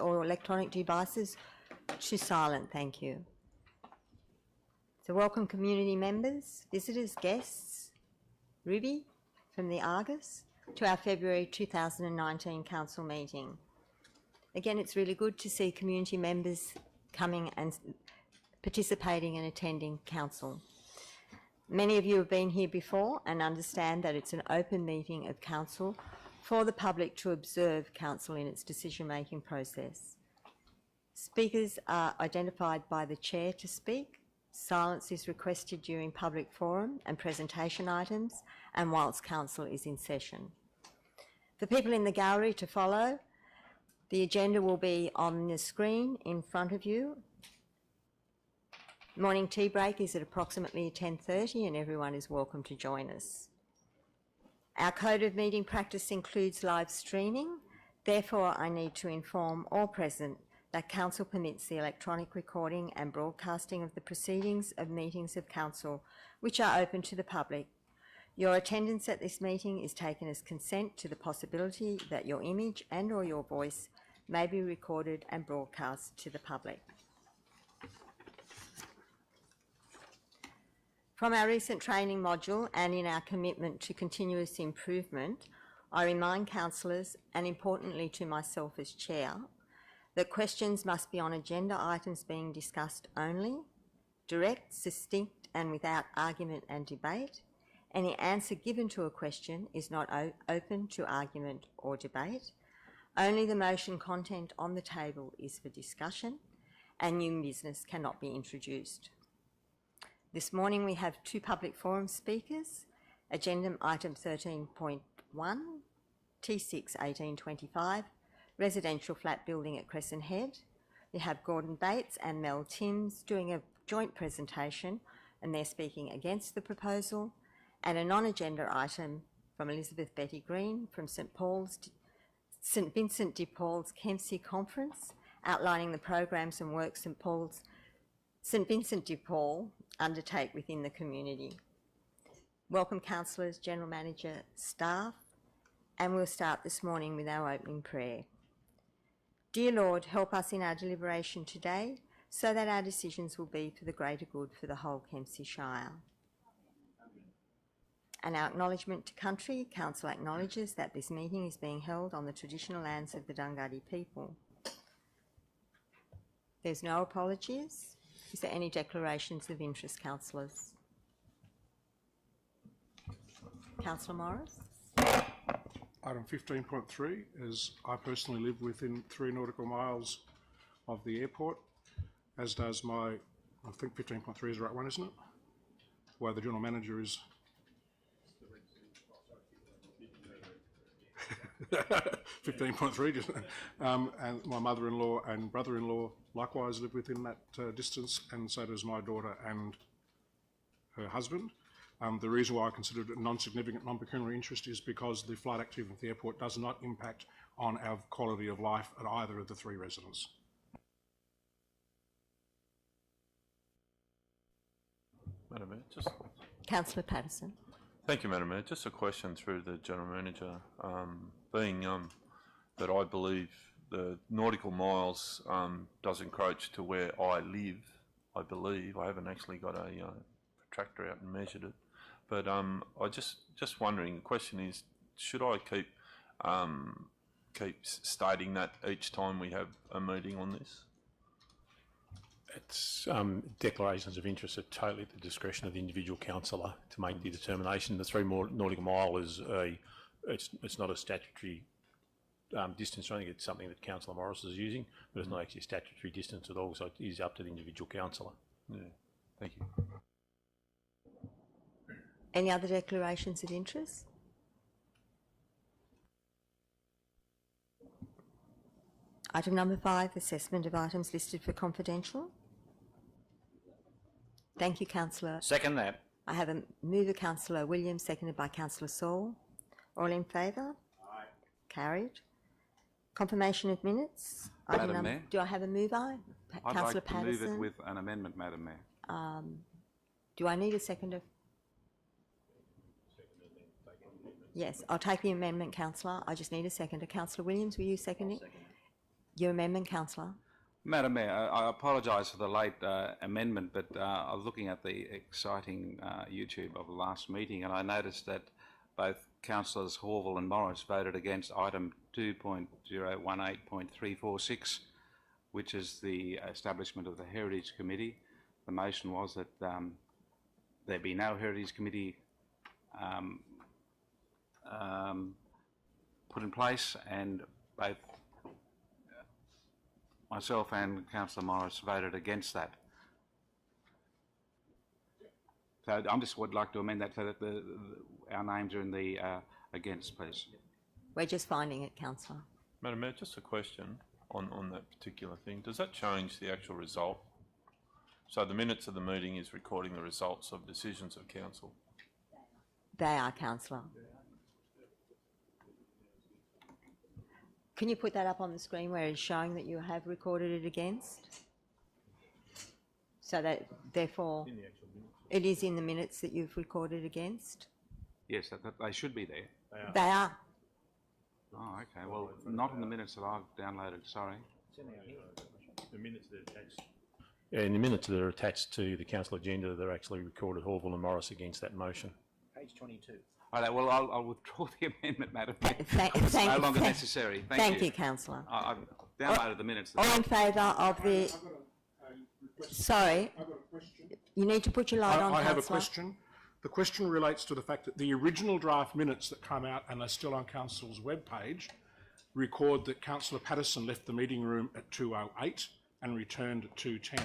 or electronic devices to silent, thank you. So welcome community members, visitors, guests, Ruby from the Argus, to our February 2019 Council meeting. Again, it's really good to see community members coming and participating and attending Council. Many of you have been here before and understand that it's an open meeting of Council for the public to observe Council in its decision-making process. Speakers are identified by the Chair to speak. Silence is requested during public forum and presentation items and whilst Council is in session. For people in the gallery to follow, the agenda will be on the screen in front of you. Morning tea break is at approximately 10:30 and everyone is welcome to join us. Our code of meeting practice includes live streaming. Therefore, I need to inform all present that Council permits the electronic recording and broadcasting of the proceedings of meetings of Council which are open to the public. Your attendance at this meeting is taken as consent to the possibility that your image and or your voice may be recorded and broadcast to the public. From our recent training module and in our commitment to continuous improvement, I remind councillors, and importantly to myself as Chair, that questions must be on agenda items being discussed only, direct, succinct and without argument and debate. Any answer given to a question is not open to argument or debate. Only the motion content on the table is for discussion and new business cannot be introduced. This morning we have two public forum speakers, agenda item 13.1, T6 1825, residential flat building at Crescent Head. We have Gordon Bates and Mel Timms doing a joint presentation and they're speaking against the proposal, and a non-agenda item from Elizabeth Betty Greene from St Vincent Depaul's Kempsey Conference, outlining the programs and works St Vincent Depaul undertake within the community. Welcome councillors, general manager, staff, and we'll start this morning with our opening prayer. Dear Lord, help us in our deliberation today so that our decisions will be for the greater good for the whole Kempsey Shire. And our acknowledgement to country, Council acknowledges that this meeting is being held on the traditional lands of the Dumb-Gari people. There's no apologies. Is there any declarations of interest, councillors? Councillor Morris? Item 15.3 is I personally live within 3 nautical miles of the airport, as does my, I think 15.3 is the right one, isn't it? Why the general manager is 15.3, and my mother-in-law and brother-in-law likewise live within that distance, and so does my daughter and her husband. The reason why I consider it a non-significant, non-pecuniary interest is because the flight activity at the airport does not impact on our quality of life at either of the 3 residents. Madam Mayor, just... Councillor Patterson. Thank you, Madam Mayor. Just a question through the General Manager. Being that I believe the nautical miles does encroach to where I live, I believe. I haven't actually got a protractor out and measured it. But I just wondering, the question is, should I keep stating that each time we have a meeting on this? It's declarations of interest are totally at the discretion of the individual councillor to make the determination. The 3 nautical mile is it's not a statutory distance. I think it's something that Councillor Morris is using, but it's not actually a statutory distance at all. So it is up to the individual councillor. Yeah, thank you. Any other declarations of interest? Item number 5, assessment of items listed for confidential. Thank you, councillor. Second that. I have a mover, Councillor Williams, seconded by Councillor Saul. All in favour? Aye. Carried. Confirmation of minutes. Madam Mayor? Do I have a mover? I'd Councillor like to Patterson. move it with an amendment, Madam Mayor. Do I need a seconder? Yes, I'll take the amendment, councillor. I just need a seconder. Councillor Williams, were you seconding? Your amendment, councillor. Madam Mayor, I apologise for the late amendment, but I was looking at the exciting YouTube of the last meeting, and I noticed that both councillors Horville and Morris voted against item 2.018.346, which is the establishment of the Heritage Committee. The motion was that there be no Heritage Committee put in place, and both myself and Councillor Morris voted against that. So I just would like to amend that so that our names are in the against, please. We're just finding it, councillor. Madam Mayor, just a question on that particular thing. Does that change the actual result? So the minutes of the meeting is recording the results of decisions of council? They are, councillor. Can you put that up on the screen where it's showing that you have recorded it against? So that, therefore, it is in the minutes that you've recorded against? Yes, they should be there. They are. Oh, okay. Well, not in the minutes that I've downloaded, sorry. The minutes that are attached. Yeah, in the minutes that are attached to the council agenda, they're actually recorded Horville and Morris against that motion. Page 22. All right, well, I'll withdraw the amendment, Madam Mayor. It's no longer necessary. Thank you, councillor. I've downloaded the minutes. All in favour of the... Sorry, I've got a question. you need to put your light on, I have a councillor. question. The question relates to the fact that the original draft minutes that come out and are still on Council's webpage record that Councillor Patterson left the meeting room at 2:08 and returned at 2:10.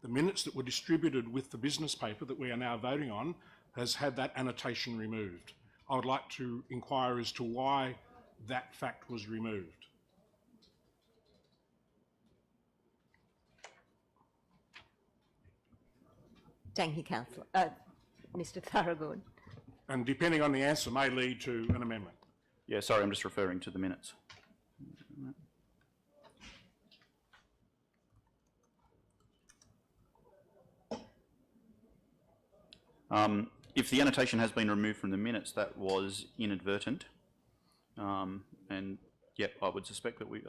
The minutes that were distributed with the business paper that we are now voting on has had that annotation removed. I would like to inquire as to why that fact was removed. Thank you, councillor. Mr Thorogood. And depending on the answer may lead to an amendment. Yeah, sorry, I'm just referring to the minutes. If the annotation has been removed from the minutes, that was inadvertent. And yep, I would suspect that we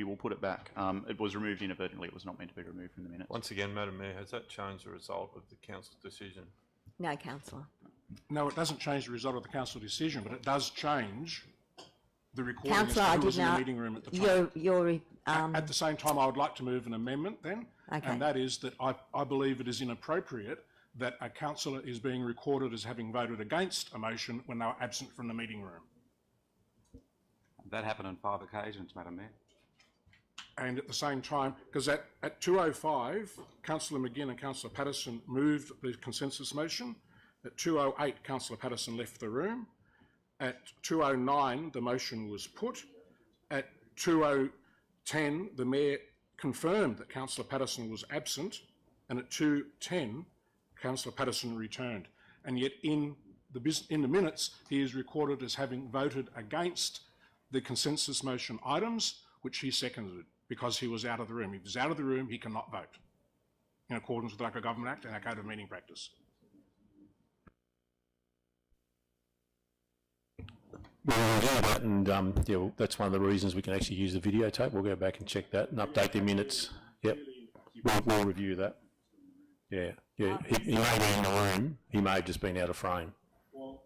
will put it back. It was removed inadvertently. It was not meant to be removed from the minutes. Once again, Madam Mayor, has that changed the result of the council's decision? No, councillor. No, it doesn't change the result of the council decision, but it does change the recording as to Councillor, I who was did in the not... meeting room at the time. You're At the same time, I would like to move an amendment then, Okay. and that is that I believe it is inappropriate that a councillor is being recorded as having voted against a motion when they were absent from the meeting room. That happened on 5 occasions, Madam Mayor. And at the same time, because at 2:05, Councillor McGinn and Councillor Patterson moved the consensus motion. At 2:08, Councillor Patterson left the room. At 2:09, the motion was put. At 2:10, the Mayor confirmed that Councillor Patterson was absent. And at 2:10, Councillor Patterson returned. And yet in the minutes, he is recorded as having voted against the consensus motion items, which he seconded, because he was out of the room. If he's out of the room, he cannot vote, in accordance with the Local Government Act and our Code of Meeting Practice. We'll review that, and yeah, well, that's one of the reasons we can actually use the videotape. We'll go back and check that and update the minutes. Yep, we'll review that. Yeah, yeah. He may be in the room. He may have just been out of frame. Well,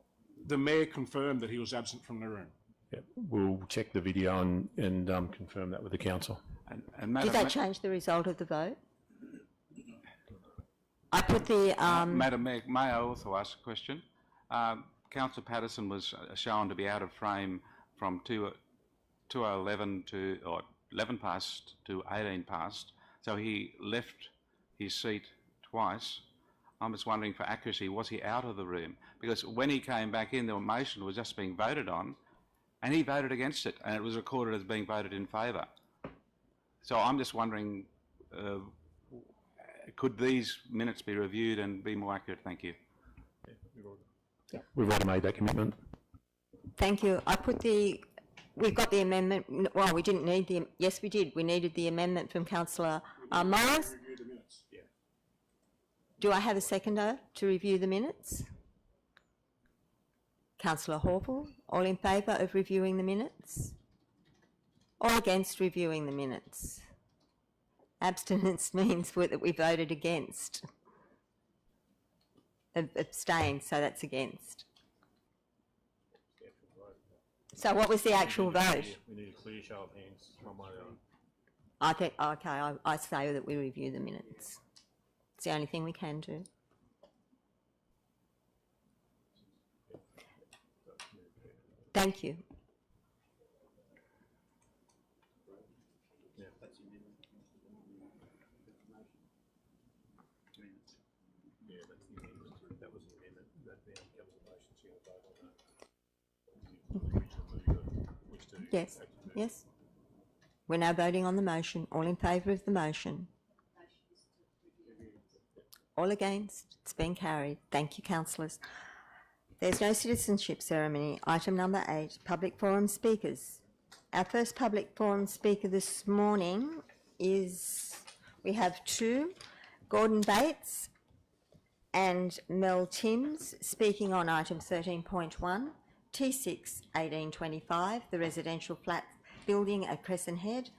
the Mayor confirmed that he was absent from the room. Yep, we'll check the video and confirm that with the council. And Madam Did that change the result of the vote? I put the... Madam Mayor, may I also ask a question? Councillor Patterson was shown to be out of frame from 2:11 to, or 11 past to 18 past, so he left his seat twice. I'm just wondering, for accuracy, was he out of the room? Because when he came back in, the motion was just being voted on, and he voted against it, and it was recorded as being voted in favour. So I'm just wondering, could these minutes be reviewed and be more accurate? Thank you. We've already made that commitment. Thank you. I put the... We've got the amendment... Well, we didn't need the... Yes, we did. We needed the amendment from Councillor Morris. Do I have a seconder to review the minutes? Councillor Horville, all in favour of reviewing the minutes? Or against reviewing the minutes? Abstinence means that we voted against. Abstained, so that's against. So what was the actual vote? We need a clear show of hands, one way or the other. I think, okay, I say that we review the minutes. It's the only thing we can do. Thank you. Yes, yes. We're now voting on the motion. All in favour of the motion? All against? It's been carried. Thank you, councillors. There's no citizenship ceremony. Item number 8, public forum speakers. Our first public forum speaker this morning is, we have 2, Gordon Bates and Mel Timms, speaking on item 13.1, T6 1825, the residential flat building at Crescent Head.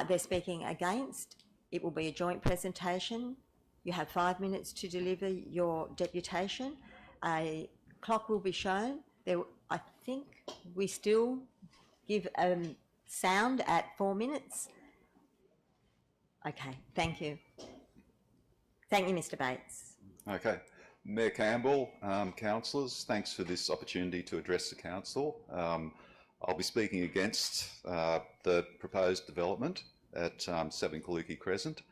They're speaking against. It will be a joint presentation. You have 5 minutes to deliver your deputation. A clock will be shown. I think we still give sound at 4 minutes. Okay, thank you. Thank you, Mr. Bates. Okay. Mayor Campbell, councillors, thanks for this opportunity to address the council. I'll be speaking against the proposed development at 7 Kaluki Crescent.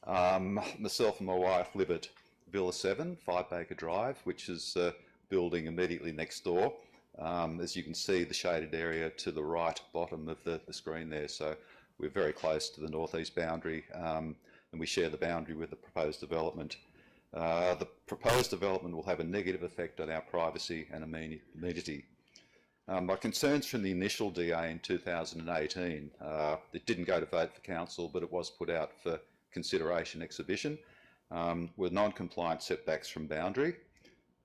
Myself and my wife live at Villa 7, 5 Baker Drive, which is a building immediately next door. As you can see, the shaded area to the right bottom of the screen there. So we're very close to the northeast boundary, and we share the boundary with the proposed development. The proposed development will have a negative effect on our privacy and amenity. My concerns from the initial DA in 2018, it didn't go to vote for council, but it was put out for consideration exhibition, were non-compliant setbacks from boundary.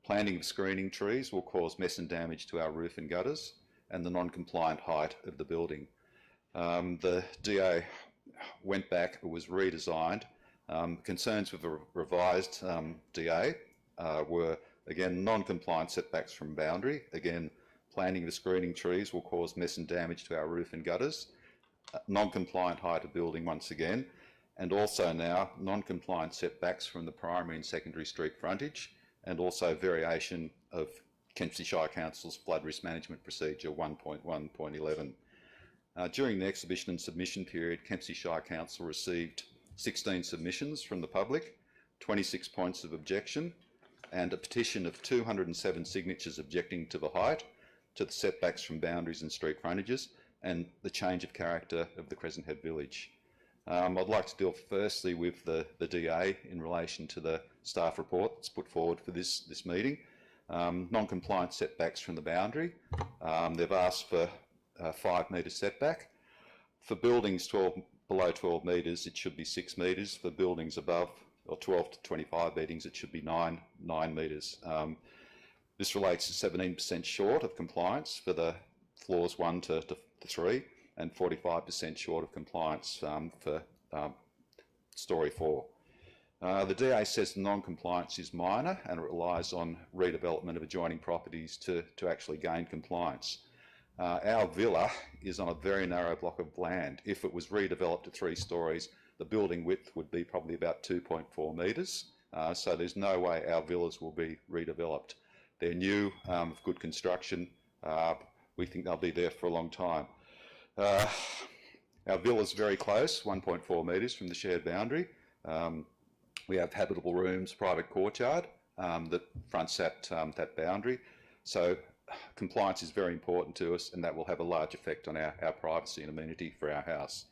Planting of screening trees will cause mess and damage to our roof and gutters, and the non-compliant height of the building. The DA went back, it was redesigned. Concerns with the revised DA were, again, non-compliant setbacks from boundary. Again, planting of screening trees will cause mess and damage to our roof and gutters. Non-compliant height of building once again, and also now non-compliant setbacks from the primary and secondary street frontage, and also variation of Kempsey Shire Council's flood risk management procedure 1.1.11. During the exhibition and submission period, Kempsey Shire Council received 16 submissions from the public, 26 points of objection, and a petition of 207 signatures objecting to the height, to the setbacks from boundaries and street frontages, and the change of character of the Crescent Head village. I'd like to deal firstly with the DA in relation to the staff report that's put forward for this meeting. Non-compliant setbacks from the boundary. They've asked for a 5 metre setback. For buildings below 12 metres, it should be 6 metres. For buildings above, or 12 to 25 metres, it should be 9 metres. This relates to 17% short of compliance for the floors 1 to 3, and 45% short of compliance for storey 4. The DA says the non-compliance is minor and it relies on redevelopment of adjoining properties to actually gain compliance. Our villa is on a very narrow block of land. If it was redeveloped to 3 storeys, the building width would be probably about 2.4 metres. So there's no way our villas will be redeveloped. They're new, of good construction. We think they'll be there for a long time. Our villa's very close, 1.4 metres from the shared boundary. We have habitable rooms, private courtyard that fronts that boundary. So compliance is very important to us, and that will have a large effect on our privacy and amenity for our house.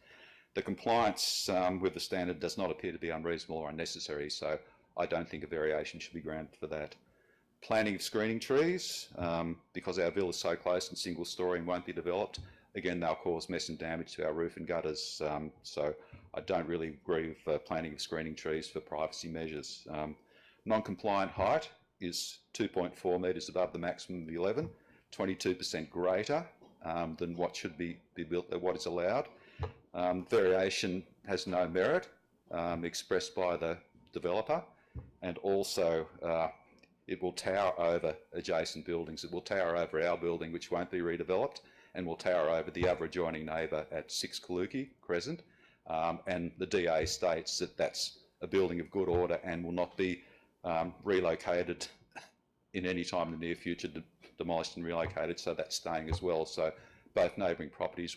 The compliance with the standard does not appear to be unreasonable or unnecessary, so I don't think a variation should be granted for that. Planting of screening trees, because our villa is so close and single storey and won't be developed, again, they'll cause mess and damage to our roof and gutters. So I don't really agree with planting of screening trees for privacy measures. Non-compliant height is 2.4 metres above the maximum of 11, 22% greater than what should be built, what is allowed. Variation has no merit expressed by the developer, and also it will tower over adjacent buildings. It will tower over our building, which won't be redeveloped, and will tower over the other adjoining neighbour at 6 Kaluki Crescent. And the DA states that that's a building of good order and will not be relocated in any time in the near future, demolished and relocated, so that's staying as well. So both neighbouring properties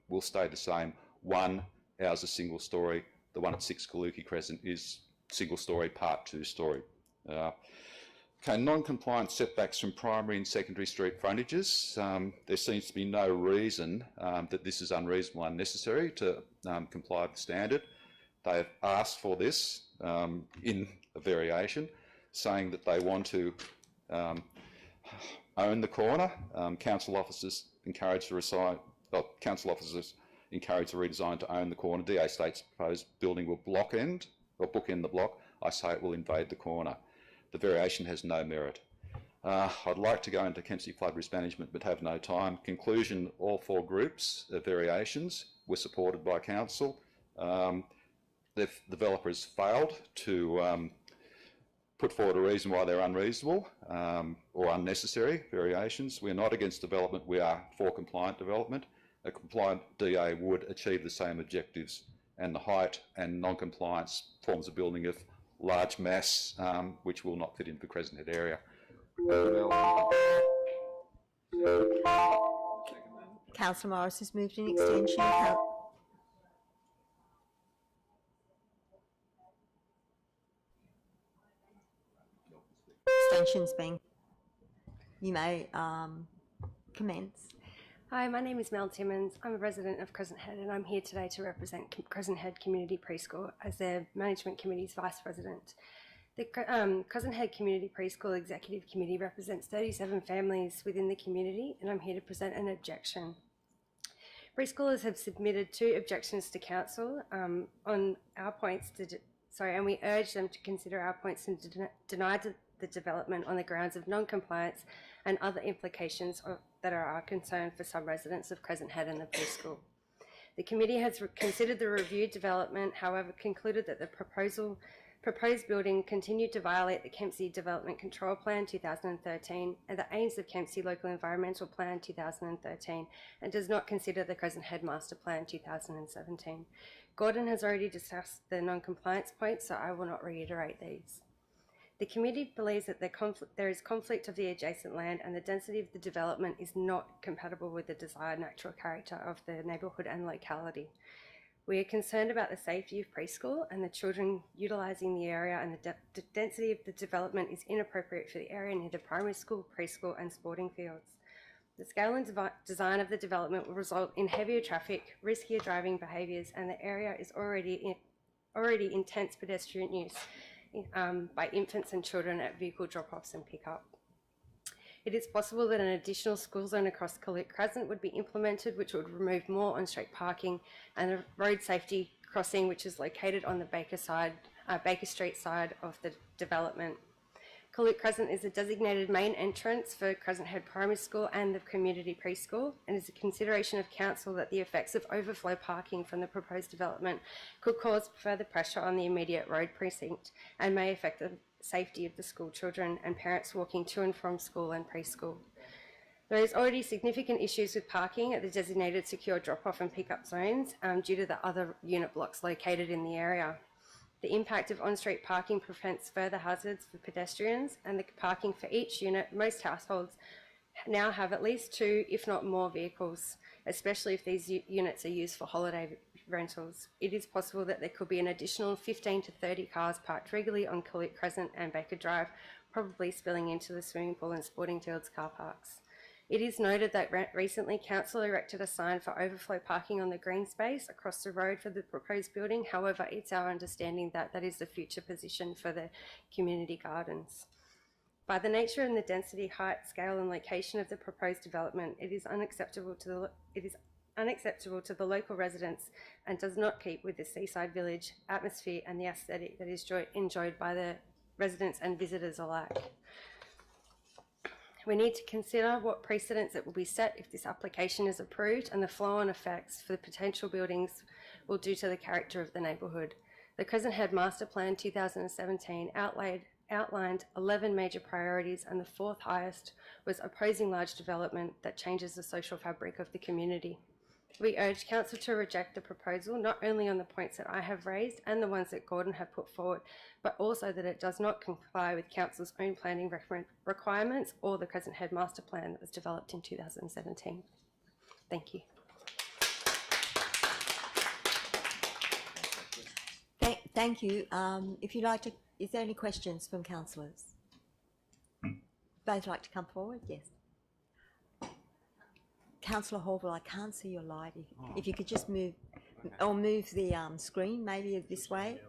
will stay the same. One, ours is single storey. The one at 6 Kaluki Crescent is single storey, part 2 storey. Okay, non-compliant setbacks from primary and secondary street frontages. There seems to be no reason that this is unreasonable and unnecessary to comply with the standard. They have asked for this in a variation, saying that they want to own the corner. Council officers encourage the redesign to own the corner. DA states proposed building will bookend the block. I say it will invade the corner. The variation has no merit. I'd like to go into Kempsey flood risk management, but have no time. Conclusion, all 4 groups of variations were supported by Council. The developers failed to put forward a reason why they're unreasonable or unnecessary variations. We're not against development, we are for compliant development. A compliant DA would achieve the same objectives, and the height and non-compliance forms a building of large mass which will not fit into the Crescent Head area. Councillor Morris has moved an extension. Extension's being. You may commence. Hi, my name is Mel Timmins. I'm a resident of Crescent Head, and I'm here today to represent Crescent Head Community Preschool as their Management Committee's Vice President. The Crescent Head Community Preschool Executive Committee represents 37 families within the community, and I'm here to present an objection. Preschoolers have submitted 2 objections to Council on our points, and we urge them to consider our points and deny the development on the grounds of non-compliance and other implications that are our concern for some residents of Crescent Head and the preschool. The committee has considered the reviewed development, however concluded that the proposed building continued to violate the Kempsey Development Control Plan 2013 and the aims of Kempsey Local Environmental Plan 2013, and does not consider the Crescent Head Master Plan 2017. Gordon has already discussed the non-compliance points, so I will not reiterate these. The committee believes that there is conflict of the adjacent land, and the density of the development is not compatible with the desired natural character of the neighbourhood and locality. We are concerned about the safety of preschool and the children utilising the area, and the density of the development is inappropriate for the area near the primary school, preschool and sporting fields. The scale and design of the development will result in heavier traffic, riskier driving behaviours, and the area is already intense pedestrian use by infants and children at vehicle drop-offs and pick-up. It is possible that an additional school zone across Crescent would be implemented, which would remove more on-street parking, and a road safety crossing which is located on the Baker Street side of the development. Crescent is a designated main entrance for Crescent Head Primary School and the community preschool, and is a consideration of Council that the effects of overflow parking from the proposed development could cause further pressure on the immediate road precinct and may affect the safety of the school children and parents walking to and from school and preschool. There is already significant issues with parking at the designated secure drop-off and pick-up zones due to the other unit blocks located in the area. The impact of on-street parking prevents further hazards for pedestrians, and the parking for each unit, most households now have at least 2, if not more, vehicles, especially if these units are used for holiday rentals. It is possible that there could be an additional 15 to 30 cars parked regularly on Crescent and Baker Drive, probably spilling into the swimming pool and sporting fields car parks. It is noted that recently Council erected a sign for overflow parking on the green space across the road for the proposed building. However, it's our understanding that that is the future position for the community gardens. By the nature and the density, height, scale and location of the proposed development, it is unacceptable to the local residents and does not keep with the seaside village atmosphere and the aesthetic that is enjoyed by the residents and visitors alike. We need to consider what precedents it will be set if this application is approved and the flow-on effects for the potential buildings will do to the character of the neighbourhood. The Crescent Head Master Plan 2017 outlined 11 major priorities, and the fourth highest was opposing large development that changes the social fabric of the community. We urge Council to reject the proposal, not only on the points that I have raised and the ones that Gordon have put forward, but also that it does not comply with Council's own planning requirements or the Crescent Head Master Plan that was developed in 2017. Thank you. Thank you. If you'd like to, is there any questions from councillors? Both like to come forward? Yes. Councillor Horville, I can't see your light. If you could just move, or move the screen maybe this way,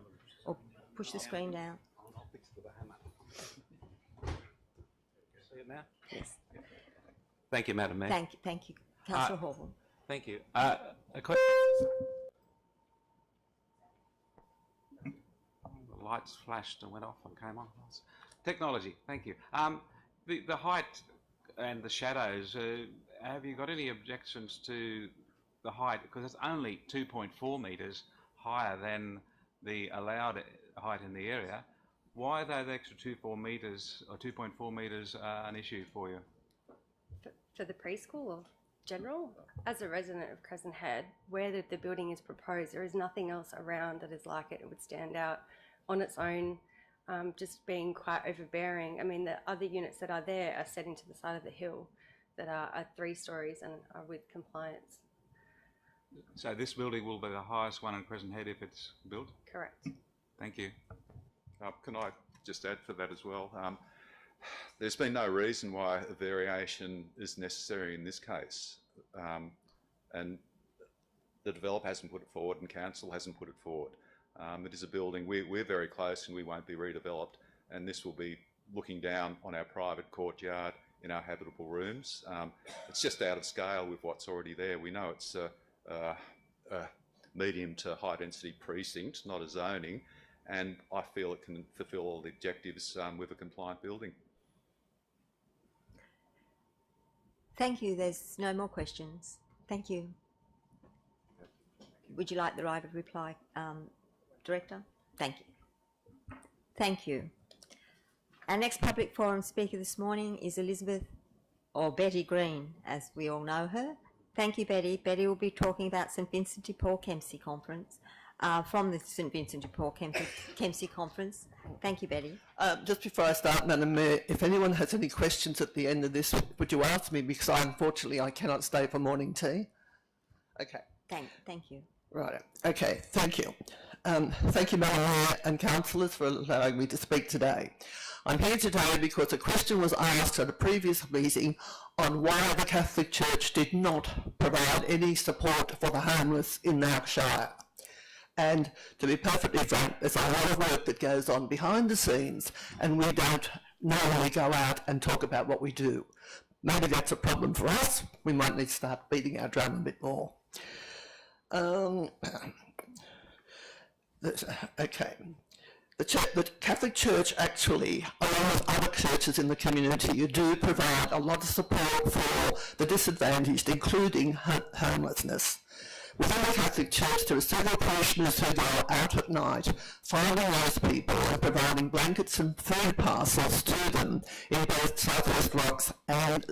or push the screen down. I'll fix it with a hammer. See it now? Yes. Thank you, Madam Mayor. Thank you, Councillor Horville. Thank you. A question. The lights flashed and went off and came on. Technology. Thank you. The height and the shadows. Have you got any objections to the height? Because it's only 2.4 metres higher than the allowed height in the area. Why are the extra 2.4 metres an issue for you? For the preschool or general? As a resident of Crescent Head, where the building is proposed, there is nothing else around that is like it. It would stand out on its own, just being quite overbearing. I mean, the other units that are there are set into the side of the hill that are 3 stories and are with compliance. So this building will be the highest one in Crescent Head if it's built? Correct. Thank you. Can I just add for that as well? There's been no reason why a variation is necessary in this case. And the developer hasn't put it forward and Council hasn't put it forward. It is a building, we're very close and we won't be redeveloped, and this will be looking down on our private courtyard in our habitable rooms. It's just out of scale with what's already there. We know it's a medium to high density precinct, not a zoning, and I feel it can fulfil all the objectives with a compliant building. Thank you. There's no more questions. Thank you. Would you like the right of reply, Director? Thank you. Thank you. Our next public forum speaker this morning is Elizabeth, or Betty Greene, as we all know her. Thank you, Betty. Betty will be talking about St Vincent de Paul Kempsey Conference, from the St Vincent de Paul Kempsey Conference. Thank you, Betty. Just before I start, Madam Mayor, if anyone has any questions at the end of this, would you ask me, because unfortunately I cannot stay for morning tea. Okay. Thank you. Right. Okay. Thank you. Thank you, Madam Mayor and councillors, for allowing me to speak today. I'm here today because a question was asked at a previous meeting on why the Catholic Church did not provide any support for the homeless in our shire. And to be perfectly frank, there's a lot of work that goes on behind the scenes, and we don't normally go out and talk about what we do. Maybe that's a problem for us. We might need to start beating our drum a bit more. Okay. The Catholic Church actually, along with other churches in the community, you do provide a lot of support for the disadvantaged, including homelessness. Within the Catholic Church, there are several parishioners who go out at night, finding those people and providing blankets and food parcels to them in both South West Rocks and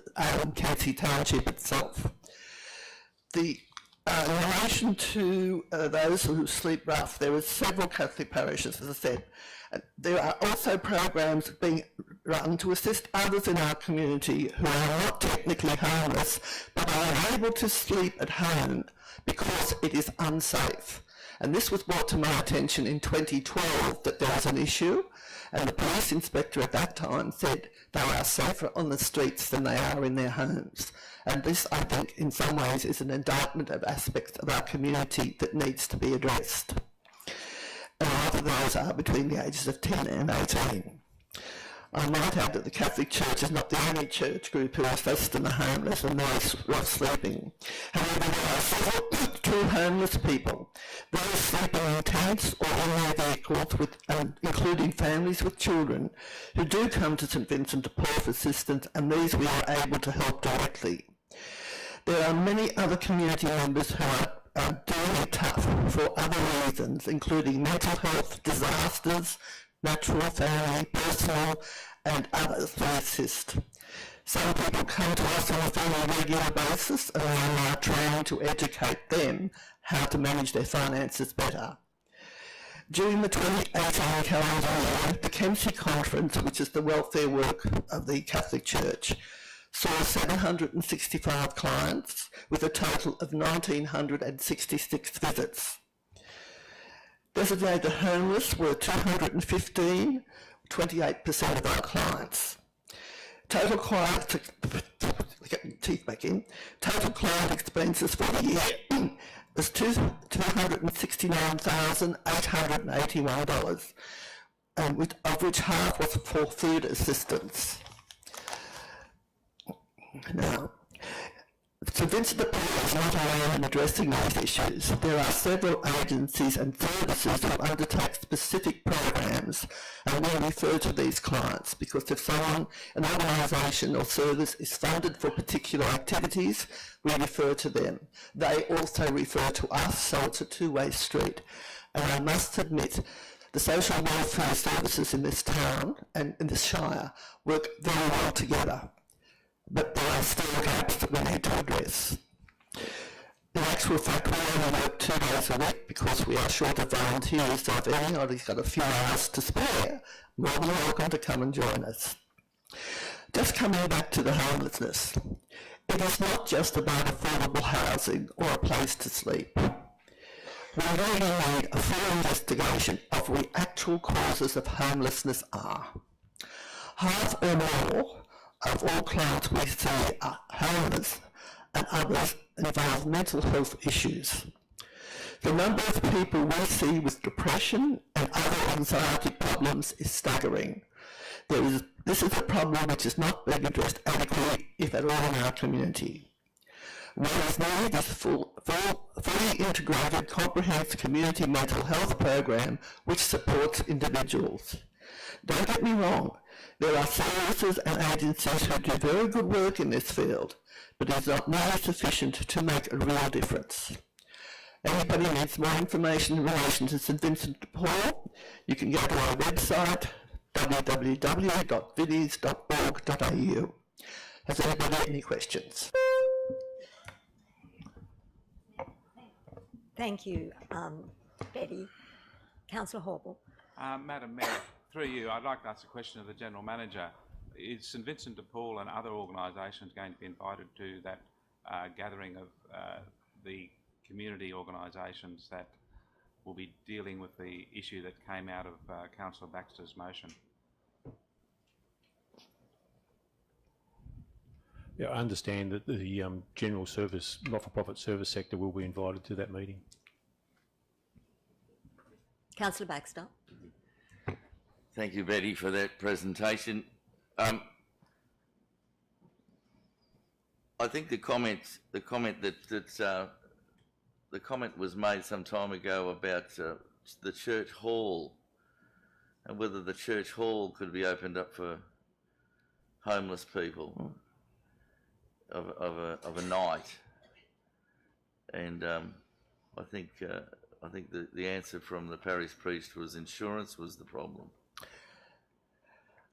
Kempsey Township itself. In relation to those who sleep rough, there are several Catholic parishes, as I said. There are also programs being run to assist others in our community who are not technically homeless, but are unable to sleep at home because it is unsafe. And this was brought to my attention in 2012, that there was an issue, and the police inspector at that time said they are safer on the streets than they are in their homes. And this, I think, in some ways is an indictment of aspects of our community that needs to be addressed. And a lot of those are between the ages of 10 and 18. I might add that the Catholic Church is not the only church group who assist in the homeless and those rough sleeping. However, there are several true homeless people, those sleeping in tents or in their vehicles, including families with children, who do come to St Vincent de Paul for assistance, and these we are able to help directly. There are many other community members who are doing it tough for other reasons, including mental health, disasters, natural, family, personal, and others to assist. Some people come to us on a fairly regular basis, and we are now trying to educate them how to manage their finances better. During the 2018 calendar year, the Kempsey Conference, which is the welfare work of the Catholic Church, saw 765 clients with a total of 1,966 visits. Designated homeless were 215, 28% of our clients. Total client expenses for the year was $269,881, of which half was for food assistance. Now, St Vincent de Paul is not alone in addressing these issues. There are several agencies and services who undertake specific programs, and we refer to these clients because if someone, an organisation or service is funded for particular activities, we refer to them. They also refer to us, so it's a two-way street. And I must admit, the social welfare services in this town and in this shire work very well together. But there are still gaps that we need to address. In actual fact, we only work 2 days a week because we are short of volunteers, so if anybody's got a few hours to spare, more than welcome to come and join us. Just coming back to the homelessness, it is not just about affordable housing or a place to sleep. We really need a full investigation of what the actual causes of homelessness are. Half or more of all clients we see are homeless, and others involve mental health issues. The number of people we see with depression and other anxiety problems is staggering. This is a problem which is not being addressed adequately, if at all, in our community. What is needed is a fully integrated, comprehensive community mental health program which supports individuals. Don't get me wrong, there are services and agencies who do very good work in this field, but it is not nearly sufficient to make a real difference. Anybody needs more information in relation to St Vincent de Paul, you can go to our website, www.vinis.org.au. Has anybody any questions? Thank you, Betty. Councillor Horble. Madam Mayor, through you, I'd like to ask a question of the General Manager. Is St Vincent de Paul and other organisations going to be invited to that gathering of the community organisations that will be dealing with the issue that came out of Councillor Baxter's motion? Yeah, I understand that the general service, not-for-profit service sector will be invited to that meeting. Councillor Baxter. Thank you, Betty, for that presentation. I think the comment was made some time ago about the church hall and whether the church hall could be opened up for homeless people of a night, and I think the answer from the parish priest was insurance was the problem.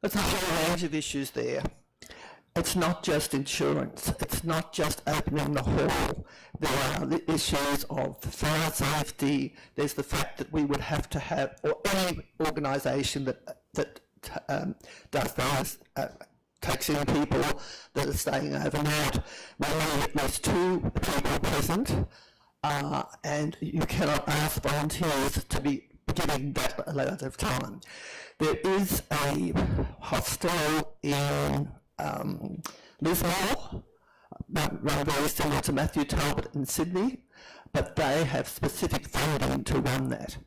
There's a whole range of issues there. It's not just insurance, it's not just opening the hall. There are the issues of fire safety, there's the fact that we would have to have, or any organisation that does those, takes in people that are staying overnight, we need at least 2 people present, and you cannot ask volunteers to be giving that amount of time. There is a hostel in Lismore, run very similar to Matthew Talbot in Sydney, but they have specific funding to run that.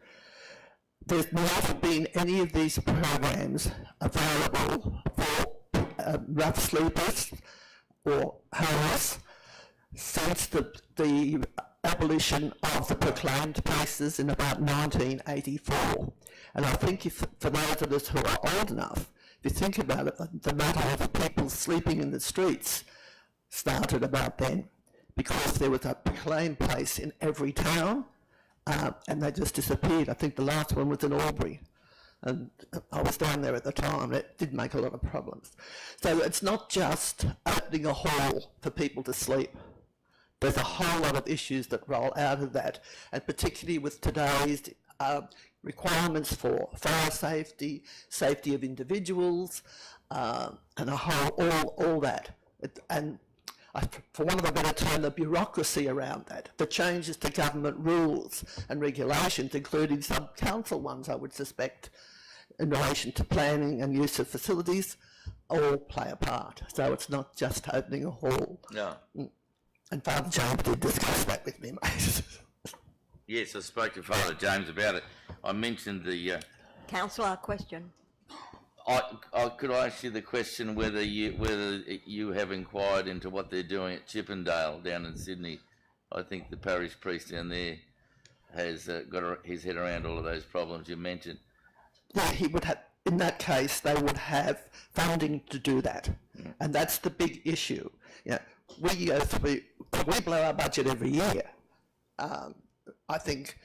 there's never been any of these programs available for rough sleepers or homeless since the abolition of the proclaimed places in about 1984. And I think if, for those of us who are old enough, if you think about it, the matter of people sleeping in the streets started about then, because there was a proclaimed place in every town, and they just disappeared. I think the last one was in Albury, and I was down there at the time. It did make a lot of problems. So it's not just opening a hall for people to sleep. There's a whole lot of issues that roll out of that, and particularly with today's requirements for fire safety, safety of individuals, and a whole, all that. For want of a better term, the bureaucracy around that, the changes to government rules and regulations, including some council ones, I would suspect, in relation to planning and use of facilities, all play a part. So it's not just opening a hall. No. And Father James did discuss that with me, mate. Yes, I spoke to Father James about it. I mentioned the... Councillor, question. Could I ask you the question whether you have inquired into what they're doing at Chippendale down in Sydney? I think the parish priest down there has got his head around all of those problems you mentioned. Yeah, he would have. In that case, they would have funding to do that, and that's the big issue. We go through. We blow our budget every year. I think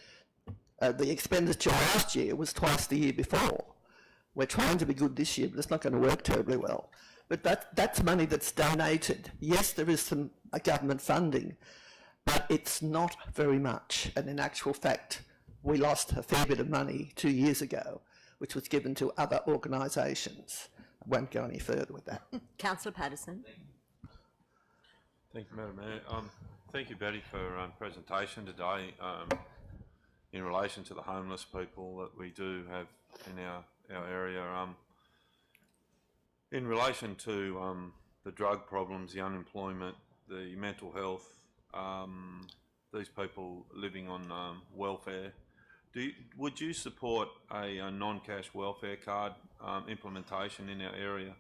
the expenditure last year was twice the year before. We're trying to be good this year, but it's not going to work terribly well. But that's money that's donated. Yes, there is some government funding, but it's not very much. And in actual fact, we lost a fair bit of money 2 years ago, which was given to other organisations. I won't go any further with that. Councillor Patterson. Thank you, Madam Mayor. Thank you, Betty, for presentation today in relation to the homeless people that we do have in our area. In relation to the drug problems, the unemployment, the mental health, these people living on welfare, would you support a non-cash welfare card implementation in our area?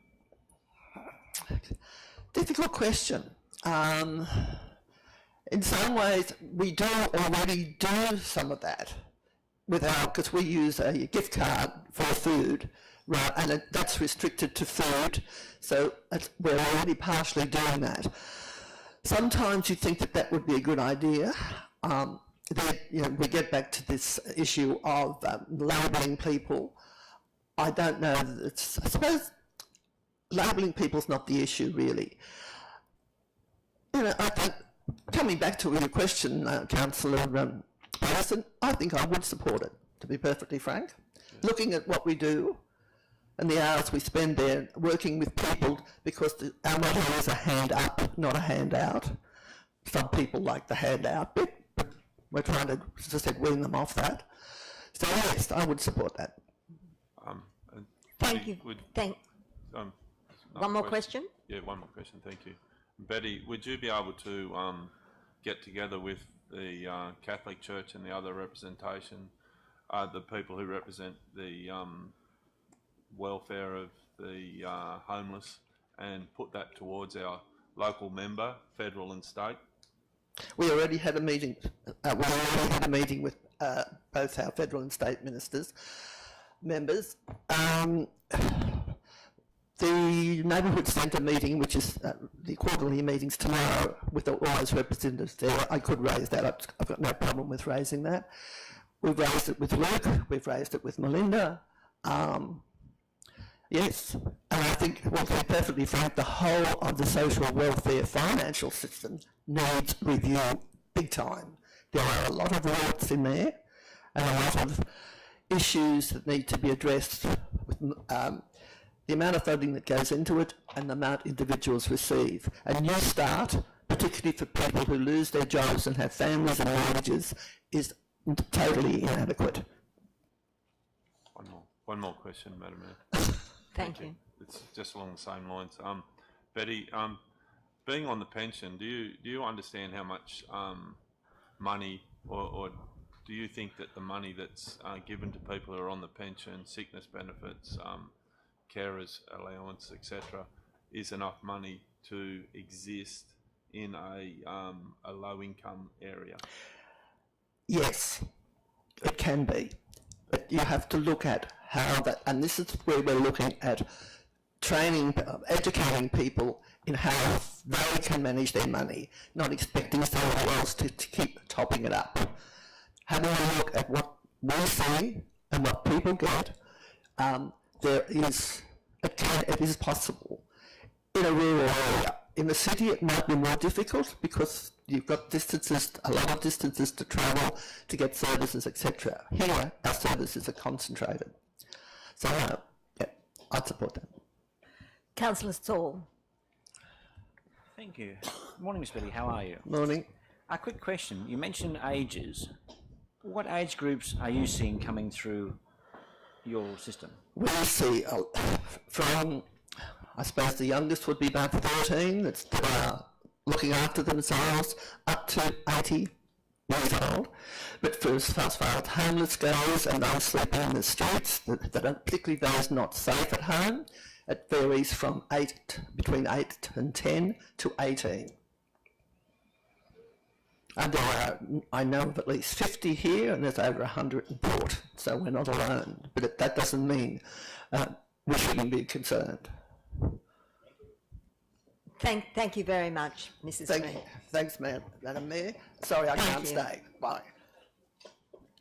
Difficult question. In some ways, we do already do some of that because we use a gift card for food, right? And that's restricted to food, so we're already partially doing that. Sometimes you think that would be a good idea. We get back to this issue of labelling people. I don't know. I suppose labelling people is not the issue, really. I think, coming back to your question, Councillor Patterson, I think I would support it, to be perfectly frank. Yeah. Looking at what we do and the hours we spend there working with people, because our motto is a hand up, not a hand out. Some people like the hand out bit, but we're trying to, as I said, wean them off that. So yes, I would support that. Thank you. One more question? Yeah, one more question, thank you. Betty, would you be able to get together with the Catholic Church and the other representation, the people who represent the welfare of the homeless, and put that towards our local member, federal and state? We already had a meeting. With both our federal and state members. The neighbourhood centre meeting, which is the quarterly meetings tomorrow, with all those representatives there, I could raise that. I've got no problem with raising that. We've raised it with Luke, we've raised it with Melinda. Yes, and I think, well, to be perfectly frank, the whole of the social welfare financial system needs review big time. There are a lot of warts in there and a lot of issues that need to be addressed with the amount of funding that goes into it and the amount individuals receive. A new start, particularly for people who lose their jobs and have families and mortgages, is totally inadequate. One more question, Madam Mayor. Thank you. It's just along the same lines. Betty, being on the pension, do you understand how much money or do you think that the money that's given to people who are on the pension, sickness benefits, carers allowance, etc., is enough money to exist in a low-income area? Yes, it can be. But you have to look at how that, and this is where we're looking at training, educating people in how they can manage their money, not expecting someone else to keep topping it up. Having a look at what we see and what people get, it is possible in a rural area. In the city it might be more difficult because you've got distances, a lot of distances to travel to get services, etc. Here our services are concentrated. So yeah, I'd support that. Councillor Saul. Thank you. Morning, Ms. Betty. How are you? Morning. A quick question. You mentioned ages. What age groups are you seeing coming through your system? We see from, I suppose the youngest would be about 13, that's looking after themselves, up to 80 years old. But for as far as homeless goes and those sleeping in the streets, particularly those not safe at home, it varies from between 8 and 10 to 18. And there are, I know of at least 50 here, and there's over 100 in Port, so we're not alone. But that doesn't mean we shouldn't be concerned. Thank you very much, Mrs. Green. Thanks, Madam Mayor. Sorry, I can't stay. Bye.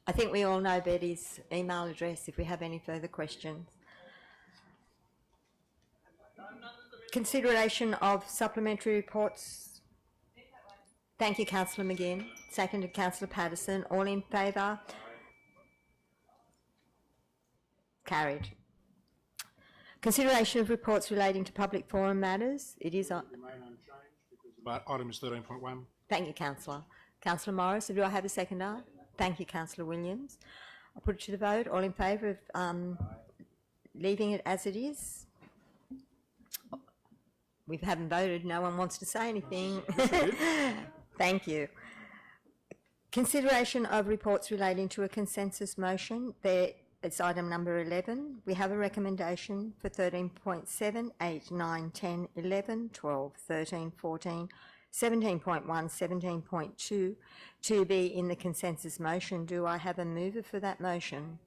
I think we all know Betty's email address if we have any further questions. Consideration of supplementary reports. Thank you, Councillor McGinn. Seconded, Councillor Patterson. All in favour? Carried. Consideration of reports relating to public forum matters. It is on. Remain unchanged because item is 13.1. Thank you, Councillor. Councillor Morris, do I have a seconder? Thank you, Councillor Williams. I'll put it to the vote. All in favour of leaving it as it is? We haven't voted. No one wants to say anything. Thank you. Consideration of reports relating to a consensus motion. It's item number 11. We have a recommendation for 13.7, 8, 9, 10, 11, 12, 13, 14, 17.1, 17.2 to be in the consensus motion. Do I have a mover for that motion?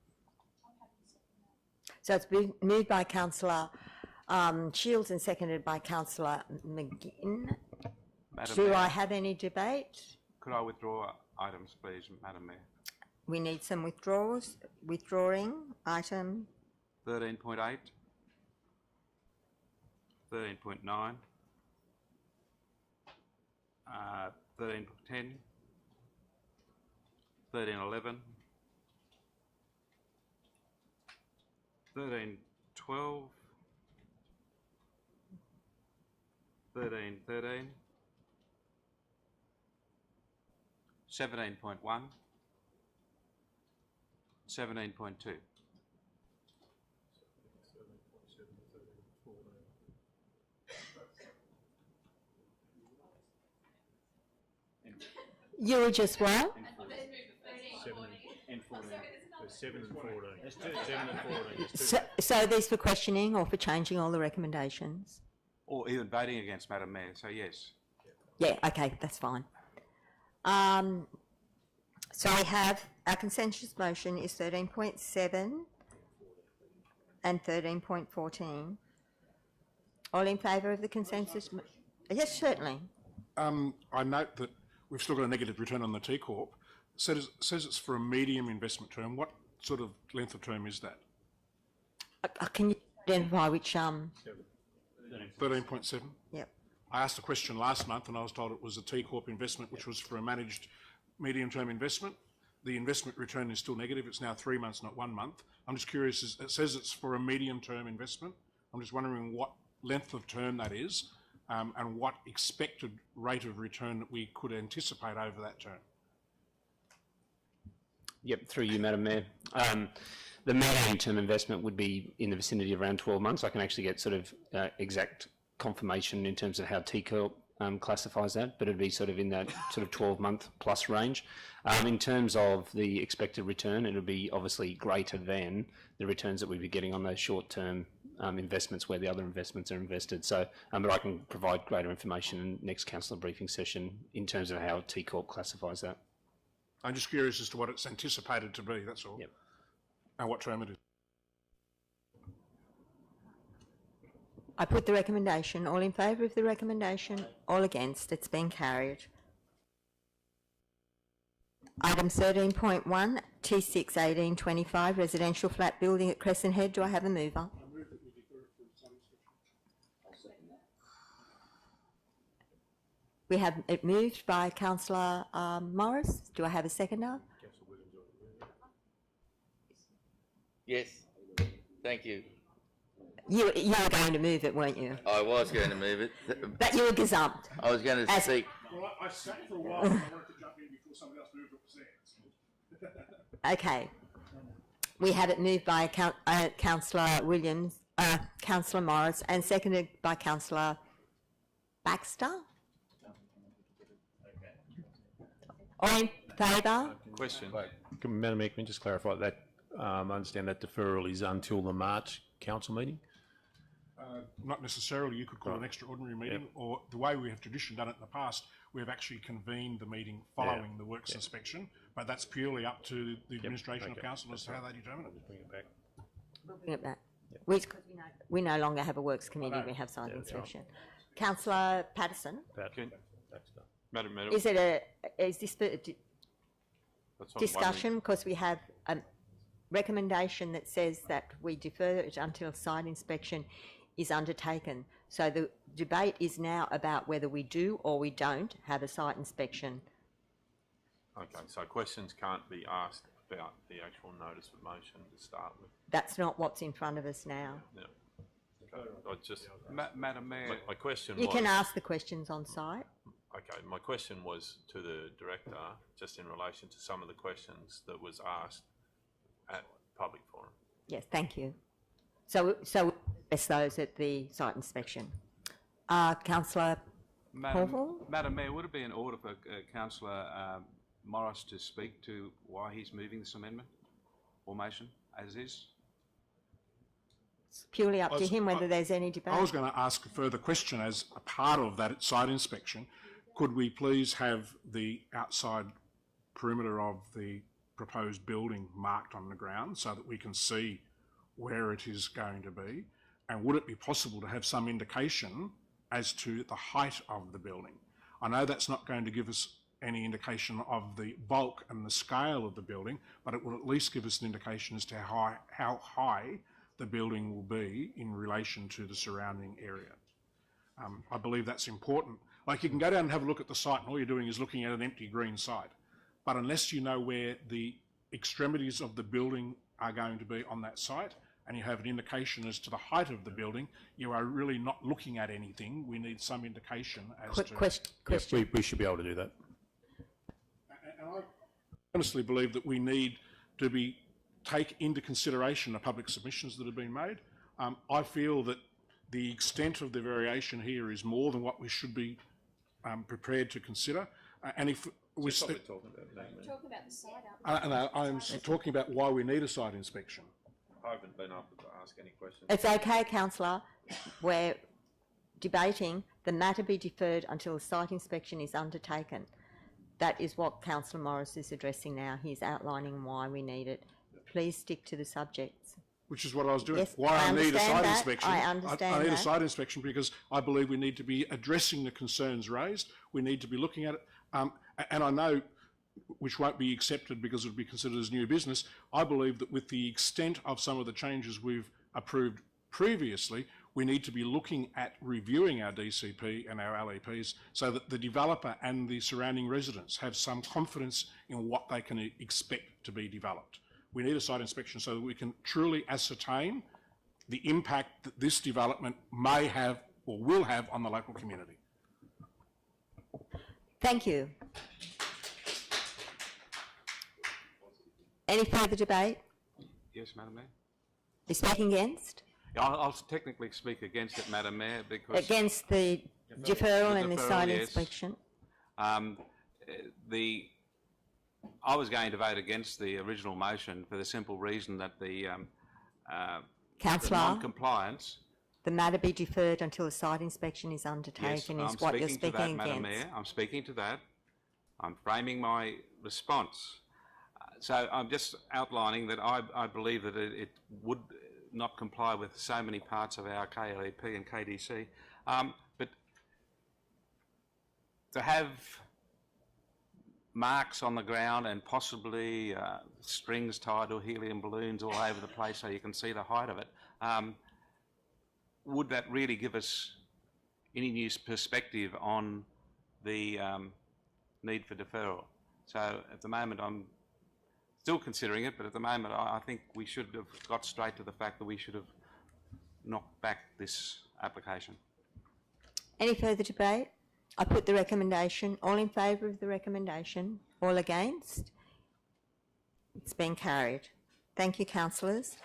So it's been moved by Councillor Shields and seconded by Councillor McGinn. Do I have any debate? Could I withdraw items, please, Madam Mayor? We need some withdrawals. Withdrawing item 13.8, 13.9, 13.10, 13.11, 13.12, 13.13, 17.1, 17.2. You were just what? 7 and 14. So 7 and 14. Let's do 7 and 14. Let's do So these for questioning or for changing all the recommendations? Or even voting against, Madam Mayor, so yes. Yeah, okay, that's fine. So we have our consensus motion is 13.7 and 13.14. All in favour of the consensus? Yes, certainly. I note that we've still got a negative return on the T Corp. Says it's for a medium investment term. What sort of length of term is that? Can you identify which? 13.7. Yep. I asked a question last month and I was told it was a T Corp investment, which was for a managed medium-term investment. The investment return is still negative. It's now 3 months, not 1 month. I'm just curious, it says it's for a medium-term investment. I'm just wondering what length of term that is and what expected rate of return that we could anticipate over that term. Yep, through you, Madam Mayor. The medium-term investment would be in the vicinity of around 12 months. I can actually get sort of exact confirmation in terms of how T Corp classifies that, but it'd be sort of in that sort of 12-month plus range. In terms of the expected return, it would be obviously greater than the returns that we'd be getting on those short-term investments where the other investments are invested. So, but I can provide greater information in next councillor briefing session in terms of how T Corp classifies that. I'm just curious as to what it's anticipated to be, that's all. Yep. And what term it is. I put the recommendation. All in favour of the recommendation? All against? It's been carried. Item 13.1, T6 1825, residential flat building at Crescent Head. Do I have a mover? We have it moved by Councillor Morris. Do I have a seconder? Yes. Thank you. You were going to move it, weren't you? I was going to move it. But you were gazumped. I was going to speak. Well, I sat for a while and I wanted to jump in before somebody else moved what was there. Okay. We have it moved by Councillor Williams, Councillor Morris, and seconded by Councillor Baxter. All in favour? Question. Madam Mayor, can we just clarify that? I understand that deferral is until the March council meeting? Not necessarily. You could call it an extraordinary meeting, or the way we have traditionally done it in the past, we have actually convened the meeting following the works inspection, but that's purely up to the administration of council as to how they determine it. Bring it back. We'll bring it back. Because we no longer have a works committee, we have site inspection. Councillor Patterson, Madam Mayor. is this discussion? Because we have a recommendation that says that we defer it until site inspection is undertaken. So the debate is now about whether we do or we don't have a site inspection. Okay, so questions can't be asked about the actual notice of motion to start with. That's not what's in front of us now. Yeah. Okay. I just, Madam Mayor. my question You was, can ask the questions on site. okay, my question was to the director, just in relation to some of the questions that was asked at public forum. Yes, thank you. So address those at the site inspection. Councillor Paul? Madam Mayor, would it be in order for Councillor Morris to speak to why he's moving this amendment or motion as is? It's purely up to him whether there's any debate. I was going to ask a further question as a part of that site inspection. Could we please have the outside perimeter of the proposed building marked on the ground so that we can see where it is going to be? And would it be possible to have some indication as to the height of the building? I know that's not going to give us any indication of the bulk and the scale of the building, but it will at least give us an indication as to how high the building will be in relation to the surrounding area. I believe that's important. Like, you can go down and have a look at the site and all you're doing is looking at an empty green site. But unless you know where the extremities of the building are going to be on that site, and you have an indication as to the height of the building, you are really not looking at anything. We need some indication as to... Question. Yes, we should be able to do that. And I honestly believe that we need to take into consideration the public submissions that have been made. I feel that the extent of the variation here is more than what we should be prepared to consider. And if we're talking about the site, I'm talking about why we need a site inspection. I haven't been able to ask any questions. It's okay, councillor. We're debating the matter be deferred until the site inspection is undertaken. That is what Councillor Morris is addressing now. He's outlining why we need it. Please stick to the subjects. Which is what I was doing. Yes, why I need a site inspection. I understand I need that. a site inspection because I believe we need to be addressing the concerns raised. We need to be looking at it. And I know, which won't be accepted because it will be considered as new business, I believe that with the extent of some of the changes we've approved previously, we need to be looking at reviewing our DCP and our LEPs so that the developer and the surrounding residents have some confidence in what they can expect to be developed. We need a site inspection so that we can truly ascertain the impact that this development may have or will have on the local community. Thank you. Any further debate? Yes, Madam Mayor. You speaking against? I'll technically speak against it, Madam Mayor, because... Against the Deferral and the deferral, site yes. inspection. I was going to vote against the original motion for the simple reason that the Councillor, non-compliance. the matter be deferred until the site inspection is undertaken Yes, is what you're I'm speaking to that, speaking Madam against. Mayor. I'm speaking to that. I'm framing my response. So I'm just outlining that I believe that it would not comply with so many parts of our KLEP and KDC. But to have marks on the ground and possibly strings tied or helium balloons all over the place so you can see the height of it, would that really give us any new perspective on the need for deferral? So at the moment I'm still considering it, but at the moment I think we should have got straight to the fact that we should have knocked back this application. Any further debate? I put the recommendation. All in favour of the recommendation? All against? It's been carried. Thank you, councillors.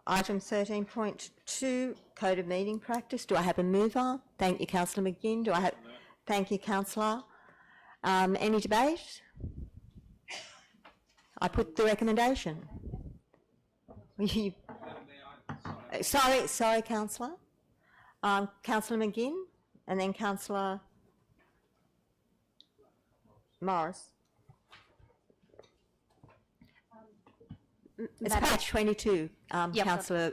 Item 13.2, Code of Meeting Practice. Do I have a mover? Thank you, Councillor McGinn. Do I have? Thank you, councillor. Any debate? I put the recommendation. Sorry, councillor. Councillor McGinn, and then Councillor Morris. It's page 22, Yep. Councillor.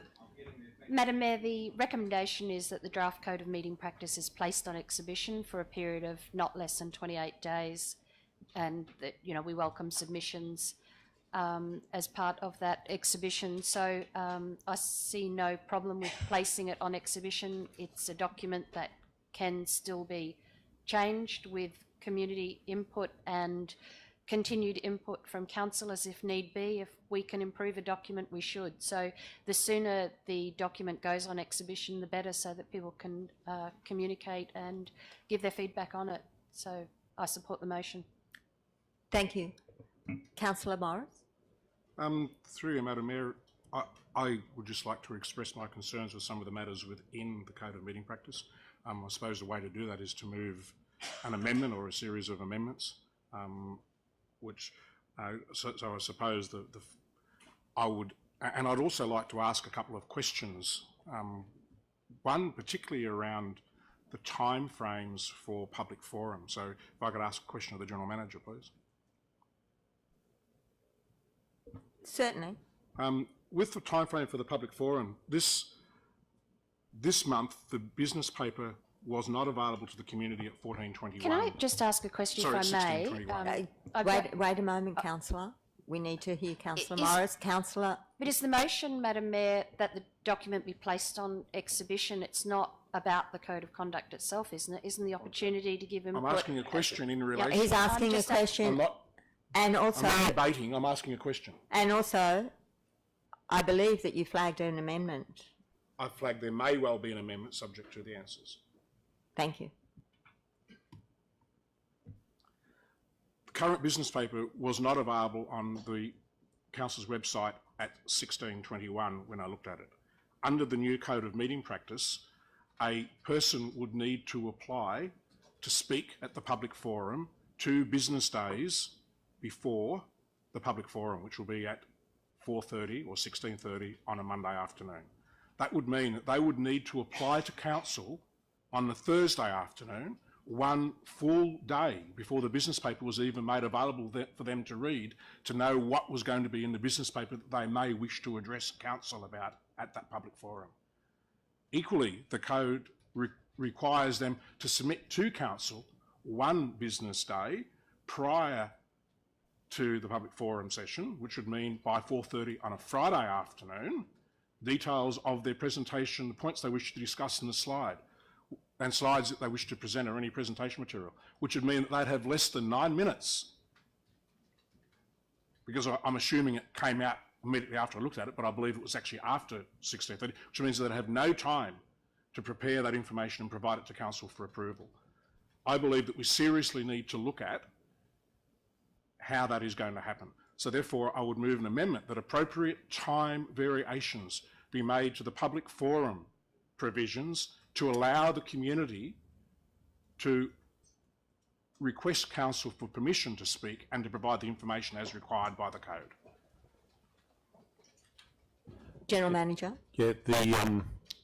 Madam Mayor, the recommendation is that the draft Code of Meeting Practice is placed on exhibition for a period of not less than 28 days, and that, you know, we welcome submissions as part of that exhibition. So I see no problem with placing it on exhibition. It's a document that can still be changed with community input and continued input from councillors if need be. If we can improve a document, we should. So the sooner the document goes on exhibition, the better, so that people can communicate and give their feedback on it. So I support the motion. Thank you. Councillor Morris. Through you, Madam Mayor, I would just like to express my concerns with some of the matters within the Code of Meeting Practice. I suppose the way to do that is to move an amendment or a series of amendments, so I suppose I'd also like to ask a couple of questions. One particularly around the time frames for public forum. So if I could ask a question of the General Manager, please. Certainly. With the time frame for the public forum, this month the business paper was not available to the community at 14:21. Can I just ask a question, Sorry, if I may? Wait a moment, councillor. We need to hear Councillor Morris. Councillor. But is the motion, Madam Mayor, that the document be placed on exhibition? It's not about the Code of Conduct itself, isn't it? Isn't the opportunity to give input? I'm asking a question in relation. He's asking a question. I'm not debating, I'm asking a question. And also, I believe that you flagged an amendment. I flagged there may well be an amendment subject to the answers. Thank you. The current business paper was not available on the Council's website at 16:21 when I looked at it. Under the new Code of Meeting Practice, a person would need to apply to speak at the public forum 2 business days before the public forum, which will be at 4:30 or 16:30 on a Monday afternoon. That would mean that they would need to apply to council on the Thursday afternoon, 1 full day before the business paper was even made available for them to read, to know what was going to be in the business paper that they may wish to address council about at that public forum. Equally, the code requires them to submit to council 1 business day prior to the public forum session, which would mean by 4:30 on a Friday afternoon, details of their presentation, the points they wish to discuss in the slide, and slides that they wish to present or any presentation material, which would mean that they'd have less than 9 minutes. Because I'm assuming it came out immediately after I looked at it, but I believe it was actually after 16:30, which means they'd have no time to prepare that information and provide it to council for approval. I believe that we seriously need to look at how that is going to happen. So therefore, I would move an amendment that appropriate time variations be made to the public forum provisions to allow the community to request counsel for permission to speak and to provide the information as required by the code. General Manager. Yeah,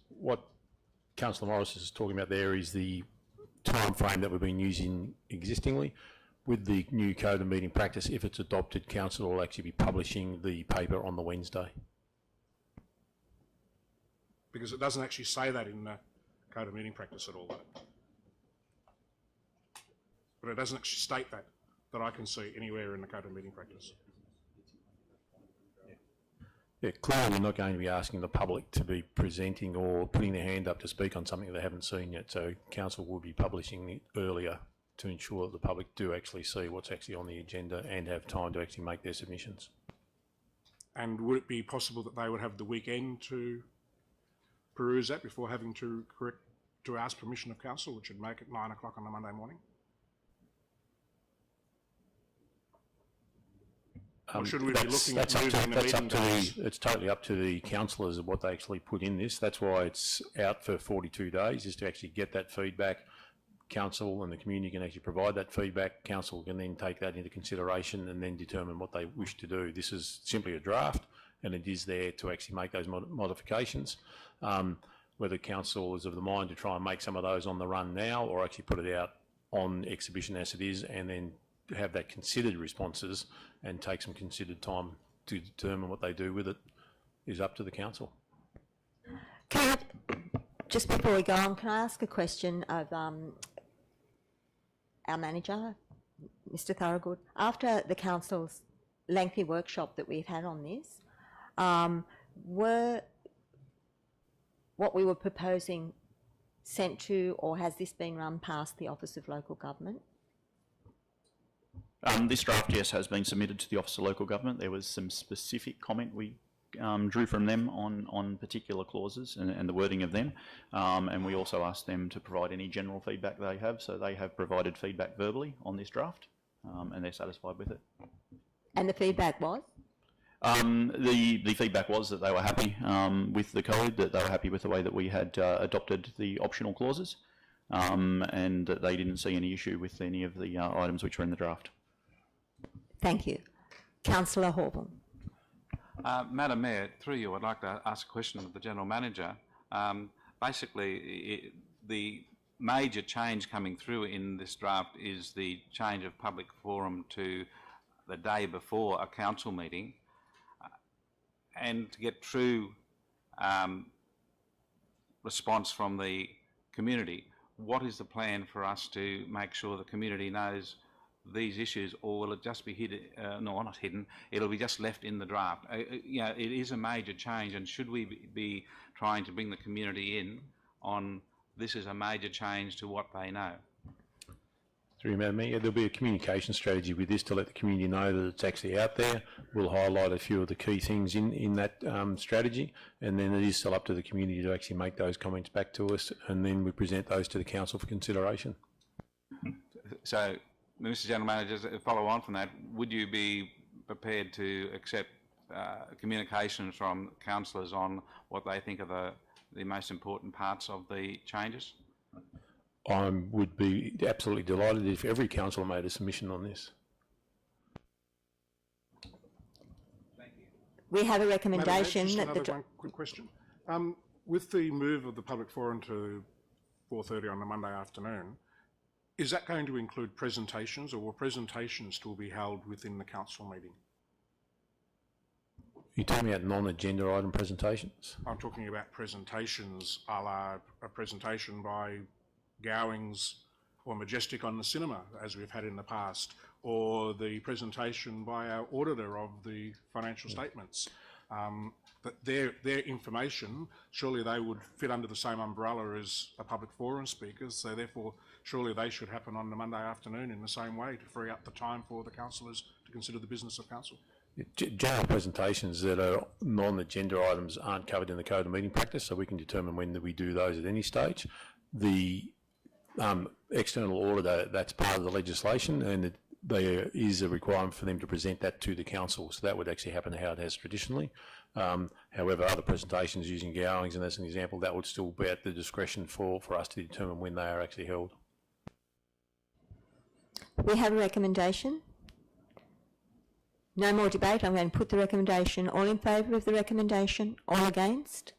what Councillor Morris is talking about there is the time frame that we've been using existingly. With the new code of meeting practice, if it's adopted, Council will actually be publishing the paper on the Wednesday. Because it doesn't actually say that in the code of meeting practice at all, though. But it doesn't actually state that I can see anywhere in the code of meeting practice. Yeah, clearly we're not going to be asking the public to be presenting or putting their hand up to speak on something they haven't seen yet, so Council will be publishing it earlier to ensure that the public do actually see what's actually on the agenda and have time to actually make their submissions. And would it be possible that they would have the weekend to peruse that before having to ask permission of Council, which would make it 9 o'clock on a Monday morning? Or should we be looking at moving the meeting days? It's totally up to the councillors of what they actually put in this. That's why it's out for 42 days, is to actually get that feedback. Council and the community can actually provide that feedback. Council can then take that into consideration and then determine what they wish to do. This is simply a draft, and it is there to actually make those modifications. Whether Council is of the mind to try and make some of those on the run now, or actually put it out on exhibition as it is, and then have that considered responses and take some considered time to determine what they do with it, is up to the Council. Can I, just before we go on, can I ask a question of our manager, Mr. Thorogood? After the Council's lengthy workshop that we've had on this, were what we were proposing sent to, or has this been run past the Office of Local Government? This draft, yes, has been submitted to the Office of Local Government. There was some specific comment we drew from them on particular clauses and the wording of them, and we also asked them to provide any general feedback they have. So they have provided feedback verbally on this draft, and they're satisfied with it. And the feedback was? The feedback was that they were happy with the code, that they were happy with the way that we had adopted the optional clauses, and that they didn't see any issue with any of the items which were in the draft. Thank you. Councillor Horville. Madam Mayor, through you, I'd like to ask a question of the General Manager. Basically, the major change coming through in this draft is the change of public forum to the day before a council meeting, and to get true response from the community. What is the plan for us to make sure the community knows these issues, or will it just be hidden? No, not hidden. It'll be just left in the draft. You know, it is a major change, and should we be trying to bring the community in on this is a major change to what they know? Through you, Madam Mayor, there'll be a communication strategy with this to let the community know that it's actually out there. We'll highlight a few of the key things in that strategy, and then it is still up to the community to actually make those comments back to us, and then we present those to the Council for consideration. So, Mr. General Manager, to follow on from that, would you be prepared to accept communications from councillors on what they think are the most important parts of the changes? I would be absolutely delighted if every councillor made a submission on this. Thank you. We have a recommendation Madam Mayor, that just one quick question. With the move of the public forum to 4:30 on the Monday afternoon, is that going to include presentations, or will presentations still be held within the council meeting? You're talking about non-agenda item presentations? I'm talking about presentations, a la a presentation by Gowings or Majestic on the cinema, as we've had in the past, or the presentation by our auditor of the financial statements. But their information, surely they would fit under the same umbrella as a public forum speakers, so therefore surely they should happen on the Monday afternoon in the same way to free up the time for the councillors to consider the business of council. General presentations that are non-agenda items aren't covered in the Code of Meeting Practice, so we can determine when we do those at any stage. The external auditor, that's part of the legislation, and there is a requirement for them to present that to the council, so that would actually happen how it has traditionally. However, other presentations using Gowings, and as an example, that would still be at the discretion for us to determine when they are actually held. We have a recommendation. No more debate. I'm going to put the recommendation. All in favour of the recommendation? All against?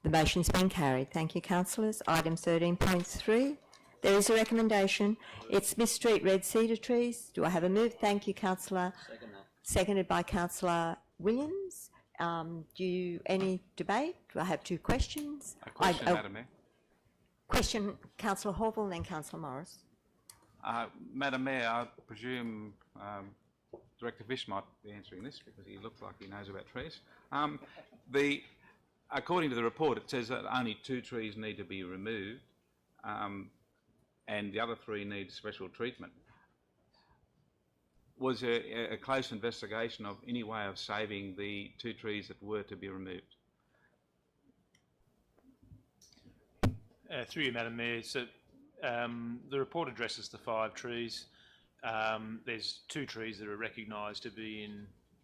The motion's been carried. Thank you, councillors. Item 13.3. There is a recommendation. It's Smith Street Red Cedar Trees. Do I have a move? Thank you, councillor. Second that. Seconded by councillor Williams. Any debate? Do I have two questions? A question, Madam Mayor. Question, councillor Horville, then councillor Morris. Madam Mayor, I presume Director Fish might be answering this because he looks like he knows about trees. According to the report, it says that only 2 trees need to be removed and the other 3 need special treatment. Was there a close investigation of any way of saving the 2 trees that were to be removed? Through you, Madam Mayor, so the report addresses the 5 trees. There's 2 trees that are recognised to be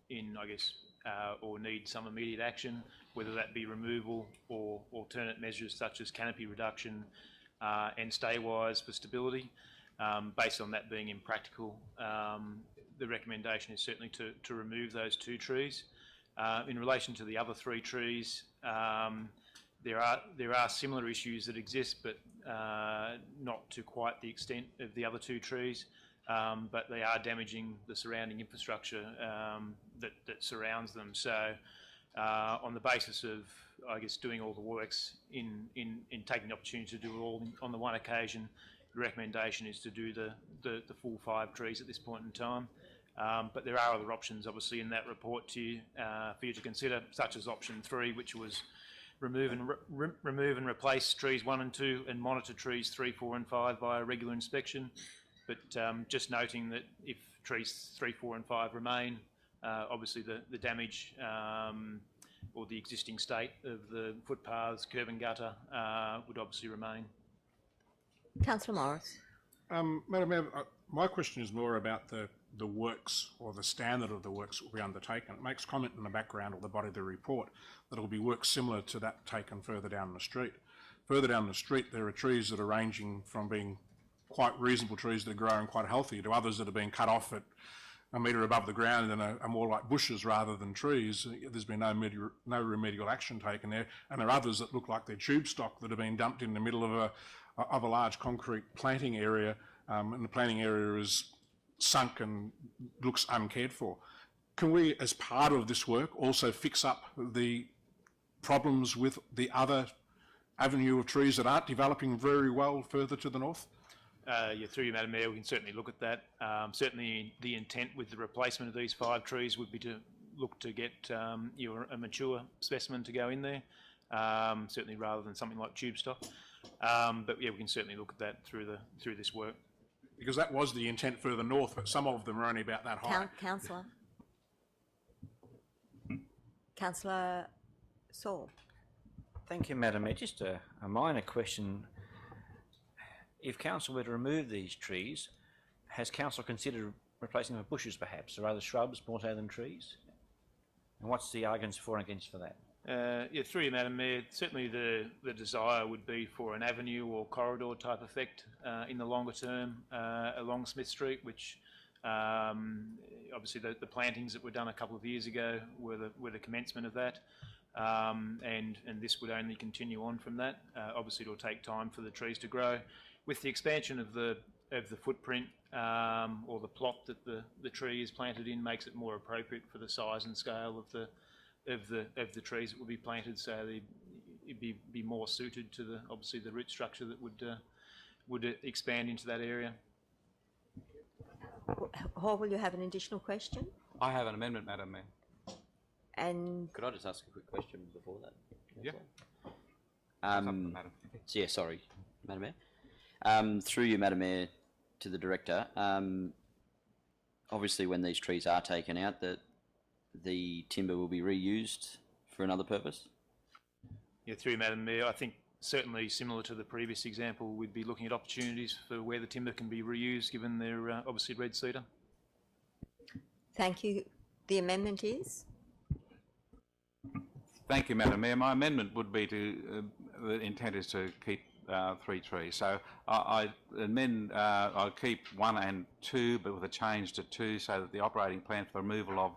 in I guess, or need some immediate action, whether that be removal or alternate measures such as canopy reduction and stay-wise for stability. Based on that being impractical, the recommendation is certainly to remove those 2 trees. In relation to the other 3 trees, there are similar issues that exist, but not to quite the extent of the other 2 trees. But they are damaging the surrounding infrastructure that surrounds them. So, on the basis of, I guess, doing all the works in taking the opportunity to do it all on the one occasion, the recommendation is to do the full 5 trees at this point in time. But there are other options, obviously, in that report for you to consider, such as option 3, which was remove and replace trees 1 and 2 and monitor trees 3, 4 and 5 via regular inspection. But just noting that if trees 3, 4 and 5 remain, obviously the damage or the existing state of the footpaths, curb and gutter would obviously remain. Councillor Morris. Madam Mayor, my question is more about the works or the standard of the works that will be undertaken. It makes comment in the background or the body of the report that it will be work similar to that taken further down the street. Further down the street there are trees that are ranging from being quite reasonable trees that are growing quite healthy to others that are being cut off at a metre above the ground and are more like bushes rather than trees. There's been no remedial action taken there, and there are others that look like they're tube stock that have been dumped in the middle of a large concrete planting area, and the planting area is sunk and looks uncared for. Can we, as part of this work, also fix up the problems with the other avenue of trees that aren't developing very well further to the north? Through you, Madam Mayor, we can certainly look at that. Certainly the intent with the replacement of these 5 trees would be to look to get a mature specimen to go in there, certainly rather than something like tube stock. But yeah, we can certainly look at that through this work. Because that was the intent further north, but some of them are only about that high. Councillor. Councillor Saul. Thank you, Madam Mayor. Just a minor question. If council were to remove these trees, has council considered replacing them with bushes perhaps, or other shrubs more so than trees? And what's the arguments for and against for that? Through you, Madam Mayor, certainly the desire would be for an avenue or corridor type effect in the longer term along Smith Street, which obviously the plantings that were done a couple of years ago were the commencement of that, and this would only continue on from that. Obviously, it will take time for the trees to grow. With the expansion of the footprint or the plot that the tree is planted in, makes it more appropriate for the size and scale of the trees that will be planted, so it'd be more suited to obviously the root structure that would expand into that area. Hall, will you have an additional question? I have an amendment, Madam Mayor. And could I just ask a quick question before that? Yeah. Sorry, Madam Mayor. Through you, Madam Mayor, to the Director. Obviously, when these trees are taken out, that the timber will be reused for another purpose? Yeah, through you, Madam Mayor, I think certainly similar to the previous example, we'd be looking at opportunities for where the timber can be reused, given their obviously red cedar. Thank you. The amendment is? Thank you, Madam Mayor. My amendment would be the intent is to keep 3 trees. So I amend, I'll keep 1 and 2, but with a change to 2, so that the operating plan for the removal of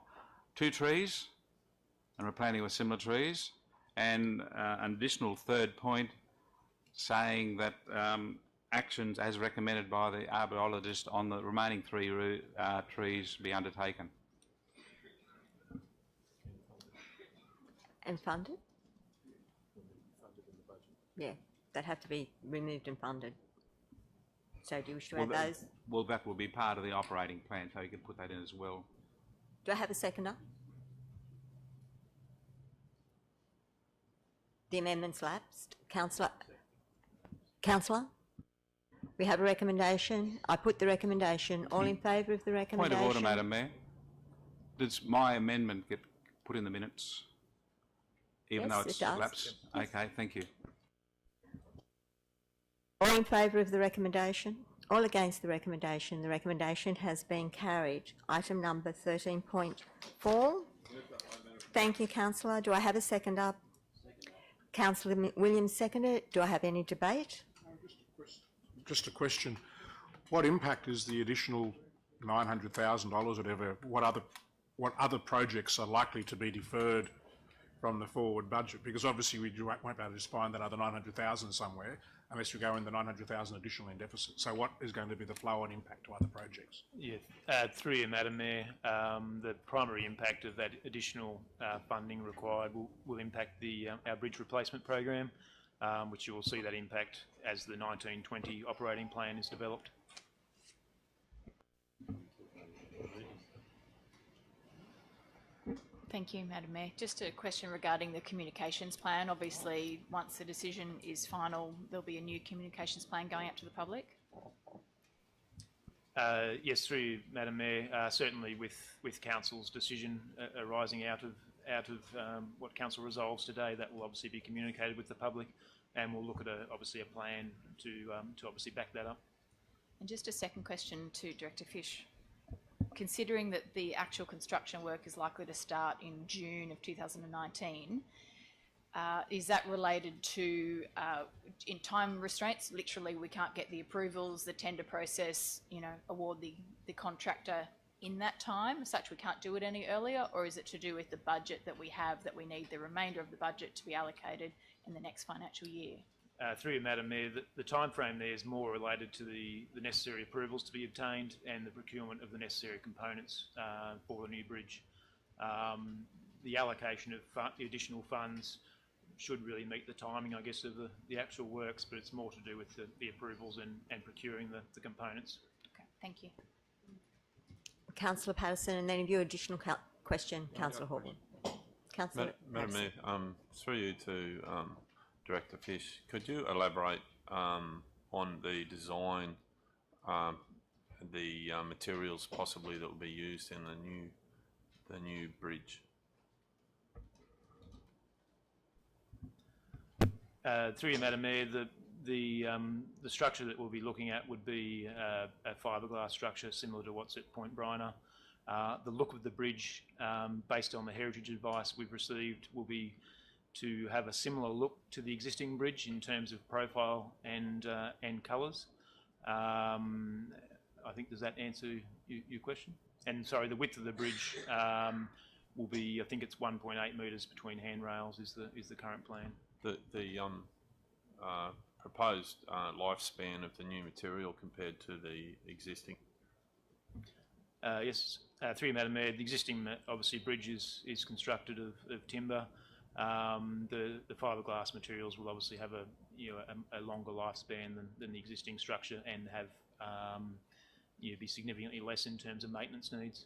2 trees and replanting with similar trees, and an additional third point saying that actions as recommended by the arborologist on the remaining 3 trees be undertaken. And funded? Yeah, that have to be removed and funded. So do you wish to add those? Well, that will be part of the operating plan, so you can put that in as well. Do I have a seconder? The amendment's lapsed. Councillor? We have a recommendation. I put the recommendation. All in favour of the recommendation? Point of order, Madam Mayor. Does my amendment get put in the minutes? Even Yes, though it's it does. lapsed? Okay, thank you. All in favour of the recommendation? All against the recommendation? The recommendation has been carried. Item number 13.4. Thank you, Councillor. Do I have a seconder? Councillor Williams seconded. Do I have any debate? Just a question. What impact is the additional $900,000 or whatever? What other projects are likely to be deferred from the forward budget? Because obviously we won't be able to just find that other 900,000 somewhere unless you go in the 900,000 additional in deficit. So what is going to be the flow and impact to other projects? Yeah, through you, Madam Mayor, the primary impact of that additional funding required will impact our bridge replacement program, which you will see that impact as the 1920 operating plan is developed. Thank you, Madam Mayor. Just a question regarding the communications plan. Obviously, once the decision is final, there'll be a new communications plan going out to the public. Yes, through you, Madam Mayor. Certainly, with Council's decision arising out of what Council resolves today, that will obviously be communicated with the public, and we'll look at obviously a plan to obviously back that up. And just a second question to Director Fish. Considering that the actual construction work is likely to start in June of 2019, is that related to in time restraints? Literally, we can't get the approvals, the tender process, award the contractor in that time, as such we can't do it any earlier, or is it to do with the budget that we have, that we need the remainder of the budget to be allocated in the next financial year? Through you, Madam Mayor, the time frame there is more related to the necessary approvals to be obtained and the procurement of the necessary components for the new bridge. The allocation of the additional funds should really meet the timing, I guess, of the actual works, but it's more to do with the approvals and procuring the components. Okay, thank you. Councillor Patterson, and then if you additional question, Councillor Hawken. Councillor Madam Mayor, through you to Director Fish, could you elaborate on the design, the materials possibly that will be used in the new bridge? Through you, Madam Mayor, the structure that we'll be looking at would be a fiberglass structure similar to what's at Point Bryna. The look of the bridge, based on the heritage advice we've received, will be to have a similar look to the existing bridge in terms of profile and colours. I think, does that answer your question? And sorry, the width of the bridge will be, I think it's 1.8 metres between handrails is the current plan. The proposed lifespan of the new material compared to the existing? Yes, through you, Madam Mayor, the existing obviously bridge is constructed of timber. The fiberglass materials will obviously have a longer lifespan than the existing structure and have be significantly less in terms of maintenance needs.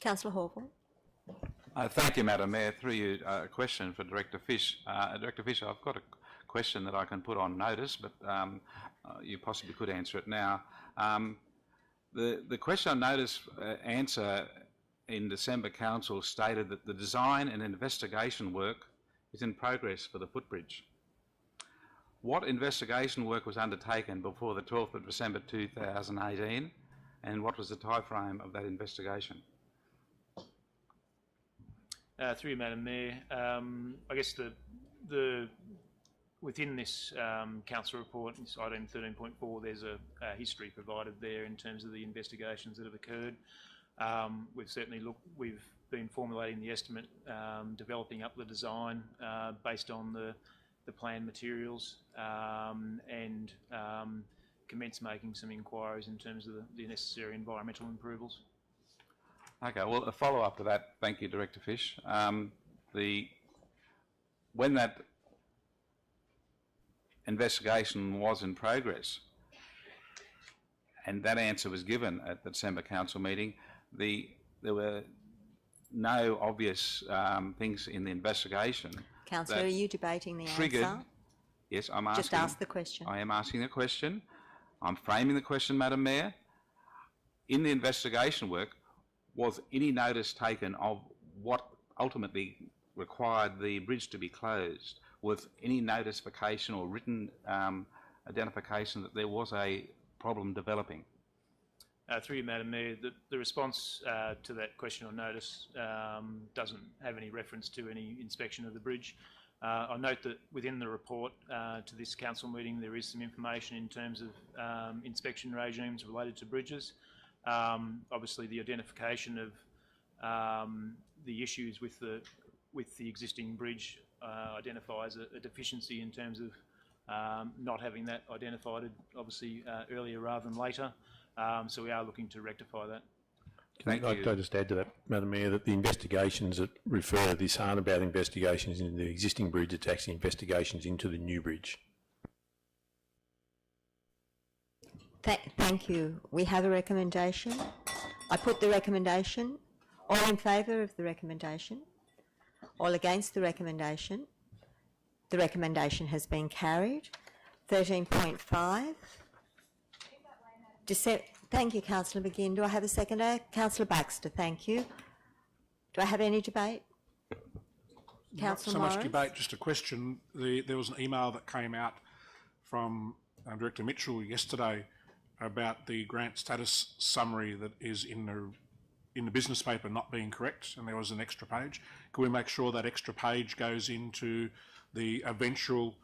Councillor Hawken. Thank you, Madam Mayor. Through you, a question for Director Fish. Director Fish, I've got a question that I can put on notice, but you possibly could answer it now. The question on notice answer in December Council stated that the design and investigation work is in progress for the footbridge. What investigation work was undertaken before the 12th of December 2018, and what was the time frame of that investigation? Through you, Madam Mayor, I guess the within this council report, this item 13.4, there's a history provided there in terms of the investigations that have occurred. We've been formulating the estimate, developing up the design based on the plan materials, and commence making some inquiries in terms of the necessary environmental approvals. Okay, well, a follow-up to that, thank you, Director Fish. When that investigation was in progress, and that answer was given at the December Council meeting, there were no obvious things in the investigation. Councillor, are you debating the answer? Yes, I'm asking. Just ask the question. I am asking the question. I'm framing the question, Madam Mayor. In the investigation work, was any notice taken of what ultimately required the bridge to be closed? Was any notification or written identification that there was a problem developing? Through you, Madam Mayor, the response to that question or notice doesn't have any reference to any inspection of the bridge. I note that within the report to this council meeting there is some information in terms of inspection regimes related to bridges. Obviously the identification of the issues with the existing bridge identifies a deficiency in terms of not having that identified obviously earlier rather than later. So we are looking to rectify that. Thank you. Can I just add to that, Madam Mayor, that the investigations that refer to this aren't about investigations into the existing bridge, it's actually investigations into the new bridge. Thank you. We have a recommendation. I put the recommendation. All in favour of the recommendation? All against the recommendation? The recommendation has been carried. 13.5. Thank you, Councillor McGinn. Do I have a seconder? Councillor Baxter, thank you. Do I have any debate? Councillor Not so Morris? much debate, just a question. There was an email that came out from Director Mitchell yesterday about the grant status summary that is in the business paper not being correct, and there was an extra page. Can we make sure that extra page goes into the eventual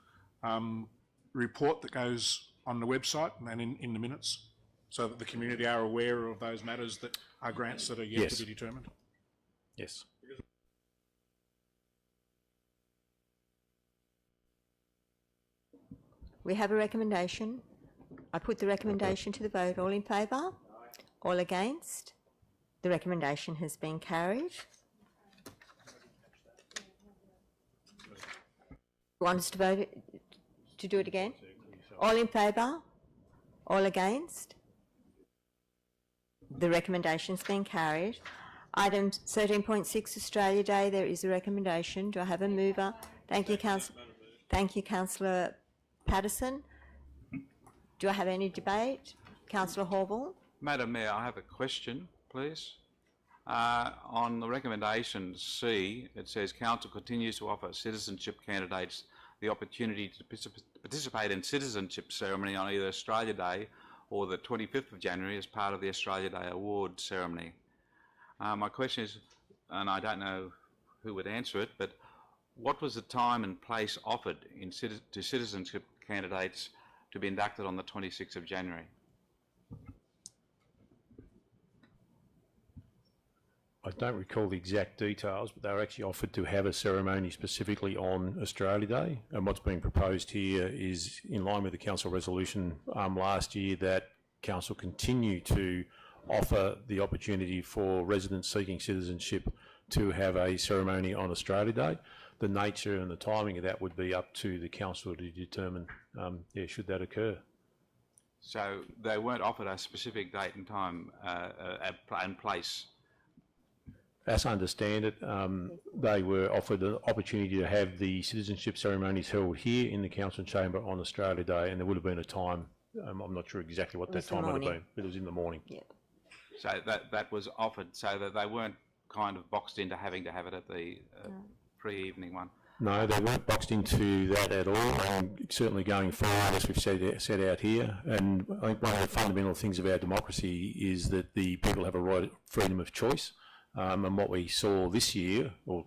report that goes on the website and in the minutes, so that the community are aware of those matters that are grants that are yet to be determined? Yes. We have a recommendation. I put the recommendation to the vote. All in favour? All against? The recommendation has been carried. Want us to vote to do it again? All in favour? All against? The recommendation's been carried. Item 13.6, Australia Day, there is a recommendation. Do I have a mover? Thank you, Councillor Patterson. Do I have any debate? Councillor Horval? Madam Mayor, I have a question, please. On the recommendation C, it says Council continues to offer citizenship candidates the opportunity to participate in citizenship ceremony on either Australia Day or the 25th of January as part of the Australia Day award ceremony. My question is, and I don't know who would answer it, but what was the time and place offered to citizenship candidates to be inducted on the 26th of January? I don't recall the exact details, but they were actually offered to have a ceremony specifically on Australia Day. And what's being proposed here is in line with the council resolution last year that council continue to offer the opportunity for residents seeking citizenship to have a ceremony on Australia Day. The nature and the timing of that would be up to the council to determine, should that occur. So they weren't offered a specific date and time and place? As I understand it, they were offered the opportunity to have the citizenship ceremonies held here in the council chamber on Australia Day, and there would have been a time. I'm not sure exactly what that time would have been, but it was in the morning. Yeah. So that was offered, so that they weren't kind of boxed into having to have it at the pre-evening one. No, they weren't boxed into that at all. Certainly going forward, as we've set out here, and I think one of the fundamental things of our democracy is that the people have a right freedom of choice. And what we saw this year, or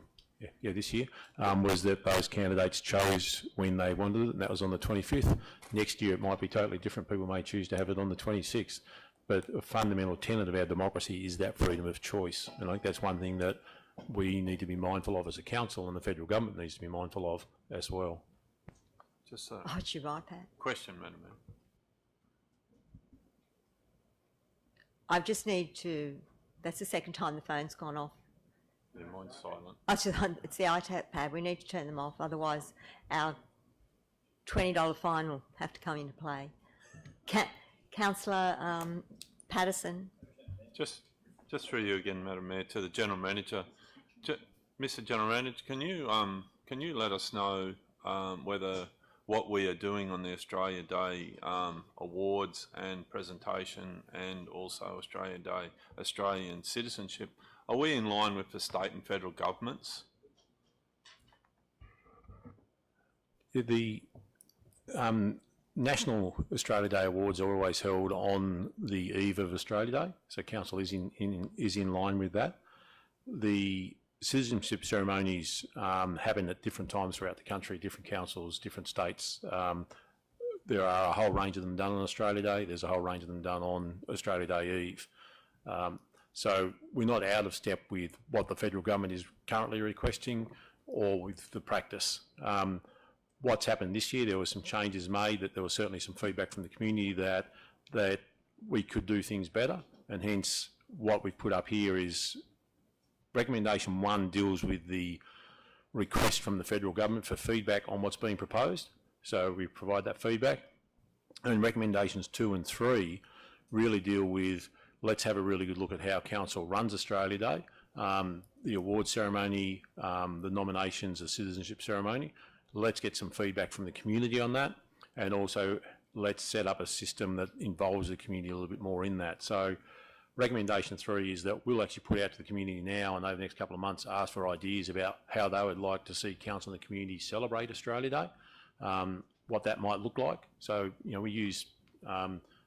this year, was that those candidates chose when they wanted it, and that was on the 25th. Next year it might be totally different. People may choose to have it on the 26th. But a fundamental tenet of our democracy is that freedom of choice. And I think that's one thing that we need to be mindful of as a council, and the federal government needs to be mindful of as well. Just a you're right, Pat. question, Madam Mayor. I just need to, that's the second time the phone's gone off. Yeah, mine's silent. It's the iTap pad. We need to turn them off, otherwise our $20 fine will have to come into play. Councillor Patterson. Just through you again, Madam Mayor, to the General Manager. Mr. General Manager, can you let us know whether what we are doing on the Australia Day awards and presentation, and also Australia Day Australian citizenship, are we in line with the state and federal governments? The National Australia Day Awards are always held on the eve of Australia Day, so Council is in line with that. The Citizenship Ceremonies happen at different times throughout the country, different councils, different states. There are a whole range of them done on Australia Day. There's a whole range of them done on Australia Day Eve. So we're not out of step with what the federal government is currently requesting or with the practice. What's happened this year, there were some changes made, that there was certainly some feedback from the community that we could do things better, and hence what we've put up here is recommendation 1 deals with the request from the federal government for feedback on what's being proposed. So we provide that feedback. And recommendations 2 and 3 really deal with, let's have a really good look at how Council runs Australia Day, the award ceremony, the nominations, the citizenship ceremony. Let's get some feedback from the community on that, and also let's set up a system that involves the community a little bit more in that. So recommendation 3 is that we'll actually put out to the community now, and over the next couple of months ask for ideas about how they would like to see Council and the community celebrate Australia Day, what that might look like. So, you know, we use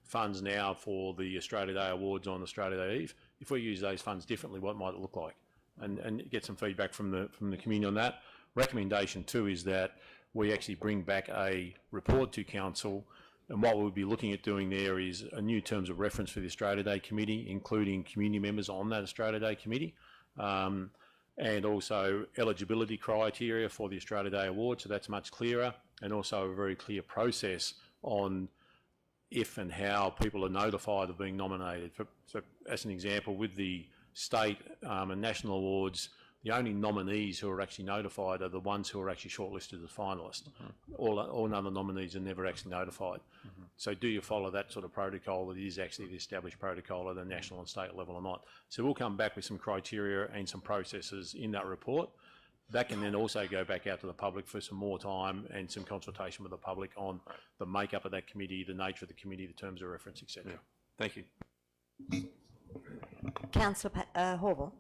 funds now for the Australia Day Awards on Australia Day Eve. If we use those funds differently, what might it look like? And get some feedback from the community on that. Recommendation 2 is that we actually bring back a report to Council, and what we'll be looking at doing there is a new terms of reference for the Australia Day Committee, including community members on that Australia Day Committee, and also eligibility criteria for the Australia Day Award, so that's much clearer, and also a very clear process on if and how people are notified of being nominated. So as an example, with the state and national awards, the only nominees who are actually notified are the ones who are actually shortlisted as finalists. All other nominees are never actually notified. So do you follow that sort of protocol that is actually the established protocol at the national and state level or not? So we'll come back with some criteria and some processes in that report. That can then also go back out to the public for some more time and some consultation with the public on the makeup of that committee, the nature of the committee, the terms of reference, etc. Yeah. Thank you. Councillor Horval.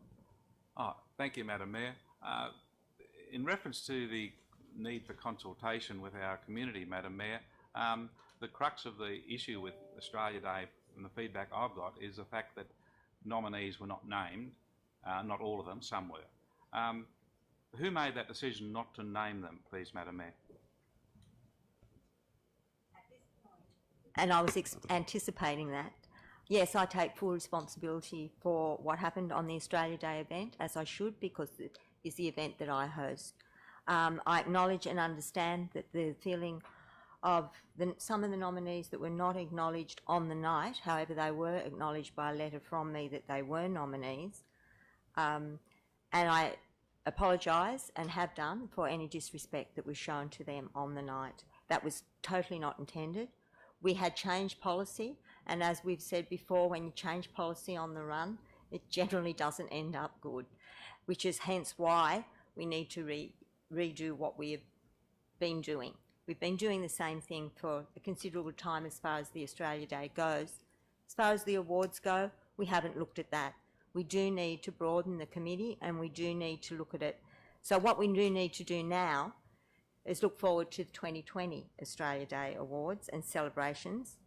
Thank you, Madam Mayor. In reference to the need for consultation with our community, Madam Mayor, the crux of the issue with Australia Day and the feedback I've got is the fact that nominees were not named, not all of them, some were. Who made that decision not to name them, please, Madam Mayor? And I was anticipating that. Yes, I take full responsibility for what happened on the Australia Day event, as I should, because it is the event that I host. I acknowledge and understand that the feeling of some of the nominees that were not acknowledged on the night, however, they were acknowledged by a letter from me that they were nominees. And I apologise, and have done, for any disrespect that was shown to them on the night. That was totally not intended. We had changed policy, and as we've said before, when you change policy on the run, it generally doesn't end up good, which is hence why we need to redo what we have been doing. We've been doing the same thing for a considerable time as far as the Australia Day goes. As far as the awards go, we haven't looked at that. We do need to broaden the committee, and we do need to look at it. So what we do need to do now is look forward to the 2020 Australia Day Awards and celebrations,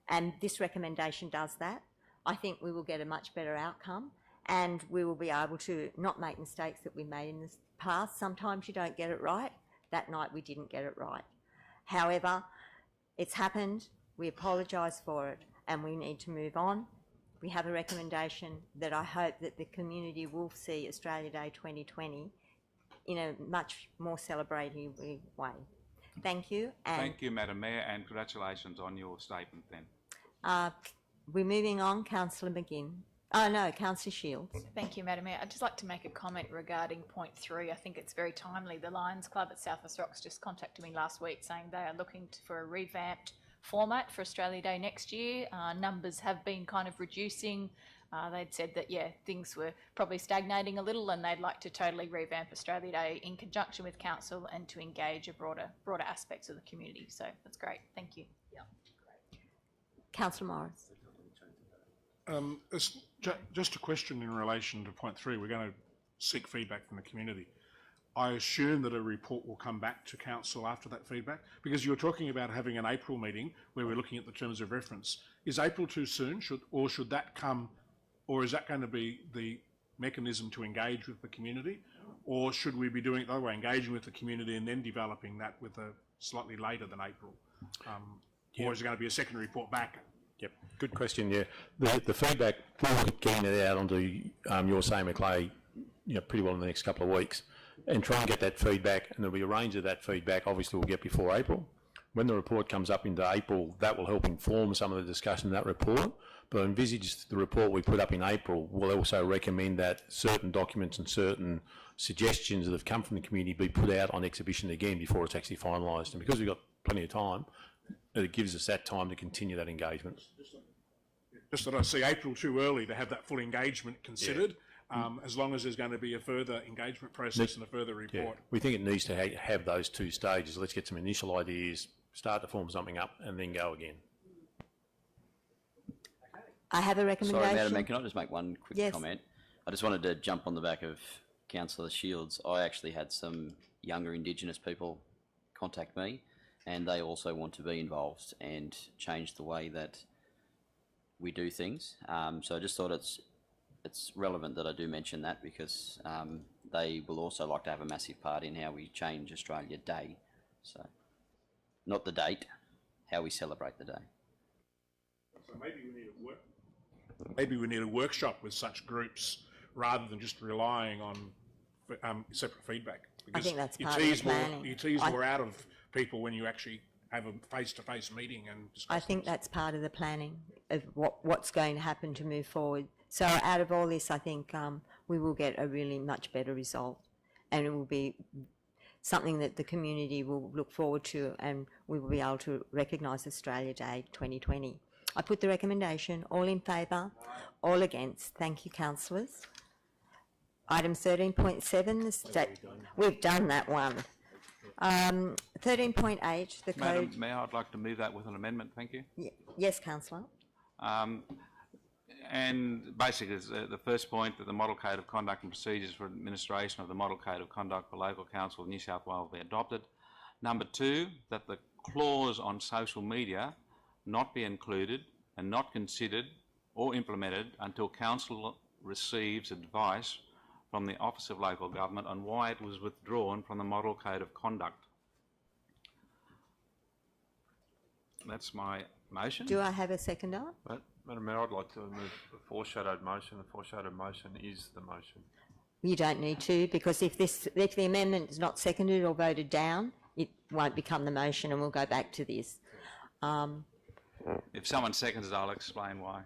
and this recommendation does that. I think we will get a much better outcome, and we will be able to not make mistakes that we made past, sometimes you don't get it right. That night we didn't get it right. However, it's happened, we apologise for it, and we need to move on. We have a recommendation that I hope that the community will see Australia Day 2020 in a much more celebratory way. Thank you. And Thank you, Madam Mayor, and congratulations on your statement then. we're moving on, Councillor McGinn. Oh no, Councillor Shields. Thank you, Madam Mayor. I'd just like to make a comment regarding point 3. I think it's very timely. The Lions Club at South West Rocks just contacted me last week saying they are looking for a revamped format for Australia Day next year. Numbers have been kind of reducing. They'd said that, yeah, things were probably stagnating a little and they'd like to totally revamp Australia Day in conjunction with Council and to engage a broader aspects of the community. So that's great. Thank you. Yeah. Councillor Morris. Just a question in relation to point 3. We're going to seek feedback from the community. I assume that a report will come back to Council after that feedback, because you were talking about having an April meeting where we're looking at the terms of reference. Is April too soon, should that come, or is that going to be the mechanism to engage with the community, or should we be doing it the other way, engaging with the community and then developing that with a slightly later than April? Or is it going to be a second report back? Yep, good question. Yeah, the feedback, we'll get it out onto your same Clay, pretty well in the next couple of weeks, and try and get that feedback. And there'll be a range of that feedback. Obviously, we'll get before April. When the report comes up into April, that will help inform some of the discussion in that report. But I envisage the report we put up in April will also recommend that certain documents and certain suggestions that have come from the community be put out on exhibition again before it's actually finalised. And because we've got plenty of time, it gives us that time to continue that engagement. Just that I see April too early to have that full engagement considered, as long as there's going to be a further engagement process and a further report. Yeah. We think it needs to have those two stages. Let's get some initial ideas, start to form something up, and then go again. I have a recommendation. Sorry, Madam Mayor, can I just make one quick comment? I just wanted to jump on the back of Councillor Shields. I actually had some younger Indigenous people contact me, and they also want to be involved and change the way that we do things. So I just thought it's relevant that I do mention that, because they will also like to have a massive part in how we change Australia Day. So, not the date, how we celebrate the day. So maybe we need a workshop with such groups rather than just relying on separate feedback. I think that's part of the planning. You tease more out of people when you actually have a face-to-face meeting and discuss I think that's part of the planning of what's going to happen to move forward. So out of all this, I think we will get a really much better result, and it will be something that the community will look forward to, and we will be able to recognise Australia Day 2020. I put the recommendation. All in favour? All against? Thank you, councillors. Item 13.7, we've done that one. 13.8, the code. Madam Mayor, I'd like to move that with an amendment, thank you. Yes, councillor. And basically, it's, the first point, that the Model Code of Conduct and Procedures for Administration of the Model Code of Conduct for Local Council of New South Wales be adopted. Number 2, that the clause on social media not be included and not considered or implemented until Council receives advice from the Office of Local Government on why it was withdrawn from the Model Code of Conduct. That's my motion. Do I have a seconder? Madam Mayor, I'd like to move the foreshadowed motion. The foreshadowed motion is the motion. You don't need to, because if the amendment is not seconded or voted down, it won't become the motion, and we'll go back to this. If someone seconds it, I'll explain why.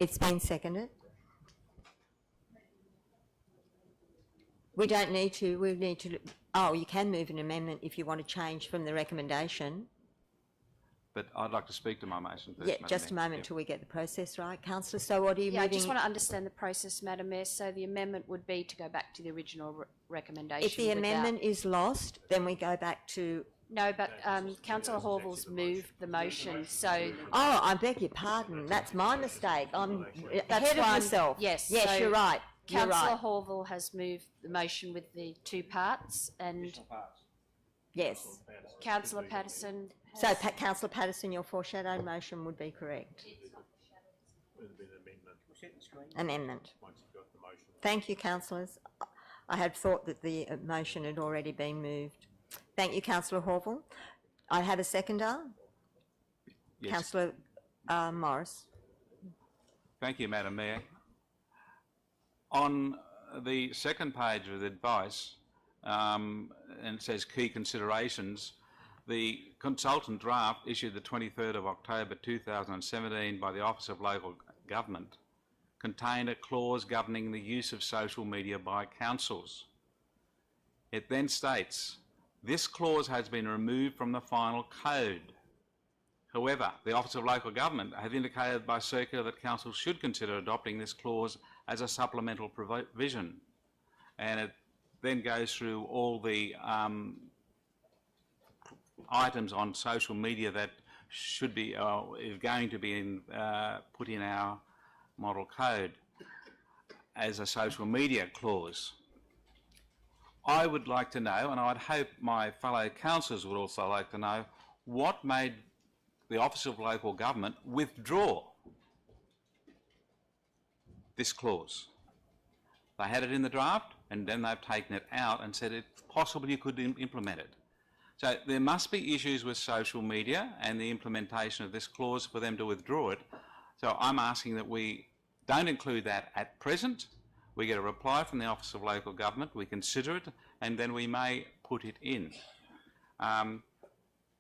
It's been seconded. We don't need to. We need to. Oh, you can move an amendment if you want to change from the recommendation. But I'd like to speak to my motion first. Yeah, just a moment till we get the process right, councillor. So what are you moving? I just want to understand the process, Madam Mayor. So the amendment would be to go back to the original recommendation. If the amendment is lost, then we go back to. No, but Councillor Horville's moved the motion, so. Oh, I beg your pardon. That's my mistake. I'm ahead of myself. Yes. Yes, so you're right. Councillor Horville has moved the motion with the 2 parts, and. Yes. Councillor Patterson. So, Councillor Patterson, your foreshadowed motion would be correct. amendment. Thank you, councillors. I had thought that the motion had already been moved. Thank you, Councillor Horville. I have a seconder. Yes. Councillor Morris. Thank you, Madam Mayor. On the second page of the advice, and it says key considerations, the consultant draft issued the 23rd of October 2017 by the Office of Local Government contained a clause governing the use of social media by councils. It then states, this clause has been removed from the final code. However, the Office of Local Government have indicated by circular that council should consider adopting this clause as a supplemental provision. And it then goes through all the items on social media that should be, is going to be put in our model code as a social media clause. I would like to know, and I'd hope my fellow councillors would also like to know, what made the Office of Local Government withdraw this clause. They had it in the draft and then they've taken it out and said it's possible you could implement it. So there must be issues with social media and the implementation of this clause for them to withdraw it. So I'm asking that we don't include that at present. We get a reply from the Office of Local Government, we consider it, and then we may put it in.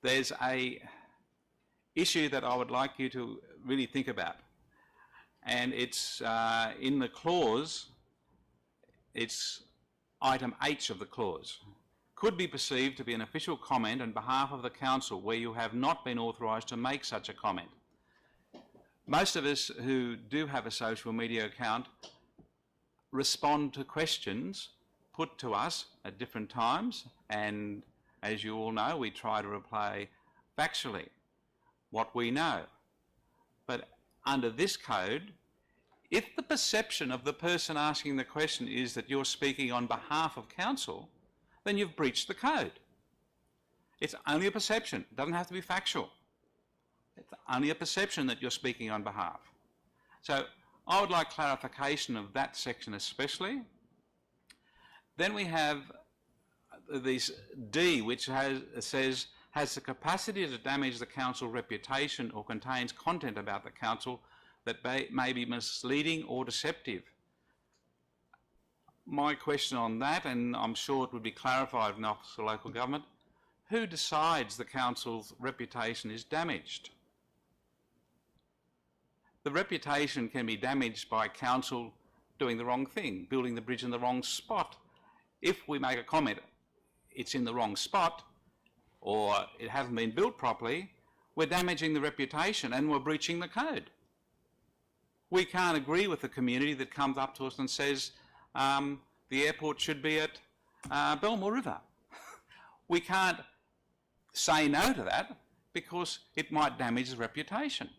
There's a issue that I would like you to really think about, and it's in the clause, it's item H of the clause. Could be perceived to be an official comment on behalf of the council where you have not been authorised to make such a comment. Most of us who do have a social media account respond to questions put to us at different times, and as you all know, we try to reply factually what we know. But under this code, if the perception of the person asking the question is that you're speaking on behalf of council, then you've breached the code. It's only a perception, it doesn't have to be factual. It's only a perception that you're speaking on behalf. So I would like clarification of that section especially. Then we have this D, which says, has the capacity to damage the council reputation or contains content about the council that may be misleading or deceptive. My question on that, and I'm sure it would be clarified in the Office of Local Government, who decides the council's reputation is damaged? The reputation can be damaged by council doing the wrong thing, building the bridge in the wrong spot. If we make a comment, it's in the wrong spot, or it hasn't been built properly, we're damaging the reputation and we're breaching the code. We can't agree with the community that comes up to us and says the airport should be at Belmore River. We can't say no to that because it might damage the reputation.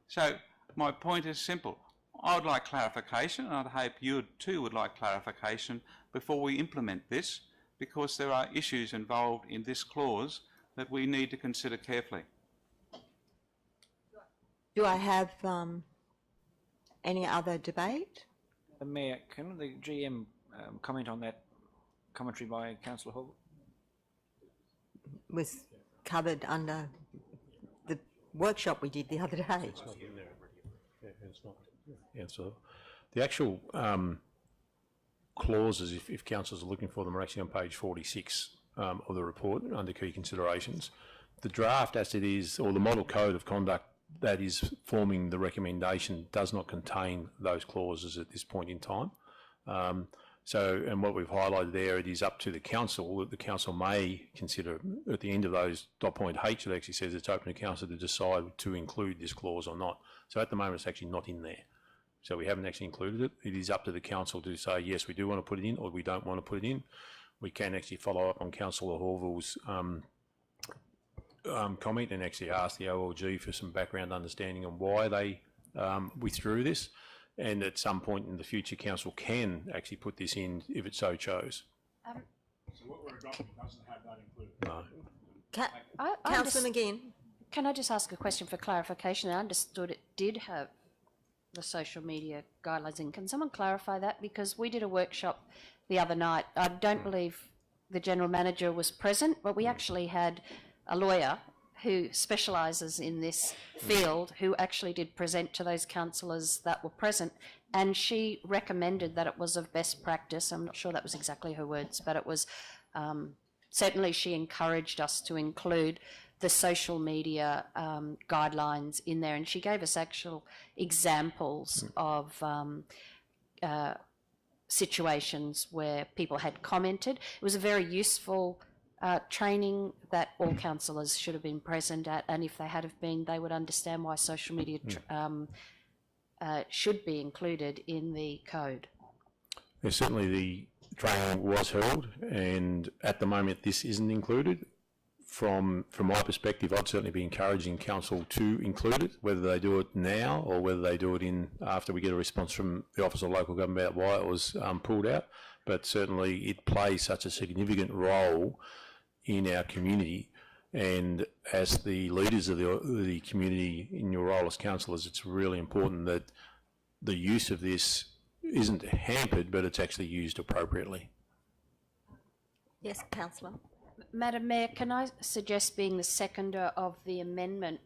So my point is simple. I would like clarification, and I'd hope you too would like clarification before we implement this, because there are issues involved in this clause that we need to consider carefully. Do I have any other debate? Mayor, can the GM comment on that commentary by Councillor Hall? Was covered under the workshop we did the other day. It's not in there already. Yeah, it's not. Yeah, so the actual clauses, if councillors are looking for them, are actually on page 46 of the report under key considerations. The draft as it is, or the model code of conduct that is forming the recommendation, does not contain those clauses at this point in time. And what we've highlighted there, it is up to the council, that the council may consider at the end of those dot point H, it actually says it's open to council to decide to include this clause or not. So at the moment it's actually not in there. So we haven't actually included it. It is up to the council to say, yes, we do want to put it in, or we don't want to put it in. We can actually follow up on Councillor Horville's comment and actually ask the OLG for some background understanding on why they withdrew this. And at some point in the future, council can actually put this in if it so chose. So what we're adopting doesn't have that included. No. Councillor McGinn. Can I just ask a question for clarification? I understood it did have the social media guidelines in. Can someone clarify that? Because we did a workshop the other night. I don't believe the General Manager was present, but we actually had a lawyer who specialises in this field who actually did present to those councillors that were present, and she recommended that it was of best practice. I'm not sure that was exactly her words, but it was certainly she encouraged us to include the social media guidelines in there, and she gave us actual examples of situations where people had commented. It was a very useful training that all councillors should have been present at, and if they had have been, they would understand why social media should be included in the code. Yeah, certainly the training was held, and at the moment this isn't included. From my perspective, I'd certainly be encouraging council to include it, whether they do it now or whether they do it after we get a response from the Office of Local Government about why it was pulled out. But certainly it plays such a significant role in our community, and as the leaders of the community in your role as councillors, it's really important that the use of this isn't hampered, but it's actually used appropriately. Yes, Councillor. Madam Mayor, can I suggest, being the seconder of the amendment,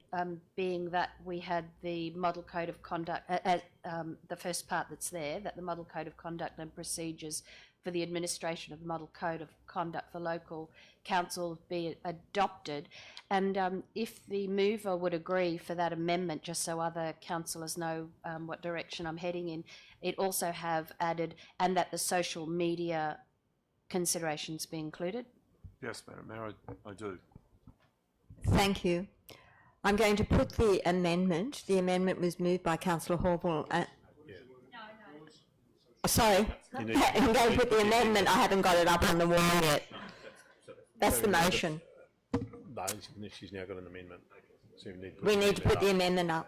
being that we had the model code of conduct, the first part that's there, that the model code of conduct and procedures for the administration of the model code of conduct for local council be adopted, and if the mover would agree for that amendment, just so other councillors know what direction I'm heading in, it also have added, and that the social media considerations be included. Yes, Madam Mayor, I do. Thank you. I'm going to put the amendment. The amendment was moved by Councillor Hawthorne. Sorry, I'm going to put the amendment. I haven't got it up on the wall yet. That's the motion. No, she's now got an amendment. So we need to put the amendment up.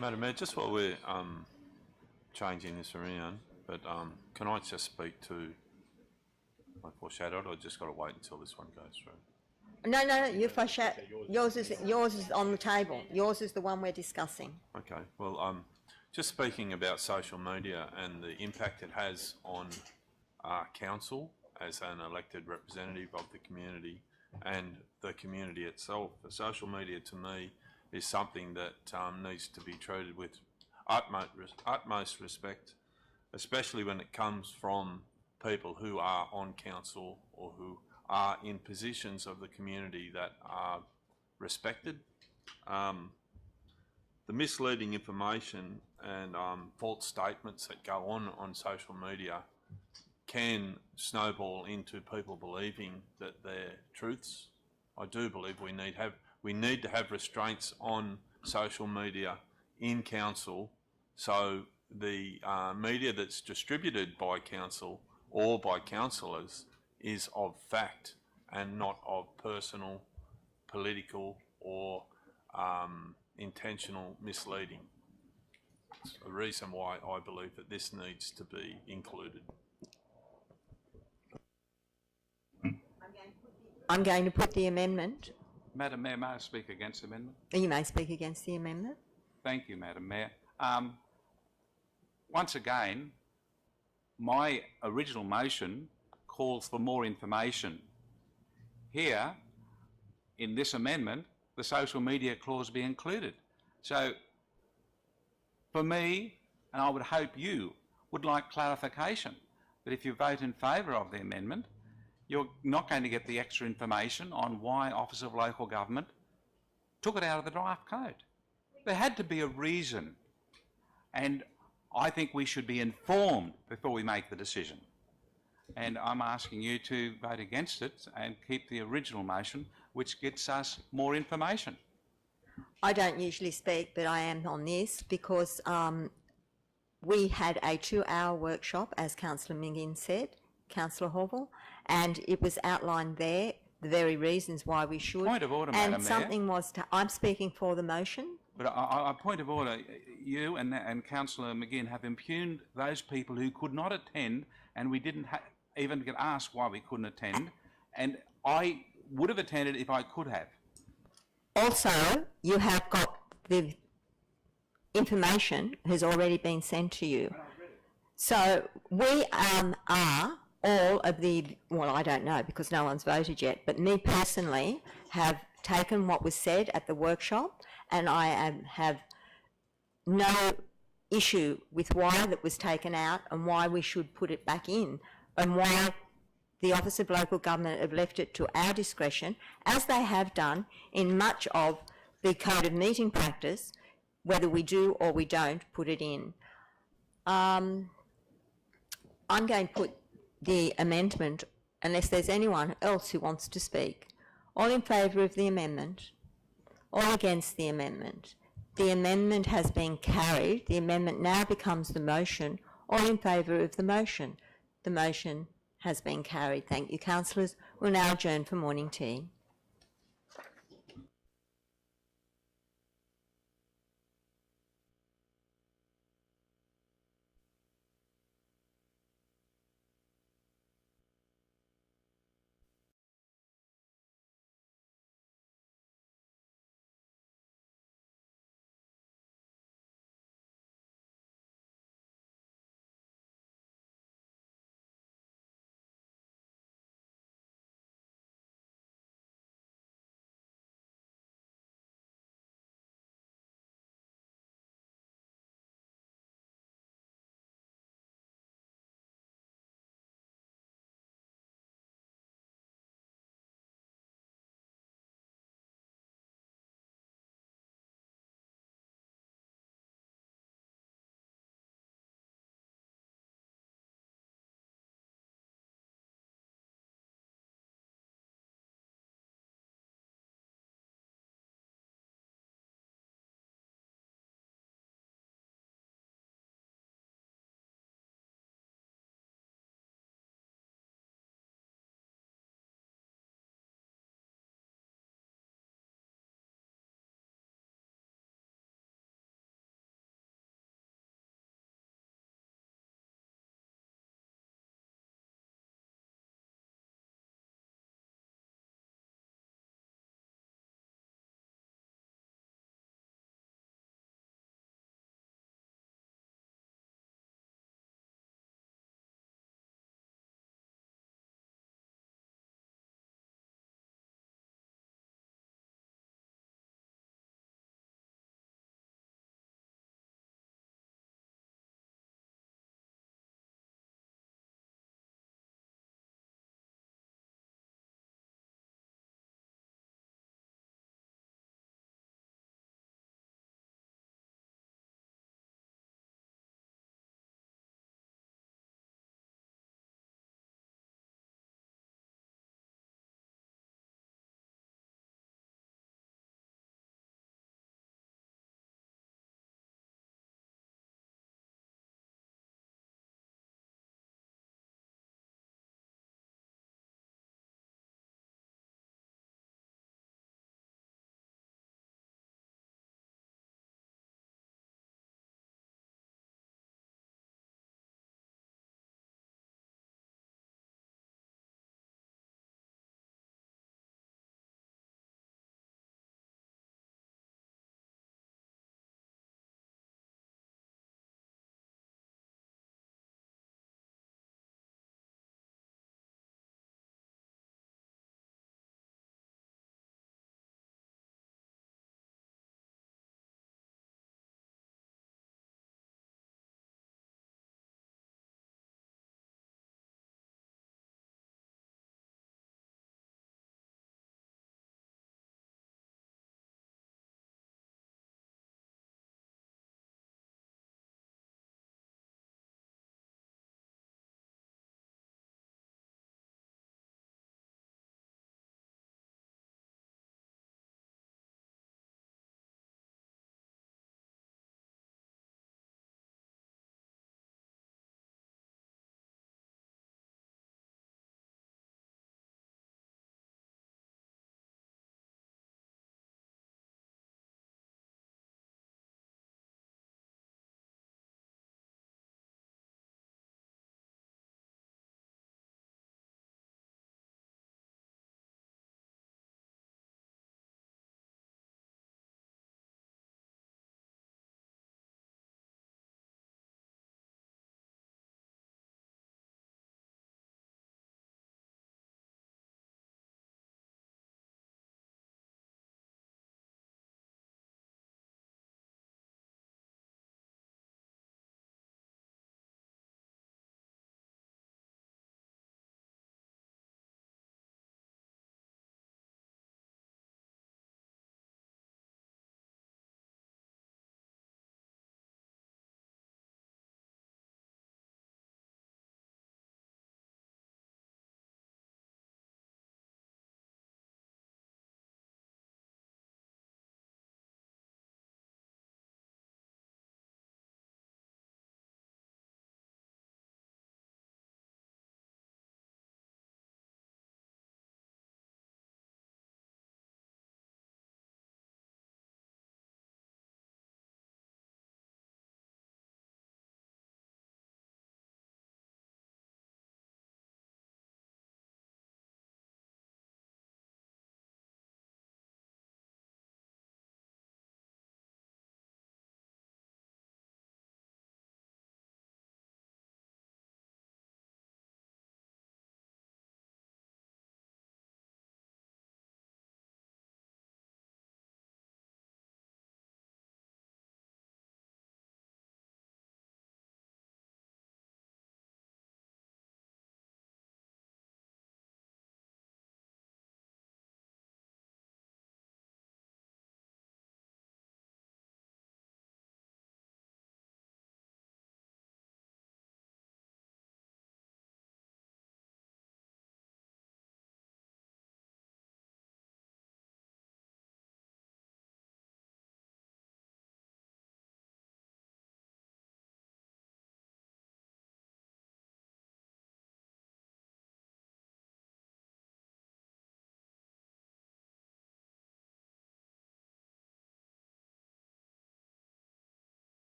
Madam Mayor, just while we're changing this around, but can I just speak to my foreshadowed, or I just got to wait until this one goes through? No, you foreshadow. Yours is on the table. Yours is the one we're discussing. Okay. Well, just speaking about social media and the impact it has on council as an elected representative of the community and the community itself. The social media, to me, is something that needs to be treated with utmost respect, especially when it comes from people who are on council or who are in positions of the community that are respected. The misleading information and false statements that go on social media can snowball into people believing that they're truths. I do believe we need to have restraints on social media in council, so the media that's distributed by council or by councillors is of fact and not of personal, political or intentional misleading. It's a reason why I believe that this needs to be included. I'm going to put the amendment. Madam Mayor, may I speak against the amendment? You may speak against the amendment. Thank you, Madam Mayor. Once again, my original motion calls for more information. Here, in this amendment, the social media clause be included. So, for me, and I would hope you, would like clarification that if you vote in favour of the amendment, you're not going to get the extra information on why Office of Local Government took it out of the draft code. There had to be a reason, and I think we should be informed before we make the decision. And I'm asking you to vote against it and keep the original motion, which gets us more information. I don't usually speak, but I am on this because we had a 2-hour workshop, as Councillor Mingin said, Councillor Horval, and it was outlined there, the very reasons why we should. Point of order, and Madam Mayor. something was, I'm speaking for the motion. But a point of order, you and Councillor McGinn have impugned those people who could not attend, and we didn't even get asked why we couldn't attend, and I would have attended if I could have. Also, you have got the information has already been sent to you. So we are all of the, well, I don't know because no one's voted yet, but me personally have taken what was said at the workshop, and I have no issue with why that was taken out and why we should put it back in, and why the Office of Local Government have left it to our discretion, as they have done in much of the Code of Meeting Practice, whether we do or we don't put it in. I'm going to put the amendment, unless there's anyone else who wants to speak. All in favour of the amendment? All against the amendment? The amendment has been carried. The amendment now becomes the motion. All in favour of the motion? The motion has been carried. Thank you, councillors. We'll now adjourn for morning tea.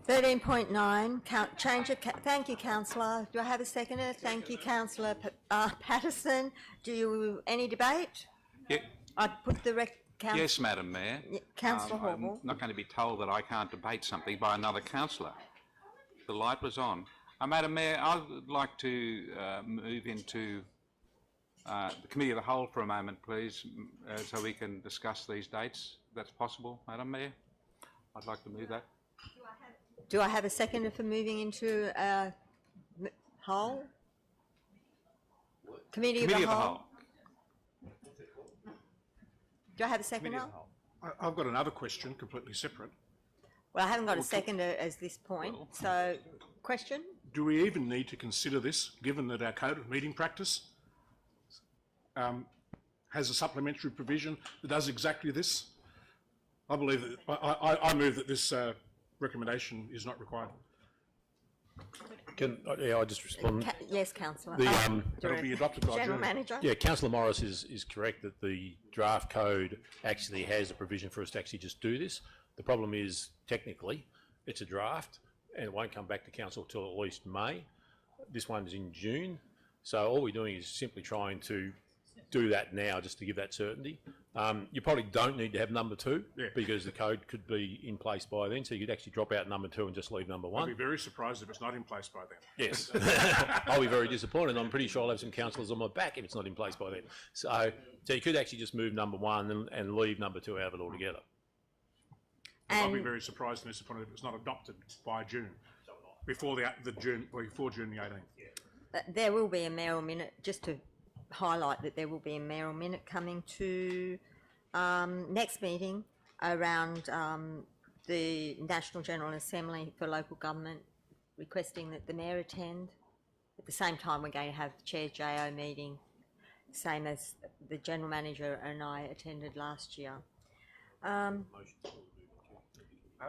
13.9, change of, thank you, councillor. Do I have a seconder? Thank you, councillor Patterson. Any debate? Yeah. I put the Yes, Madam Mayor. Councillor I'm Hall. not going to be told that I can't debate something by another councillor. The light was on. Madam Mayor, I would like to move into the Committee of the Whole for a moment, please, so we can discuss these dates. If that's possible, Madam Mayor. I'd like to move that. Do I have a seconder for moving into whole? Committee of the Whole. Do I have a seconder? I've got another question, completely separate. Well, I haven't got a seconder at this point, so question? Do we even need to consider this, given that our code of meeting practice has a supplementary provision that does exactly this? I believe that, I move that this recommendation is not required. I just respond? Yes, councillor. That'll be adopted by General June. Manager. Yeah, councillor Morris is correct that the draft code actually has a provision for us to actually just do this. The problem is, technically, it's a draft and it won't come back to council till at least May. This one is in June. So all we're doing is simply trying to do that now just to give that certainty. You probably don't need to have number 2 because the code could be in place by then, so you could actually drop out number 2 and just leave number 1. I'll be very surprised if it's not in place by then. Yes. I'll be very disappointed. I'm pretty sure I'll have some councillors on my back if it's not in place by then. So you could actually just move number 1 and leave number 2 out of it altogether. I'll be very surprised and disappointed if it's not adopted by June, before June the 18th. There will be a mayoral minute, just to highlight that there will be a mayoral minute coming to next meeting around the National General Assembly for Local Government, requesting that the Mayor attend. At the same time, we're going to have the Chair JO meeting, same as the General Manager and I attended last year.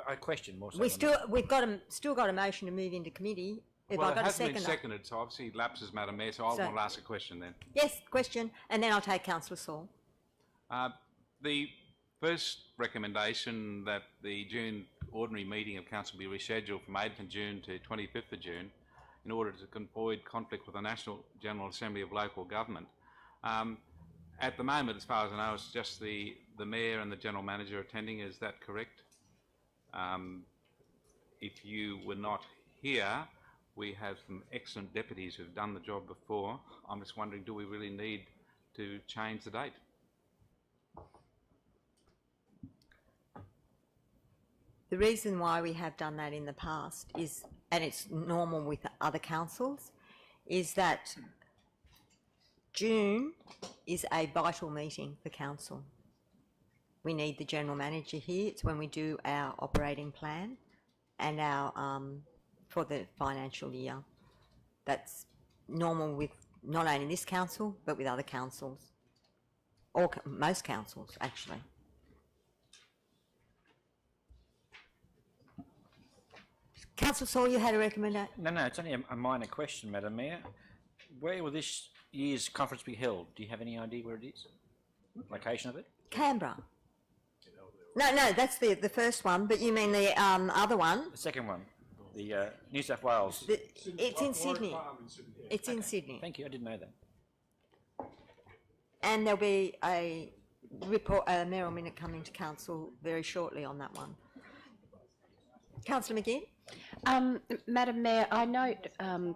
A question more. We've still got a motion to move into committee. Well, it hasn't been seconded, so obviously it lapses, Madam Mayor, so I want to ask a question then. Yes, question, and then I'll take Councillor Saul. The first recommendation that the June ordinary meeting of Council be rescheduled from 8th of June to 25th of June in order to avoid conflict with the National General Assembly of Local Government. At the moment, as far as I know, it's just the Mayor and the General Manager attending. Is that correct? If you were not here, we have some excellent deputies who've done the job before. I'm just wondering, do we really need to change the date? The reason why we have done that in the past is, and it's normal with other councils, is that June is a vital meeting for council. We need the General Manager here. It's when we do our operating plan and our for the financial year. That's normal with not only this council, but with other councils, or most councils, actually. Councillor Saul, you had a recommendation? No, it's only a minor question, Madam Mayor. Where will this year's conference be held? Do you have any idea where it is? Location of it? Canberra. No, that's the first one, but you mean the other one? The second one. The New South Wales. It's in Sydney. It's in Sydney. Thank you, I didn't know that. And there'll be a report, a mayoral minute coming to council very shortly on that one. Councillor McGinn? Madam Mayor, I note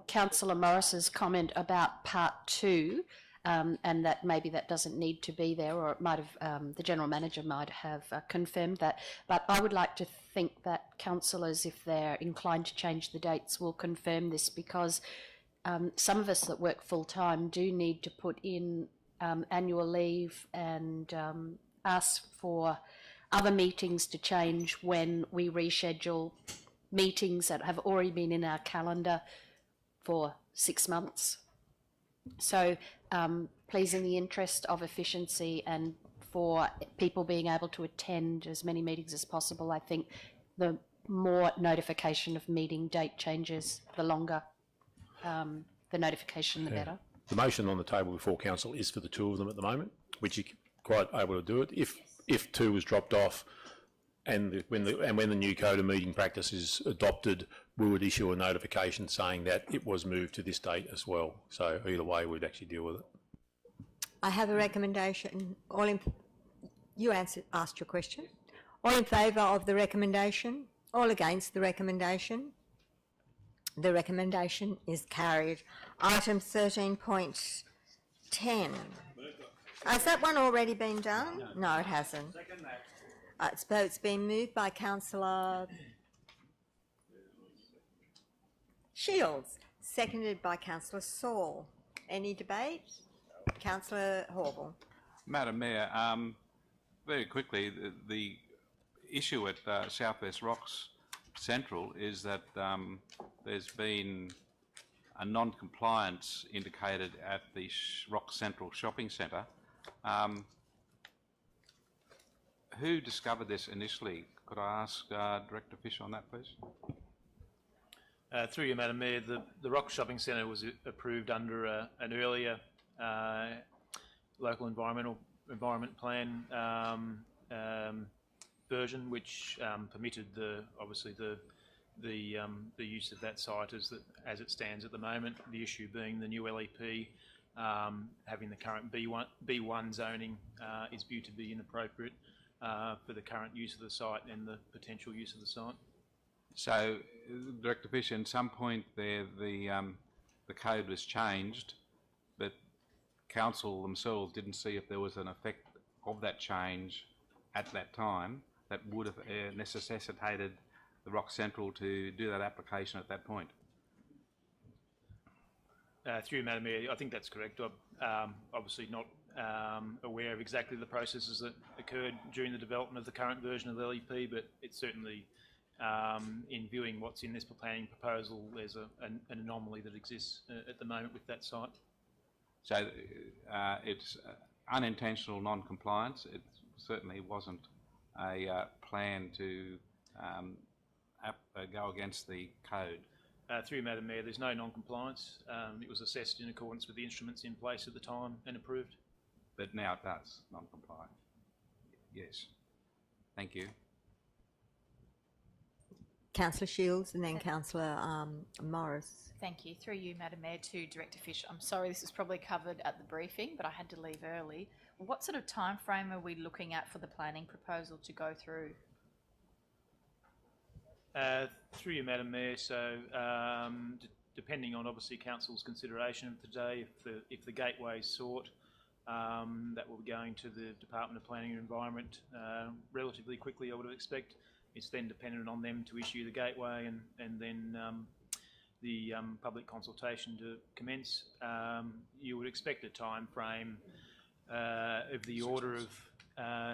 Councillor Morris's comment about part 2, and that maybe that doesn't need to be there, or it might have, the General Manager might have confirmed that. But I would like to think that councillors, if they're inclined to change the dates, will confirm this, because some of us that work full-time do need to put in annual leave and ask for other meetings to change when we reschedule meetings that have already been in our calendar for 6 months. So please, in the interest of efficiency and for people being able to attend as many meetings as possible, I think the more notification of meeting date changes, the longer the notification, the better. The motion on the table before council is for the 2 of them at the moment, which you're quite able to do it. If 2 was dropped off, And when the new code of meeting practice is adopted, we would issue a notification saying that it was moved to this date as well. So either way, we'd actually deal with it. I have a recommendation. You asked your question. All in favour of the recommendation? All against the recommendation? The recommendation is carried. Item 13.10. Has that one already been done? No, it hasn't. It's been moved by Councillor Shields, seconded by Councillor Saul. Any debate? Councillor Horval. Madam Mayor, very quickly, the issue at Southwest Rocks Central is that there's been a non-compliance indicated at the Rocks Central Shopping Centre. Who discovered this initially? Could I ask Director Fisher on that, please? Through you, Madam Mayor, the Rocks Shopping Centre was approved under an earlier local environment plan version, which permitted obviously the use of that site as it stands at the moment. The issue being the new LEP having the current B1 zoning is viewed to be inappropriate for the current use of the site and the potential use of the site. So, Director Fisher, at some point there, the code was changed, but Council themselves didn't see if there was an effect of that change at that time that would have necessitated the Rock Central to do that application at that point. Through you, Madam Mayor, I think that's correct. I'm obviously not aware of exactly the processes that occurred during the development of the current version of the LEP, but it's certainly, in viewing what's in this planning proposal, there's an anomaly that exists at the moment with that site. So it's unintentional non-compliance. It certainly wasn't a plan to go against the code. Through you, Madam Mayor, there's no non-compliance. It was assessed in accordance with the instruments in place at the time and approved. But now it does non-comply. Yes. Thank you. Councillor Shields and then Councillor Morris. Thank you. Through you, Madam Mayor, to Director Fisher. I'm sorry, this was probably covered at the briefing, but I had to leave early. What sort of time frame are we looking at for the planning proposal to go through? Through you, Madam Mayor, so depending on obviously Council's consideration of today, if the gateway is sought, that will be going to the Department of Planning and Environment relatively quickly, I would expect. It's then dependent on them to issue the gateway and then the public consultation to commence. You would expect a time frame of the order of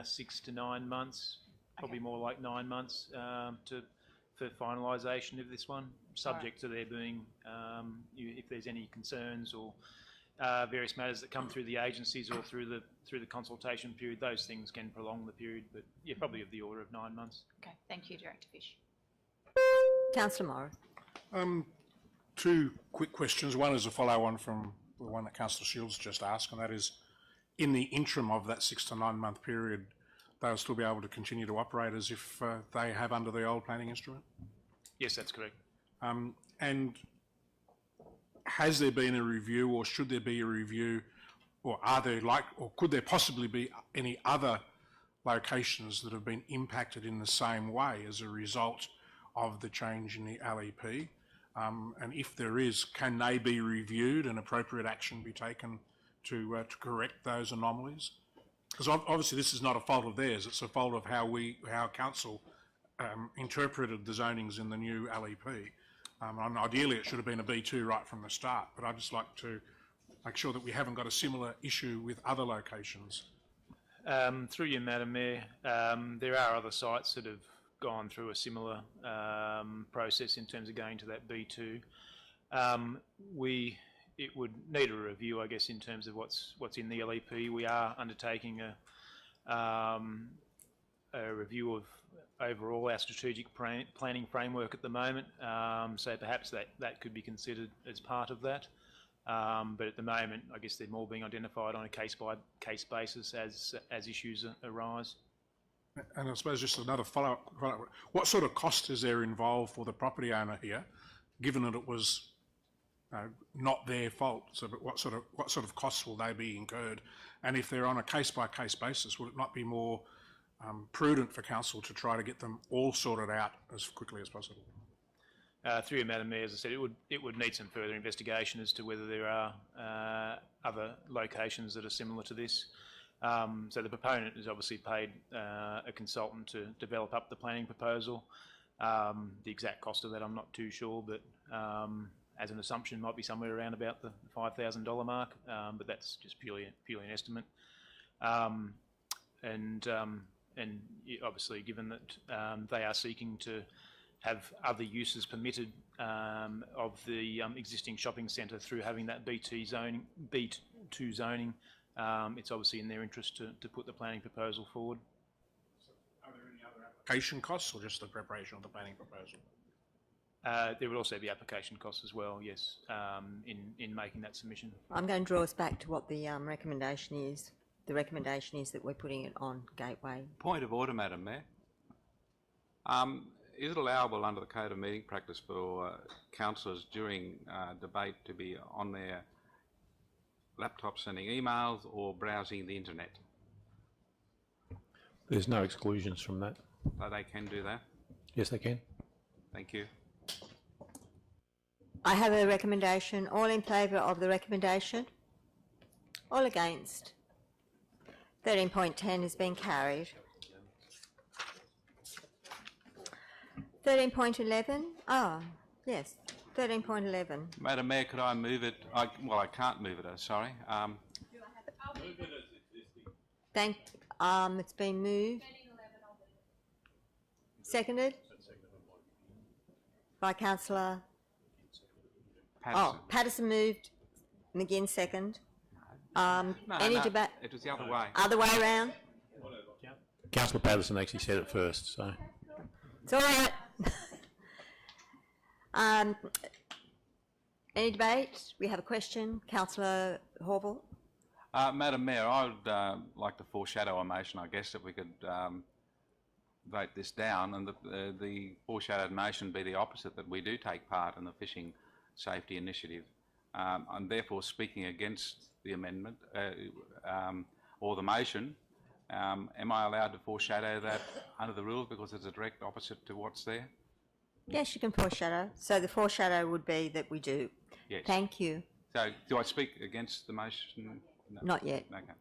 6 to 9 months, probably more like 9 months for finalisation of this one, subject to there being, if there's any concerns or various matters that come through the agencies or through the consultation period, those things can prolong the period, but yeah, probably of the order of 9 months. Okay, thank you, Director Fish. Councillor Morris. Two quick questions. One is a follow-on from the one that Councillor Shields just asked, and that is, in the interim of that 6 to 9 month period, they'll still be able to continue to operate as if they have under the old planning instrument? Yes, that's correct. And has there been a review, or should there be a review, or could there possibly be any other locations that have been impacted in the same way as a result of the change in the LEP? And if there is, can they be reviewed and appropriate action be taken to correct those anomalies? Because obviously this is not a fault of theirs, it's a fault of how Council interpreted the zonings in the new LEP. Ideally it should have been a B2 right from the start, but I'd just like to make sure that we haven't got a similar issue with other locations. Through you, Madam Mayor, there are other sites that have gone through a similar process in terms of going to that B2. It would need a review, I guess, in terms of what's in the LEP. We are undertaking a review of overall our strategic planning framework at the moment, so perhaps that could be considered as part of that. But at the moment, I guess they're more being identified on a case-by-case basis as issues arise. And I suppose just another follow-up, what sort of cost is there involved for the property owner here, given that it was not their fault? So, but what sort of costs will they be incurred? And if they're on a case-by-case basis, would it not be more prudent for council to try to get them all sorted out as quickly as possible? Through you, Madam Mayor, as I said, it would need some further investigation as to whether there are other locations that are similar to this. So the proponent has obviously paid a consultant to develop up the planning proposal. The exact cost of that I'm not too sure, but as an assumption might be somewhere around about the $5,000 mark, but that's just purely an estimate. And obviously, given that they are seeking to have other uses permitted of the existing shopping centre through having that B2 zoning, it's obviously in their interest to put the planning proposal forward. Are there any other application costs or just the preparation of the planning proposal? There would also be application costs as well, yes, in making that submission. I'm going to draw us back to what the recommendation is. The recommendation is that we're putting it on Gateway. Point of order, Madam Mayor. Is it allowable under the Code of Meeting Practice for councillors during debate to be on their laptop sending emails or browsing the internet? There's no exclusions from that. So they can do that? Yes, they can. Thank you. I have a recommendation. All in favour of the recommendation? All against? 13.10 has been carried. 13.11? Ah, yes, 13.11. Madam Mayor, could I move it? Well, I can't move it, sorry. It's been moved. Seconded? By Councillor Patterson. Patterson moved, McGinn second. Any no, debate? it was the other way. Other way around? Councillor Patterson actually said it first, so. It's all right. Any debate? We have a question. Councillor Horval. Madam Mayor, I would like to foreshadow a motion, I guess, if we could vote this down, and the foreshadowed motion be the opposite, that we do take part in the fishing safety initiative. I'm therefore speaking against the amendment or the motion. Am I allowed to foreshadow that under the rules because it's a direct opposite to what's there? Yes, you can foreshadow. So the foreshadow would be that we do. Yes. Thank you. So do I speak against the motion? No. Not yet. Okay.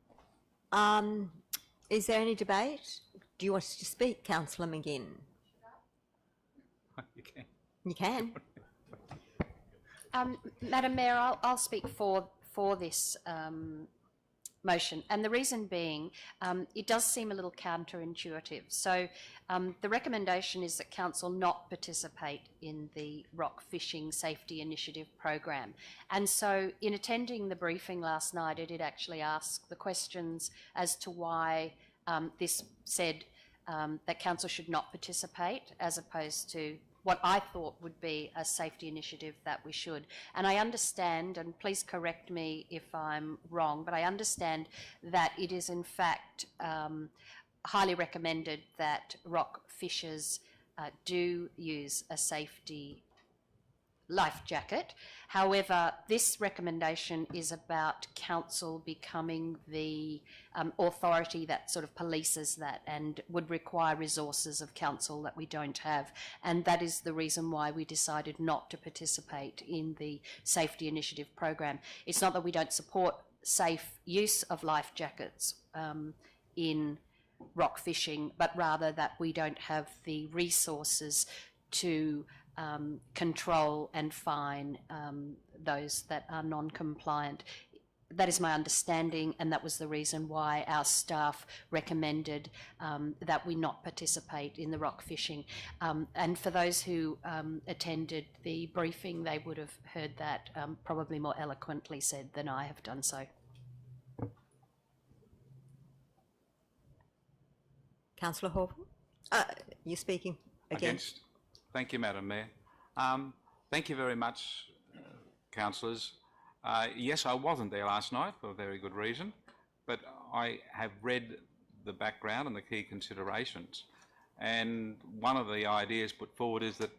Is there any debate? Do you want to speak, Councillor McGinn? You can. You can. Madam Mayor, I'll speak for this motion, and the reason being it does seem a little counterintuitive. So the recommendation is that council not participate in the rock fishing safety initiative program, and so in attending the briefing last night I did actually ask the questions as to why this said that council should not participate as opposed to what I thought would be a safety initiative that we should. And I understand, and please correct me if I'm wrong, but I understand that it is in fact highly recommended that rock fishers do use a safety life jacket. However, this recommendation is about council becoming the authority that sort of polices that and would require resources of council that we don't have. And that is the reason why we decided not to participate in the safety initiative program. It's not that we don't support safe use of life jackets in rock fishing, but rather that we don't have the resources to control and fine those that are non-compliant. That is my understanding, and that was the reason why our staff recommended that we not participate in the rock fishing. And for those who attended the briefing, they would have heard that probably more eloquently said than I have done so. Councillor Horval, you're speaking against. Thank you, Madam Mayor. Thank you very much, councillors. Yes, I wasn't there last night for a very good reason, but I have read the background and the key considerations. And one of the ideas put forward is that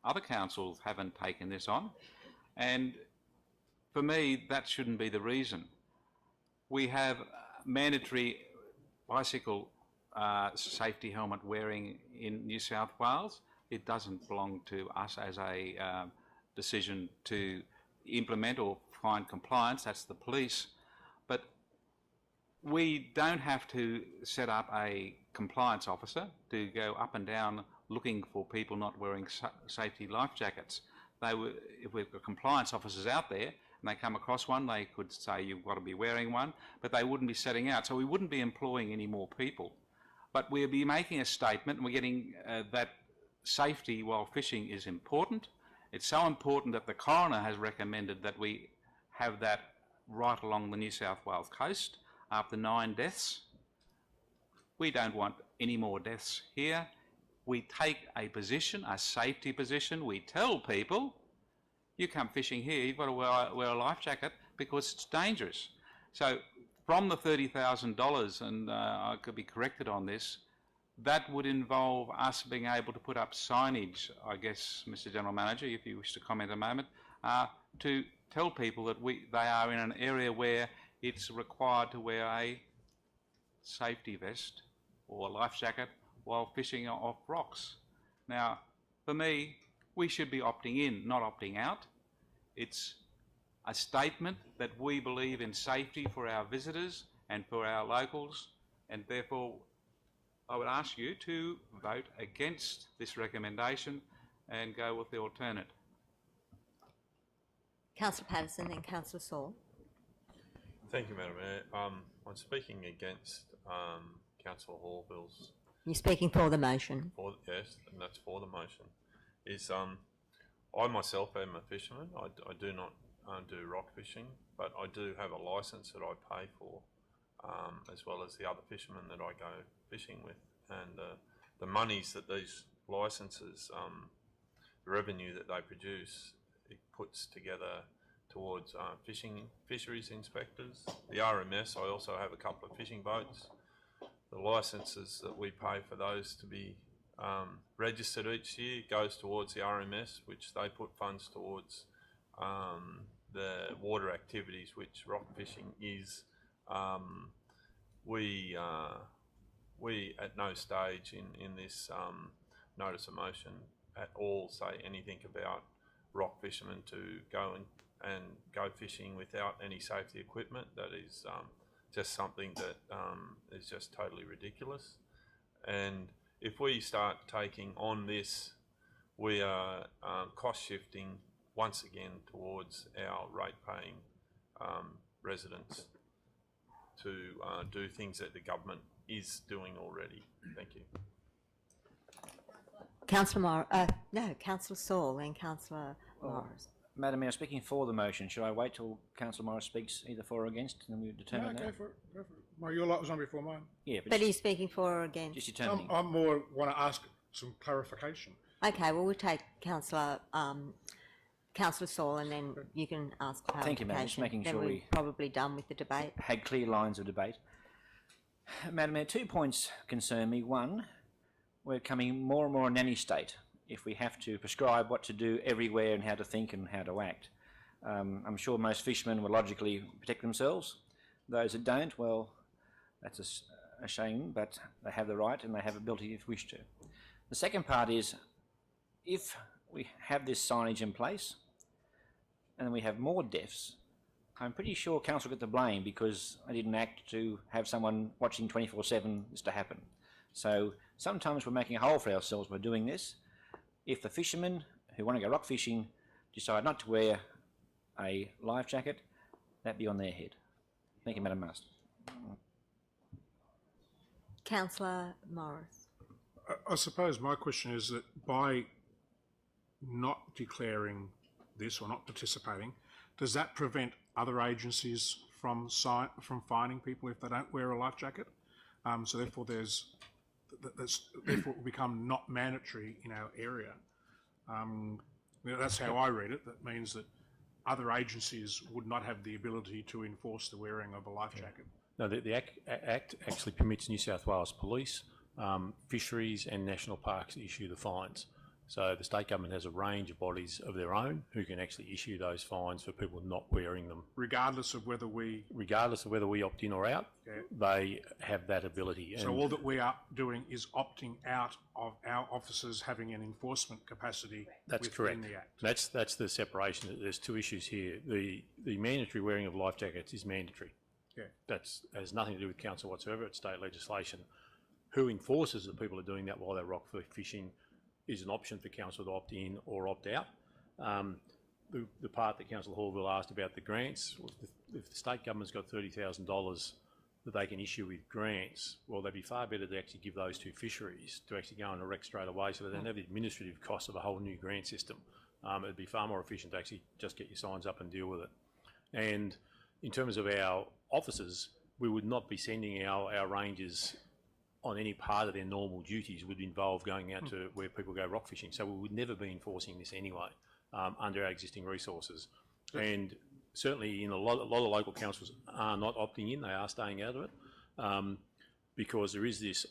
other councils haven't taken this on. And for me, that shouldn't be the reason. We have mandatory bicycle safety helmet wearing in New South Wales. It doesn't belong to us as a decision to implement or find compliance. That's the police. But we don't have to set up a compliance officer to go up and down looking for people not wearing safety life jackets. If we've got compliance officers out there and they come across one, they could say you've got to be wearing one, but they wouldn't be setting out. So we wouldn't be employing any more people. But we'll be making a statement, and we're getting that safety while fishing is important. It's so important that the coroner has recommended that we have that right along the New South Wales coast after 9 deaths. We don't want any more deaths here. We take a position, a safety position. We tell people, you come fishing here, you've got to wear a life jacket because it's dangerous. So from the $30,000, and I could be corrected on this, that would involve us being able to put up signage, I guess, Mr. General Manager, if you wish to comment a moment, to tell people that they are in an area where it's required to wear a safety vest or a life jacket while fishing off rocks. Now, for me, we should be opting in, not opting out. It's a statement that we believe in safety for our visitors and for our locals, and therefore I would ask you to vote against this recommendation and go with the alternate. Councillor Patterson, then Councillor Saul. Thank you, Madam Mayor. I'm speaking against Councillor Hallville's. You're speaking for the motion. Yes, and that's for the motion. I myself am a fisherman. I do not do rock fishing, but I do have a licence that I pay for, as well as the other fishermen that I go fishing with. And the monies that these licences, the revenue that they produce, it puts together towards fisheries inspectors. The RMS, I also have a couple of fishing boats. The licences that we pay for those to be registered each year goes towards the RMS, which they put funds towards the water activities, which rock fishing is. We at no stage in this notice of motion at all say anything about rock fishermen to go and go fishing without any safety equipment. That is just something that is just totally ridiculous. And if we start taking on this, we are cost shifting once again towards our rate-paying residents to do things that the government is doing already. Thank you. Councillor Councillor Saul and Councillor Morris. Madam Mayor, speaking for the motion, should I wait till Councillor Morris speaks either for or against, and then we determine that? Go for it. Go for it. Well, your light was on before mine. Yeah, But he's speaking for or against. just determining. I'm more want to ask some clarification. Okay, well, we'll take Councillor Saul, and then you can ask clarification. Thank you, Madam. Just making then sure we're we probably done with the debate. had clear lines of debate. Madam Mayor, 2 points concern me. One, we're becoming more and more a nanny state if we have to prescribe what to do everywhere and how to think and how to act. I'm sure most fishermen will logically protect themselves. Those that don't, well, that's a shame, but they have the right and they have ability if wish to. The second part is, if we have this signage in place and then we have more deaths, I'm pretty sure council get the blame because I didn't act to have someone watching 24/7 this to happen. So sometimes we're making a hole for ourselves by doing this. If the fishermen who want to go rock fishing decide not to wear a life jacket, that be on their head. Thank you, Madam Master. Councillor Morris. I suppose my question is that by not declaring this or not participating, does that prevent other agencies from fining people if they don't wear a life jacket? So therefore, therefore it will become not mandatory in our area. That's how I read it. That means that other agencies would not have the ability to enforce the wearing of a life jacket No, the Act actually permits New South Wales Police, fisheries and national parks to issue the fines. So the state government has a range of bodies of their own who can actually issue those fines for people not wearing them. Regardless of whether we opt in or out, they have that ability. So all that we are doing is opting out of our officers having an enforcement capacity That's within correct. the Act. That's the separation. There's two issues here. The mandatory wearing of life jackets is mandatory. Yeah. That has nothing to do with council whatsoever. It's state legislation. Who enforces that people are doing that while they're rock fishing is an option for council to opt in or opt out. The part that Councillor Hallville asked about the grants, if the state government's got $30,000 that they can issue with grants, well, they'd be far better to actually give those to fisheries to actually go and erect straight away so they don't have the administrative costs of a whole new grant system. It'd be far more efficient to actually just get your signs up and deal with it. And in terms of our officers, we would not be sending our rangers on any part of their normal duties would involve going out to where people go rock fishing. So we would never be enforcing this anyway under our existing resources. And certainly in a lot of local councils are not opting in, they are staying out of it because there is this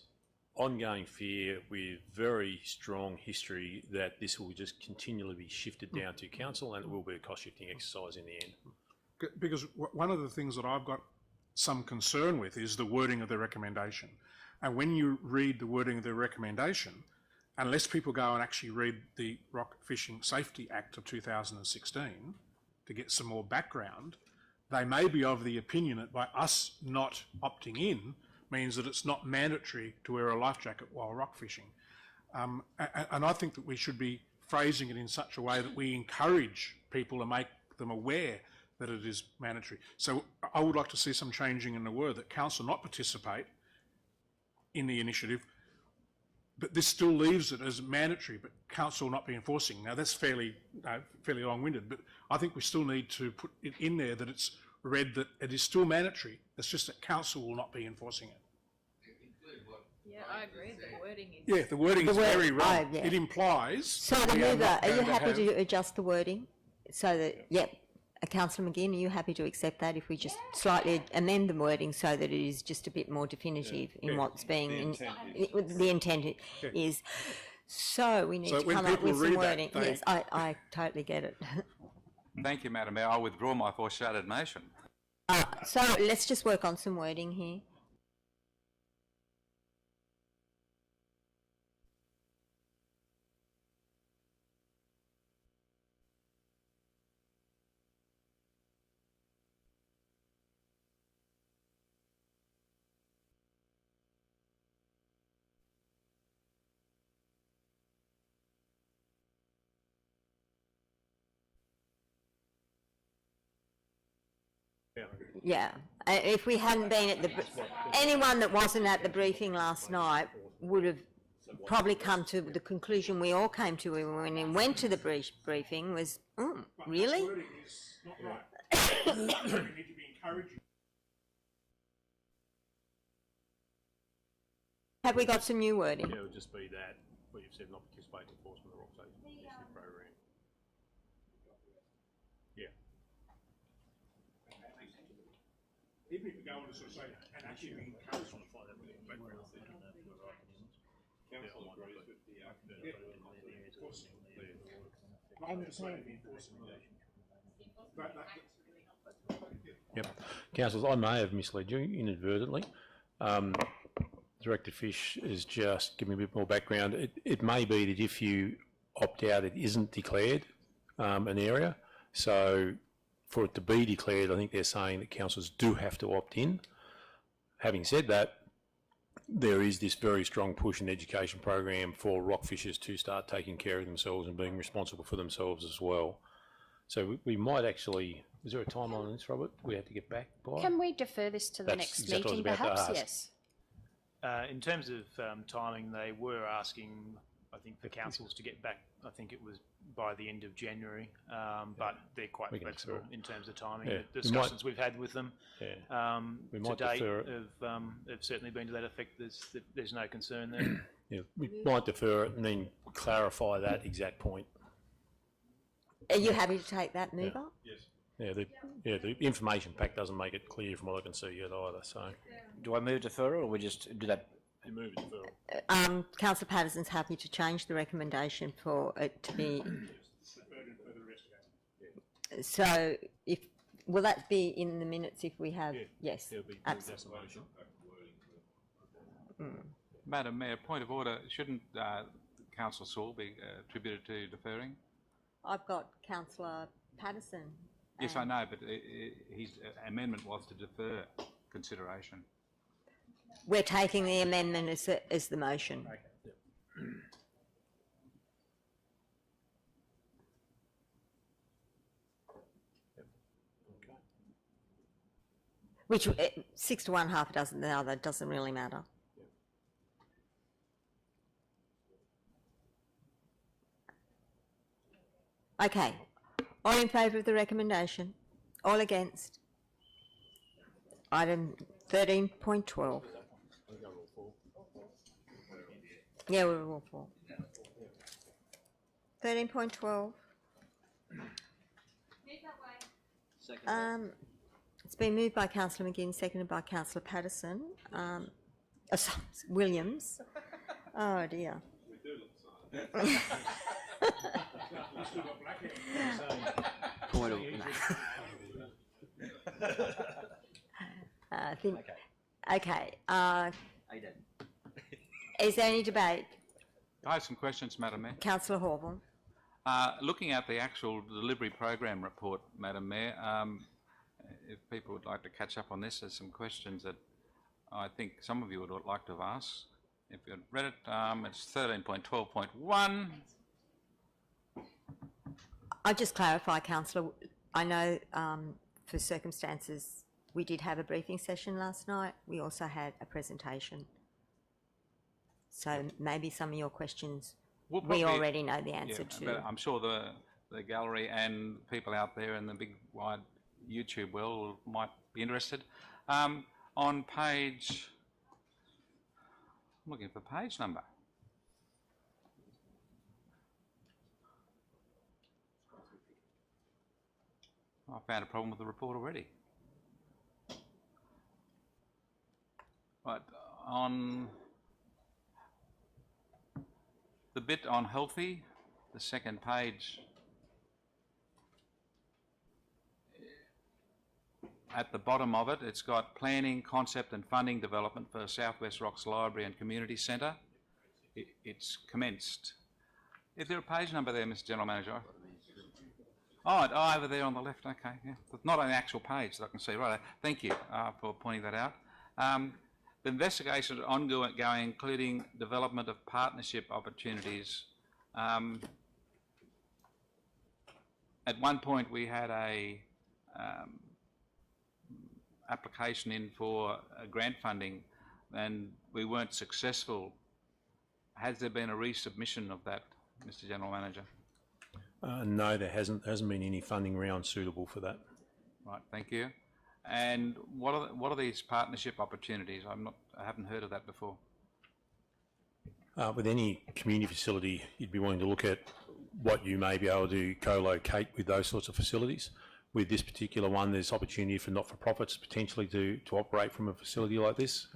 ongoing fear with very strong history that this will just continually be shifted down to council and it will be a cost shifting exercise in the end. Because one of the things that I've got some concern with is the wording of the recommendation. And when you read the wording of the recommendation, unless people go and actually read the Rock Fishing Safety Act of 2016 to get some more background, they may be of the opinion that by us not opting in means that it's not mandatory to wear a life jacket while rock fishing. And I think that we should be phrasing it in such a way that we encourage people to make them aware that it is mandatory. So I would like to see some changing in the word that council not participate in the initiative, but this still leaves it as mandatory, but council not be enforcing. Now that's fairly long-winded, but I think we still need to put it in there that it's read that it is still mandatory. It's just that council will not be enforcing it. Yeah, I agree. The wording is... Yeah, the wording is very wrong. Yeah. It implies... So the mover, are you happy to adjust the wording so that, yep, Councillor McGinn, are you happy to accept that if we just slightly amend the wording so that it is just a bit more definitive in what's being, the intent is. So we need to come up with some wording. Yes, I totally get it. Thank you, Madam Mayor. I withdraw my foreshadowed motion. So let's just work on some wording here. Yeah, if we hadn't been at the, anyone that wasn't at the briefing last night would have probably come to the conclusion we all came to when we went to the briefing was, really? Have we got some new wording? Yeah, it would just be that, what you've said, not participate in enforcement of the rock safety program. Yeah. Even if we go on to sort of say, and actually we encourage them to find that background. Council agrees with the Yep. Councillors, I may have misled you inadvertently. Director Fish has just given me a bit more background. It may be that if you opt out, it isn't declared an area. So for it to be declared, I think they're saying that councils do have to opt in. Having said that, there is this very strong push in education program for rock fishers to start taking care of themselves and being responsible for themselves as well. So we might actually, is there a timeline on this, Robert? We have to get back by? Can we defer this to the next exactly meeting perhaps? Yes. In terms of timing, they were asking, I think, for councils to get back, I think it was by the end of January, but they're quite flexible in terms of timing. Yeah. The discussions we've had with them we to might date defer have certainly been to that effect. There's no concern there. Yeah, we might defer it and then clarify that exact point. Are you happy to take that, Mover? Yes. The information pack doesn't make it clear from what I can see yet either, so. Do I move deferral, or we just do that? You move deferral. Councillor Patterson's happy to change the recommendation for it to be. So, will that be in the minutes if we have? Yes, absolutely. Madam Mayor, point of order. Shouldn't Councillor Saul be attributed to deferring? I've got Councillor Patterson. Yes, I know, but his amendment was to defer consideration. We're taking the amendment as the motion. Okay. Which 6 to 1, half a dozen the other, doesn't really matter. Okay. All in favour of the recommendation? All against? Item 13.12. Yeah, we're all for. 13.12. It's been moved by Councillor McGinn, seconded by Councillor Patterson. Williams. Oh dear. Point of Okay. Is there any debate? I have some questions, Madam Mayor. Councillor Horville. Looking at the actual delivery program report, Madam Mayor, if people would like to catch up on this, there's some questions that I think some of you would like to have asked. If you've read it, it's 13.12.1. I'll just clarify, Councillor. I know for circumstances we did have a briefing session last night. We also had a presentation. So maybe some of your questions we already know the answer to. But I'm sure the gallery and people out there in the big wide YouTube world might be interested. On page, I'm looking for page number. I found a problem with the report already. Right, on the bit on healthy, the second page, at the bottom of it, it's got planning, concept and funding development for South West Rocks Library and Community Centre. It's commenced. Is there a page number there, Mr General Manager? Oh, over there on the left, okay, yeah. It's not on the actual page that I can see, right. Thank you for pointing that out. The investigation is ongoing, including development of partnership opportunities. At one point we had a application in for grant funding and we weren't successful. Has there been a resubmission of that, Mr General Manager? No, there hasn't been any funding round suitable for that. Right, thank you. And what are these partnership opportunities? I haven't heard of that before. With any community facility, you'd be wanting to look at what you may be able to co-locate with those sorts of facilities. With this particular one, there's opportunity for not-for-profits potentially to operate from a facility like this.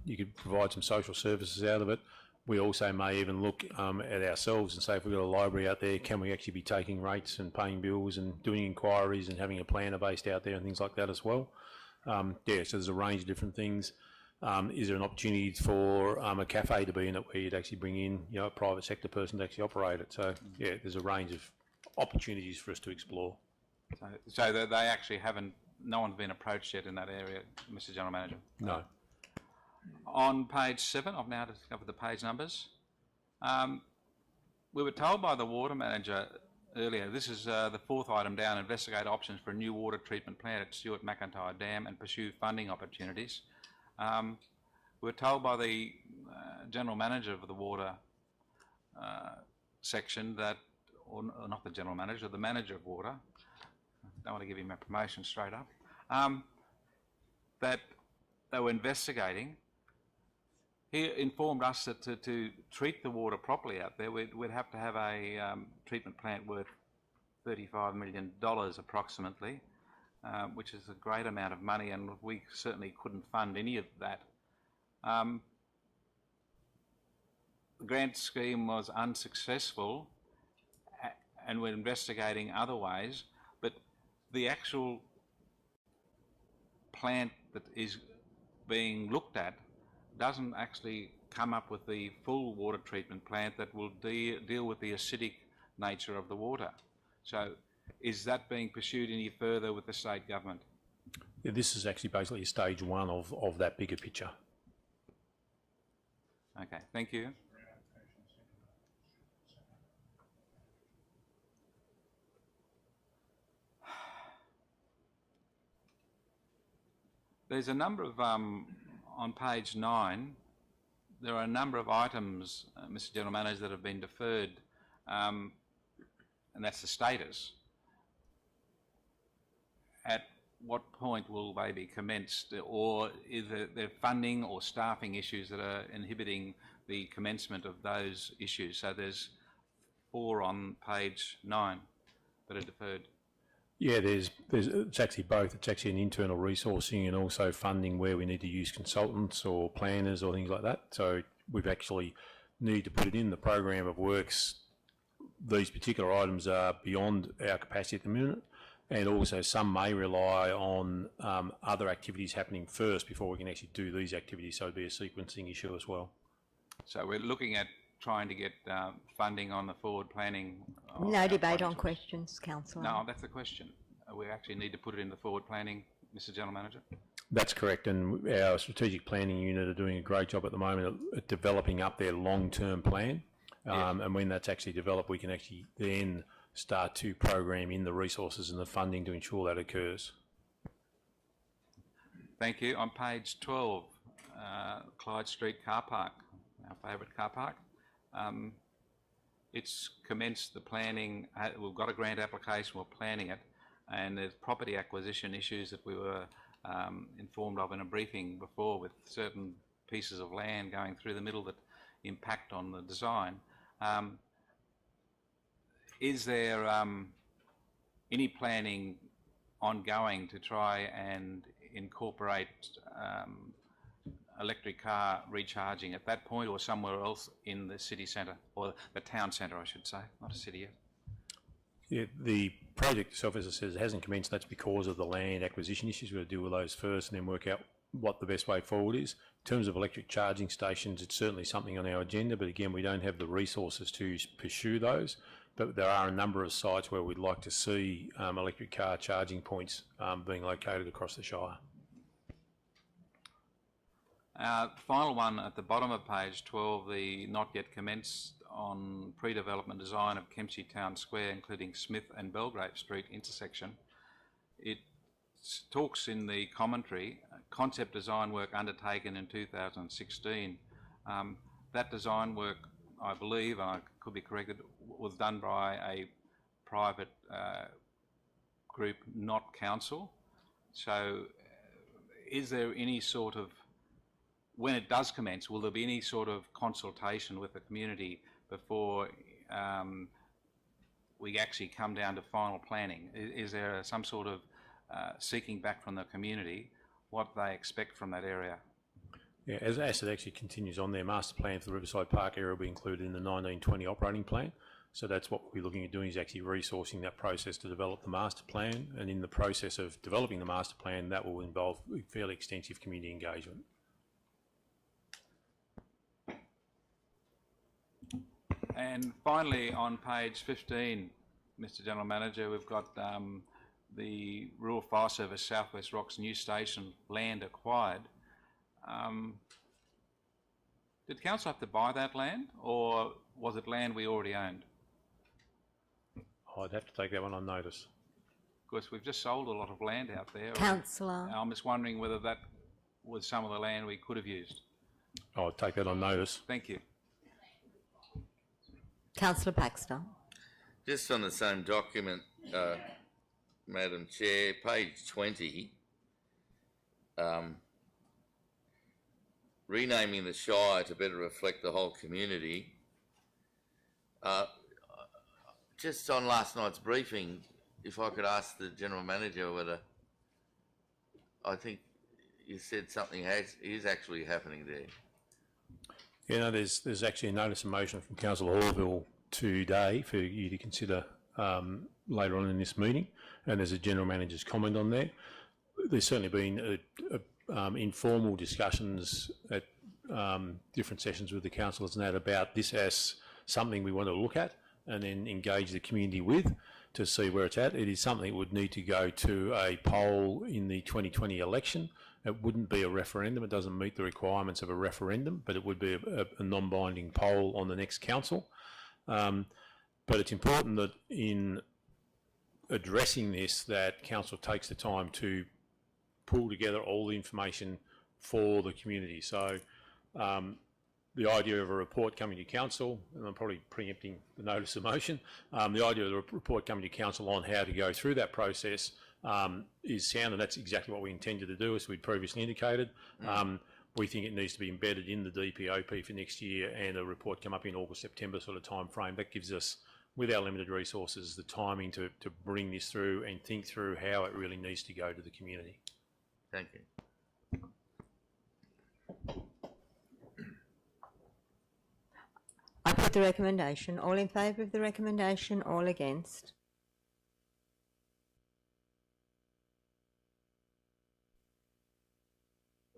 You could provide some social services out of it. We also may even look at ourselves and say, if we've got a library out there, can we actually be taking rates and paying bills and doing inquiries and having a planner based out there and things like that as well. So there's a range of different things. Is there an opportunity for a cafe to be in it where you'd actually bring in, a private sector person to actually operate it? So yeah, there's a range of opportunities for us to explore. So they actually haven't, no one's been approached yet in that area, Mr General Manager? No. On page 7, I've now discovered the page numbers. We were told by the water manager earlier, this is the 4th item down, investigate options for a new water treatment plant at Stuart McIntyre Dam and pursue funding opportunities. We were told by the general manager of the water section that, or not the general manager, the manager of water, I don't want to give him a promotion straight up, that they were investigating. He informed us that to treat the water properly out there, we'd have to have a treatment plant worth $35 million approximately. which is a great amount of money, and we certainly couldn't fund any of that. The grant scheme was unsuccessful, and we're investigating other ways, but the actual plant that is being looked at doesn't actually come up with the full water treatment plant that will deal with the acidic nature of the water. So is that being pursued any further with the state government? Yeah, this is actually basically stage one of that bigger picture. Okay, thank you. There's a number of, on page 9, there are a number of items, Mr. General Manager, that have been deferred, and that's the status. At what point will they be commenced, or is there funding or staffing issues that are inhibiting the commencement of those issues? So there's 4 on page 9 that are deferred. Yeah, it's actually both. It's actually an internal resourcing and also funding where we need to use consultants or planners or things like that. So we've actually need to put it in the program of works. These particular items are beyond our capacity at the minute, and also some may rely on other activities happening first before we can actually do these activities. So it'd be a sequencing issue as well. So we're looking at trying to get funding on the forward planning. No debate on questions, Councillor. No, that's the question. We actually need to put it in the forward planning, Mr. General Manager. That's correct, and our strategic planning unit are doing a great job at the moment at developing up their long-term plan. And when that's actually developed, we can actually then start to program in the resources and the funding to ensure that occurs. Thank you. On page 12, Clyde Street car park, our favourite car park. It's commenced the planning. We've got a grant application, we're planning it, and there's property acquisition issues that we were informed of in a briefing before, with certain pieces of land going through the middle that impact on the design. Is there any planning ongoing to try and incorporate electric car recharging at that point or somewhere else in the city centre, or the town centre I should say, not a city yet? Yeah, the project itself, as I said, hasn't commenced. That's because of the land acquisition issues. We've got to deal with those first and then work out what the best way forward is. In terms of electric charging stations, it's certainly something on our agenda, but again, we don't have the resources to pursue those. But there are a number of sites where we'd like to see electric car charging points being located across the Shire. Final one at the bottom of page 12, the not yet commenced on pre-development design of Kempsey Town Square, including Smith and Belgrave Street intersection. It talks in the commentary, concept design work undertaken in 2016. That design work, I believe, and I could be corrected, was done by a private group, not council. So is there any sort of, when it does commence, will there be any sort of consultation with the community before we actually come down to final planning? Is there some sort of seeking back from the community what they expect from that area? Yeah, as it actually continues on, their master plan for the Riverside Park area will be included in the 1920 operating plan. So that's what we'll be looking at doing, is actually resourcing that process to develop the master plan. And in the process of developing the master plan, that will involve fairly extensive community engagement. And finally, on page 15, Mr. General Manager, we've got the Rural Fire Service Southwest Rocks new station land acquired. Did council have to buy that land, or was it land we already owned? I'd have to take that one on notice. Of course, we've just sold a lot of land out there. Councillor. I'm just wondering whether that was some of the land we could have used. I'll take that on notice. Thank you. Councillor Baxter. Just on the same document, Madam Chair, page 20, renaming the Shire to better reflect the whole community. Just on last night's briefing, if I could ask the General Manager whether I think you said something is actually happening there. Yeah, no, there's actually a notice of motion from Councillor Orville today for you to consider later on in this meeting, and there's a general manager's comment on there. There's certainly been informal discussions at different sessions with the councillors and that about this as something we want to look at and then engage the community with to see where it's at. It is something that would need to go to a poll in the 2020 election. It wouldn't be a referendum. It doesn't meet the requirements of a referendum, but it would be a non-binding poll on the next council. But it's important that in addressing this, that council takes the time to pull together all the information for the community. So the idea of a report coming to council, and I'm probably preempting the notice of motion, the idea of the report coming to council on how to go through that process is sound, and that's exactly what we intended to do, as we'd previously indicated. We think it needs to be embedded in the DPOP for next year, and a report come up in August, September sort of time frame. That gives us, with our limited resources, the timing to bring this through and think through how it really needs to go to the community. Thank you. I put the recommendation. All in favour of the recommendation, all against?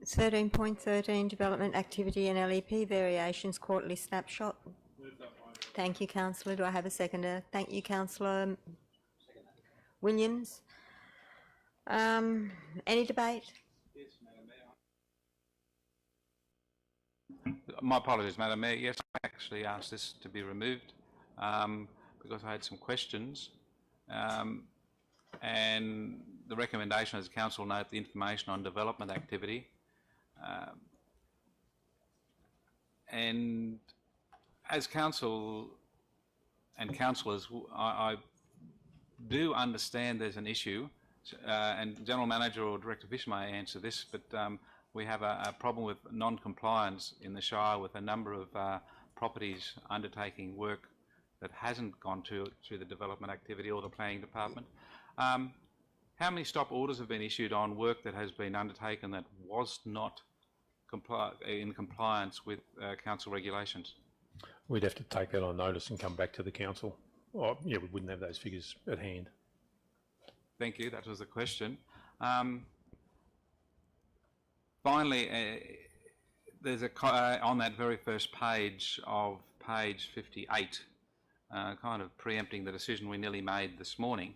It's 13.13, Development Activity and LEP Variations Quarterly Snapshot. Thank you, Councillor. Do I have a seconder? Thank you, Councillor Williams. Any debate? Yes, Madam Mayor. My apologies, Madam Mayor. Yes, I actually asked this to be removed because I had some questions. And the recommendation as council note the information on development activity. And as council and councillors, I do understand there's an issue, and General Manager or Director Fish may answer this, but we have a problem with non-compliance in the Shire with a number of properties undertaking work that hasn't gone through the development activity or the planning department. How many stop orders have been issued on work that has been undertaken that was not in compliance with council regulations? We'd have to take that on notice and come back to the council. Well, yeah, we wouldn't have those figures at hand. Thank you. That was the question. Finally, there's on that very first page of page 58, kind of preempting the decision we nearly made this morning.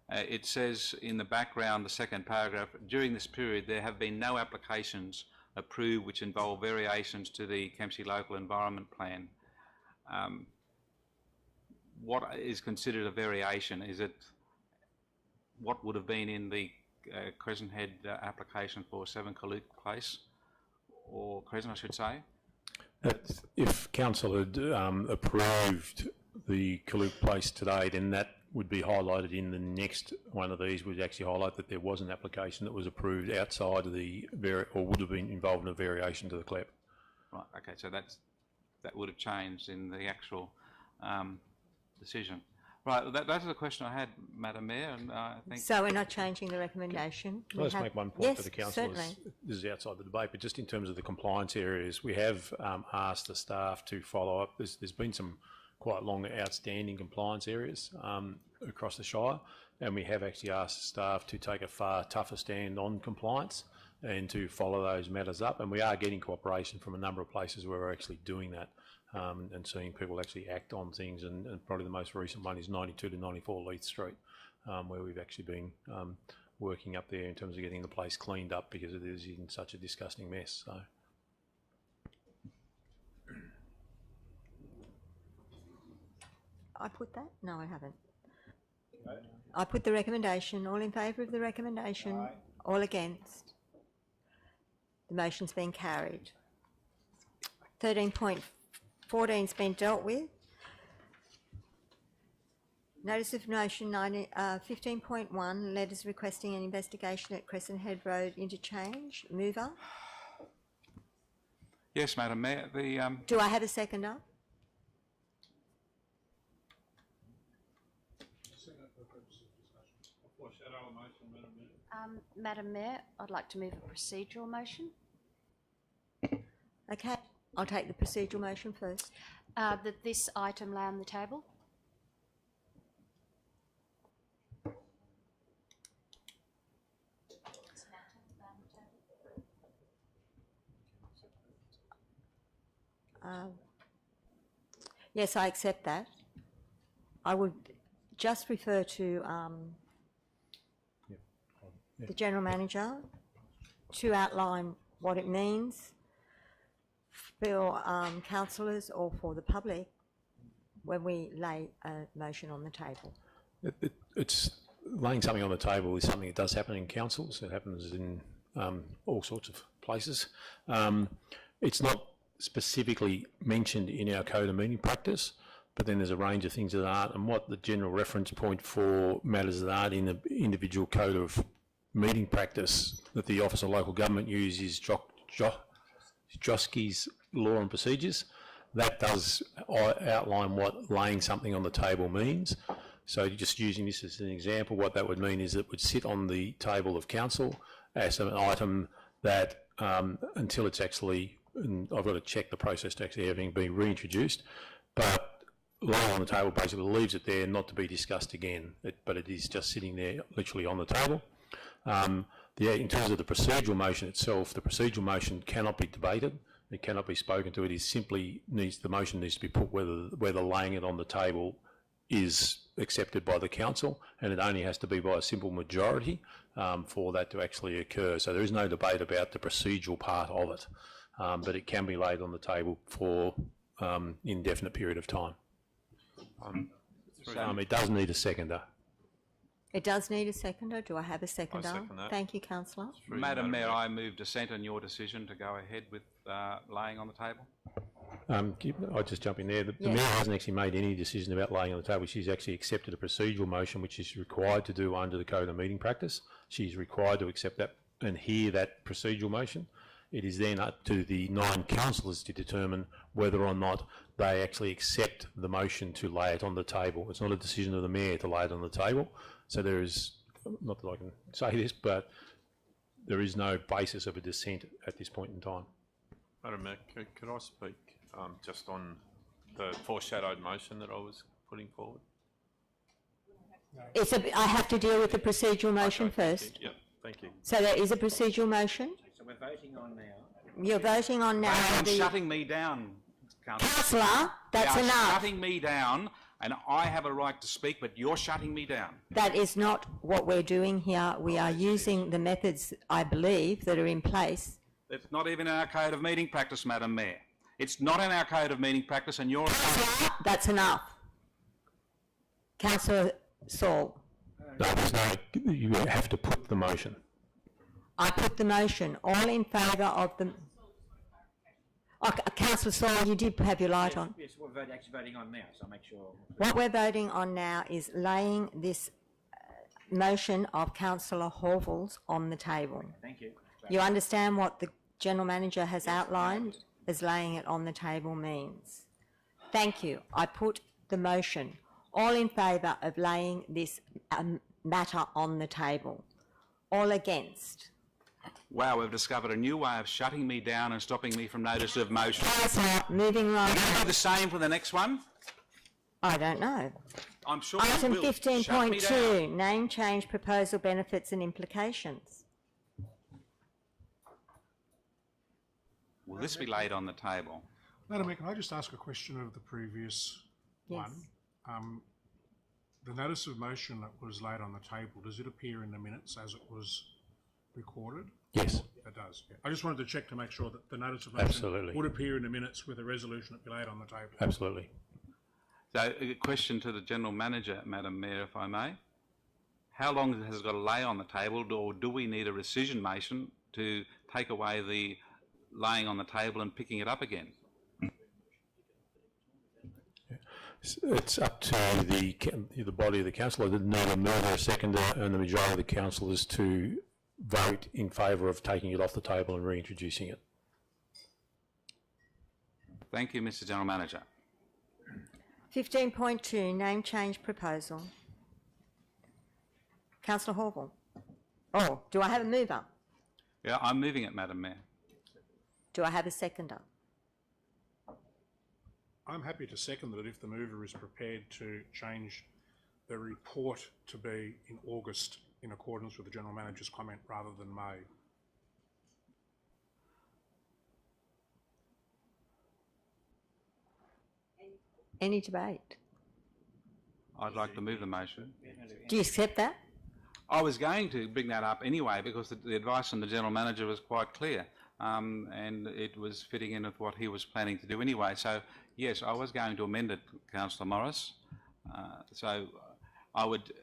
It says in the background, the second paragraph, during this period there have been no applications approved which involve variations to the Kempsey Local Environment Plan. What is considered a variation? Is it what would have been in the Crescent Head application for 7 Kaluk Place, or Crescent I should say? If council had approved the Kaluk Place today, then that would be highlighted in the next one of these. Would actually highlight that there was an application that was approved outside of the or would have been involved in a variation to the CLEP. Right. Okay. So that would have changed in the actual decision. Right. That's the question I had, Madam Mayor, and I think. So we're not changing the recommendation. I'll just make one point for the councillors. Certainly. This is outside the debate, but just in terms of the compliance areas, we have asked the staff to follow up. There's been some quite long outstanding compliance areas across the Shire, and we have actually asked staff to take a far tougher stand on compliance and to follow those matters up, and we are getting cooperation from a number of places where we're actually doing that and seeing people actually act on things, and probably the most recent one is 92 to 94 Leith Street, where we've actually been working up there in terms of getting the place cleaned up because it is in such a disgusting mess. So. I put that? No, I haven't. I put the recommendation. All in favour of the recommendation? Aye. All against? The motion's been carried. 13.14's been dealt with. Notice of motion 15.1, letters requesting an investigation at Crescent Head Road interchange. Mover? Yes, Madam Mayor. Do I have a seconder? Madam Mayor, I'd like to move a procedural motion. Okay, I'll take the procedural motion first. That this item lay on the table. Yes, I accept that. I would just refer to the General Manager to outline what it means for councillors or for the public when we lay a motion on the table. It's laying something on the table is something that does happen in councils. It happens in all sorts of places. It's not specifically mentioned in our code of meeting practice, but then there's a range of things that aren't, and what the general reference point for matters that aren't in the individual code of meeting practice that the Office of Local Government uses is Joski's Law and Procedures. That does outline what laying something on the table means. So just using this as an example, what that would mean is it would sit on the table of council as an item that until it's actually, and I've got to check the process to actually having been reintroduced, but laying on the table basically leaves it there not to be discussed again, but it is just sitting there literally on the table. In terms of the procedural motion itself, the procedural motion cannot be debated, it cannot be spoken to, it is simply the motion needs to be put whether laying it on the table is accepted by the council, and it only has to be by a simple majority for that to actually occur. So there is no debate about the procedural part of it. But it can be laid on the table for indefinite period of time. It does need a seconder. It does need a seconder. Do I have a seconder? I second that. Thank you, Councillor. Madam Mayor, I move dissent on your decision to go ahead with laying on the table. I'll just jump in there. The Mayor hasn't actually made any decision about laying on the table. She's actually accepted a procedural motion, which is required to do under the Code of Meeting Practice. She's required to accept that and hear that procedural motion. It is then up to the 9 councillors to determine whether or not they actually accept the motion to lay it on the table. It's not a decision of the Mayor to lay it on the table. So there is, not that I can say this, but there is no basis of a dissent at this point in time. Madam Mayor, could I speak just on the foreshadowed motion that I was putting forward? I have to deal with the procedural motion first. Yep, thank you. So there is a procedural motion. So we're voting on now. You're voting on now. Shutting me down, Councillor, that's you are enough. shutting me down, and I have a right to speak, but you're shutting me down. That is not what we're doing here. We are using the methods, I believe, that are in place. It's not even in our code of meeting practice, Madam Mayor. It's not in our code of meeting practice, and you're... That's enough. Councillor Saul. No, you have to put the motion. I put the motion. All in favour of the... Oh, Councillor Saul, you did have your light on. Yes, we're actually voting on now, so I'll make sure... What we're voting on now is laying this motion of Councillor Horville's on the table. Thank you. You understand what the General Manager has outlined as laying it on the table means? Thank you. I put the motion. All in favour of laying this matter on the table? All against? Wow, we've discovered a new way of shutting me down and stopping me from notice of motion. Moving right. Will you do the same for the next one? I don't know. I'm sure Item you will. Shut me 15.2, down. name change, proposal, benefits and implications. Will this be laid on the table? Madam Mayor, can I just ask a question of the previous one? The notice of motion that was laid on the table, does it appear in the minutes as it was recorded? Yes. It does. Yeah. I just wanted to check to make sure that the notice of motion Absolutely. would appear in the minutes with a resolution that be laid on the table. Absolutely. So, a question to the General Manager, Madam Mayor, if I may. How long has it got to lay on the table, or do we need a rescission motion to take away the laying on the table and picking it up again? It's up to the body of the council. I didn't know the murder, a seconder, and the majority of the councillors to vote in favour of taking it off the table and reintroducing it. Thank you, Mr. General Manager. 15.2, name change proposal. Councillor Horville. Oh, do I have a mover? Yeah, I'm moving it, Madam Mayor. Do I have a seconder? I'm happy to second that if the mover is prepared to change the report to be in August in accordance with the General Manager's comment rather than May. Any debate? I'd like to move the motion. Do you accept that? I was going to bring that up anyway because the advice from the General Manager was quite clear, and it was fitting in with what he was planning to do anyway. So yes, I was going to amend it, Councillor Morris. So I would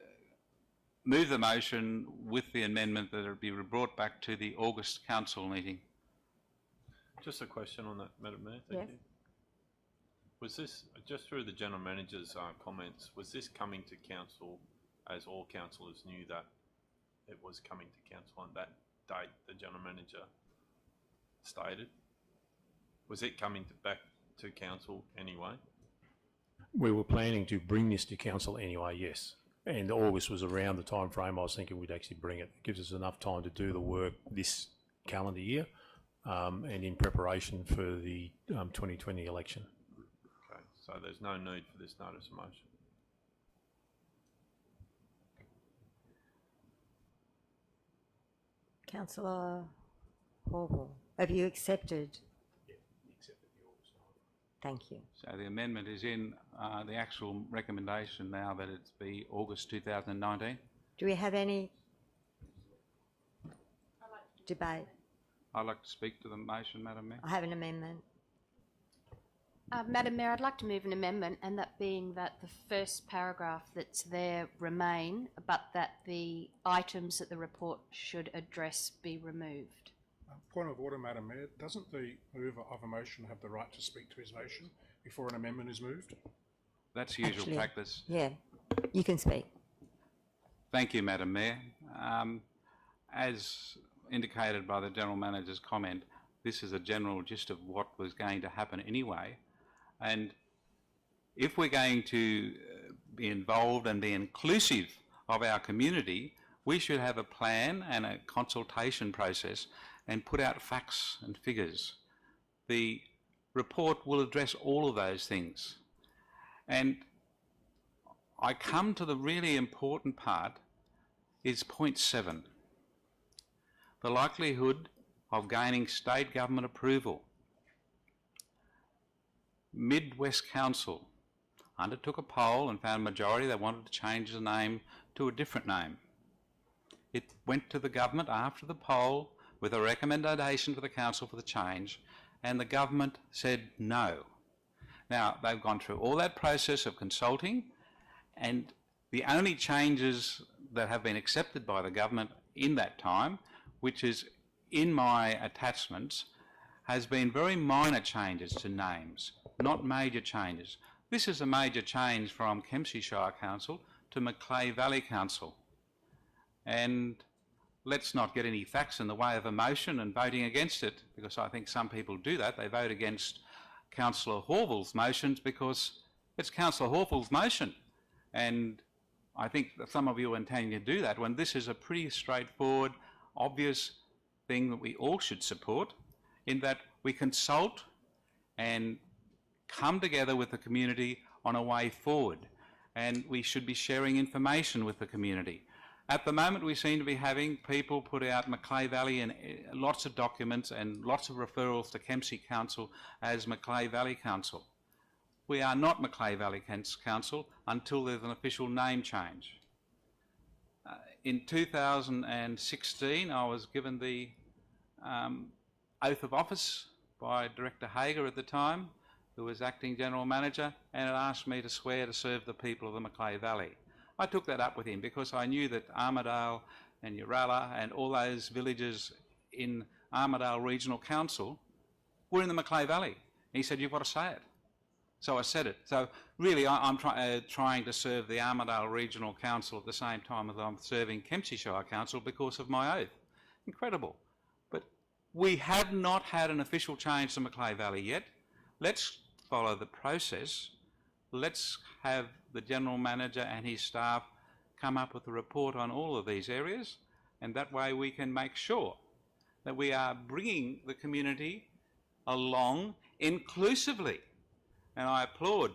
move the motion with the amendment that it be brought back to the August Council meeting. Just a question on that, Madam Mayor. Yes. Thank you. Was this, just through the General Manager's comments, was this coming to Council as all councillors knew that it was coming to Council on that date the General Manager stated? Was it coming back to Council anyway? We were planning to bring this to Council anyway, yes. And August was around the time frame I was thinking we'd actually bring it. It gives us enough time to do the work this calendar year and in preparation for the 2020 election. Okay, so there's no need for this notice of motion. Councillor Horval, have you accepted? Yeah, accepted the August time. Thank you. So the amendment is in the actual recommendation now that it be August 2019. Do we have any debate? I'd like to speak to the motion, Madam Mayor. I have an amendment. Madam Mayor, I'd like to move an amendment, and that being that the first paragraph that's there remain, but that the items that the report should address be removed. Point of order, Madam Mayor. Doesn't the mover of a motion have the right to speak to his motion before an amendment is moved? That's usual Actually, practice. Yeah, you can speak. Thank you, Madam Mayor. As indicated by the General Manager's comment, this is a general gist of what was going to happen anyway. And if we're going to be involved and be inclusive of our community, we should have a plan and a consultation process and put out facts and figures. The report will address all of those things. And I come to the really important part, is point 7. The likelihood of gaining state government approval. Mid-West Council undertook a poll and found a majority that wanted to change the name to a different name. It went to the government after the poll with a recommendation to the council for the change, and the government said no. Now, they've gone through all that process of consulting, and the only changes that have been accepted by the government in that time, which is in my attachments, has been very minor changes to names, not major changes. This is a major change from Kempsey Shire Council to Macleay Valley Council. And let's not get any facts in the way of a motion and voting against it, because I think some people do that. They vote against Councillor Horval's motions because it's Councillor Horval's motion. And I think that some of you are intending to do that when this is a pretty straightforward, obvious thing that we all should support, in that we consult and come together with the community on a way forward. And we should be sharing information with the community. At the moment, we seem to be having people put out Macleay Valley and lots of documents and lots of referrals to Kempsey Council as Macleay Valley Council. We are not Macleay Valley Council until there's an official name change. In 2016, I was given the oath of office by Director Hager at the time, who was acting General Manager, and it asked me to swear to serve the people of the Macleay Valley. I took that up with him because I knew that Armidale and Uralla and all those villages in Armidale Regional Council were in the Macleay Valley. He said, "You've got to say it." So I said it. So really I'm trying to serve the Armidale Regional Council at the same time as I'm serving Kempsey Shire Council because of my oath. Incredible. But we have not had an official change to Macleay Valley yet. Let's follow the process. Let's have the General Manager and his staff come up with a report on all of these areas, and that way we can make sure that we are bringing the community along inclusively. And I applaud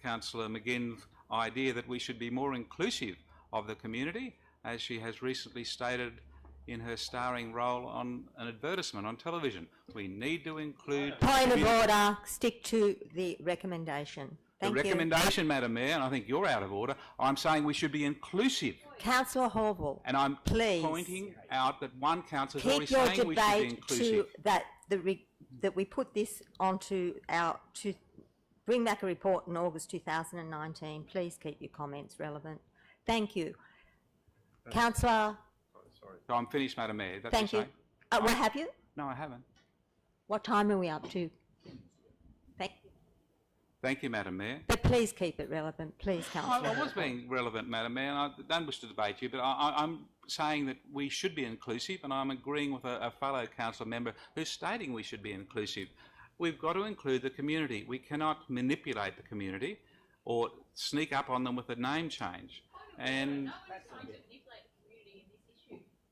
Councillor McGinn's idea that we should be more inclusive of the community, as she has recently stated in her starring role on an advertisement on television. We need to include... Point of order, stick to the recommendation. Thank you. The recommendation, Madam Mayor, and I think you're out of order, I'm saying we should be inclusive. Councillor Horville, and I'm please pointing out that one councillor is already keep your saying we should be debate inclusive. to that we put this onto to bring back a report in August 2019. Please keep your comments relevant. Thank you. Councillor... So I'm finished, Madam Mayor. That's Thank you. Well, have you? No, I haven't. What time are we up to? Thank you, Madam Mayor. But please keep it relevant, please, Councillor. I was being relevant, Madam Mayor, and I don't wish to debate you, but I'm saying that we should be inclusive, and I'm agreeing with a fellow council member who's stating we should be inclusive. We've got to include the community. We cannot manipulate the community or sneak up on them with a name change. And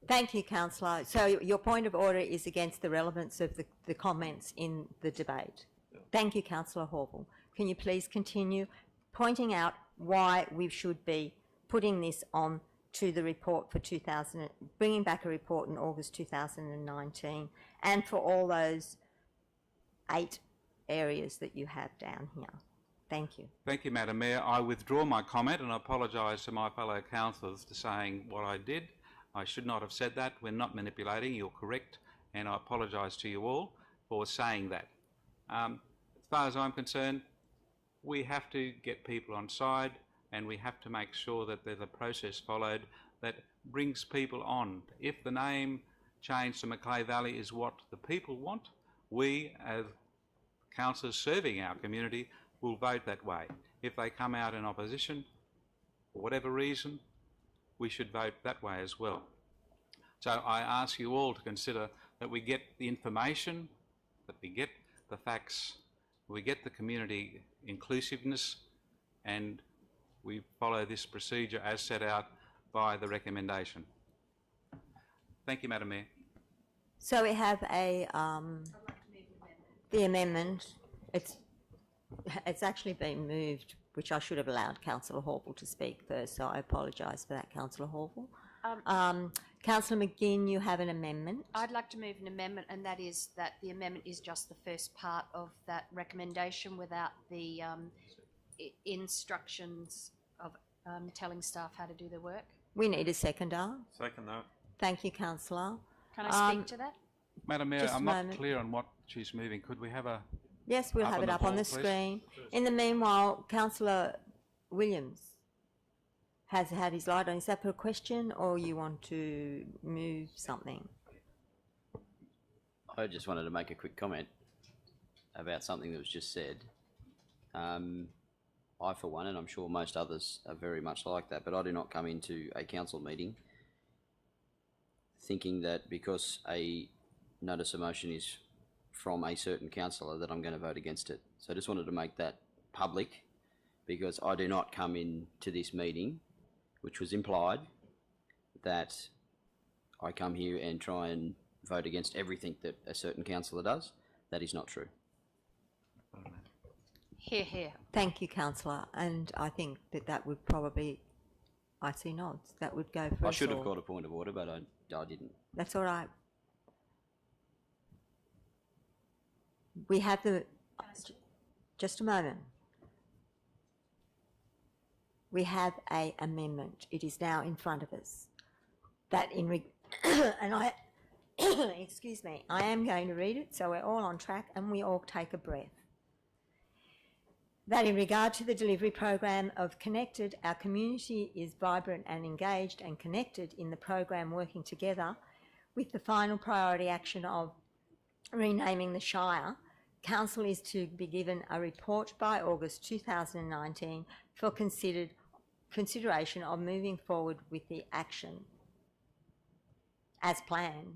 thank you, Councillor. So your point of order is against the relevance of the comments in the debate. Thank you, Councillor Horville. Can you please continue pointing out why we should be putting this on to the report for bringing back a report in August 2019, and for all those 8 areas that you have down here? Thank you. Thank you, Madam Mayor. I withdraw my comment and I apologise to my fellow councillors for saying what I did. I should not have said that. We're not manipulating. You're correct. And I apologise to you all for saying that. As far as I'm concerned, we have to get people on side, and we have to make sure that there's a process followed that brings people on. If the name change to Macleay Valley is what the people want, we as councillors serving our community will vote that way. If they come out in opposition, for whatever reason, we should vote that way as well. So I ask you all to consider that we get the information, that we get the facts, we get the community inclusiveness, and we follow this procedure as set out by the recommendation. Thank you, Madam Mayor. So we have the amendment. It's actually been moved, which I should have allowed Councillor Horville to speak first, so I apologise for that, Councillor Horville. Councillor McGinn, you have an amendment. I'd like to move an amendment, and that is that the amendment is just the first part of that recommendation without the instructions of telling staff how to do their work. We need a seconder. Second that. Thank you, Councillor. Can I speak to that? Madam Mayor, I'm not clear on what she's moving. Could we have a... Yes, we'll have it up on the screen. In the meanwhile, Councillor Williams has had his light on. Is that for a question, or you want to move something? I just wanted to make a quick comment about something that was just said. I, for one, and I'm sure most others are very much like that, but I do not come into a council meeting thinking that because a notice of motion is from a certain councillor that I'm going to vote against it. So I just wanted to make that public, because I do not come into this meeting, which was implied, that I come here and try and vote against everything that a certain councillor does. That is not true. Hear, hear. Thank you, Councillor. And I think that would probably, I see nods, that would go for I us should have all. called a point of order, but I didn't. That's all right. We have just a moment. We have an amendment. It is now in front of us. That and I, excuse me, I am going to read it so we're all on track and we all take a breath. That in regard to the delivery program of Connected, our community is vibrant and engaged and connected in the program, working together with the final priority action of renaming the Shire. Council is to be given a report by August 2019 for consideration of moving forward with the action as planned.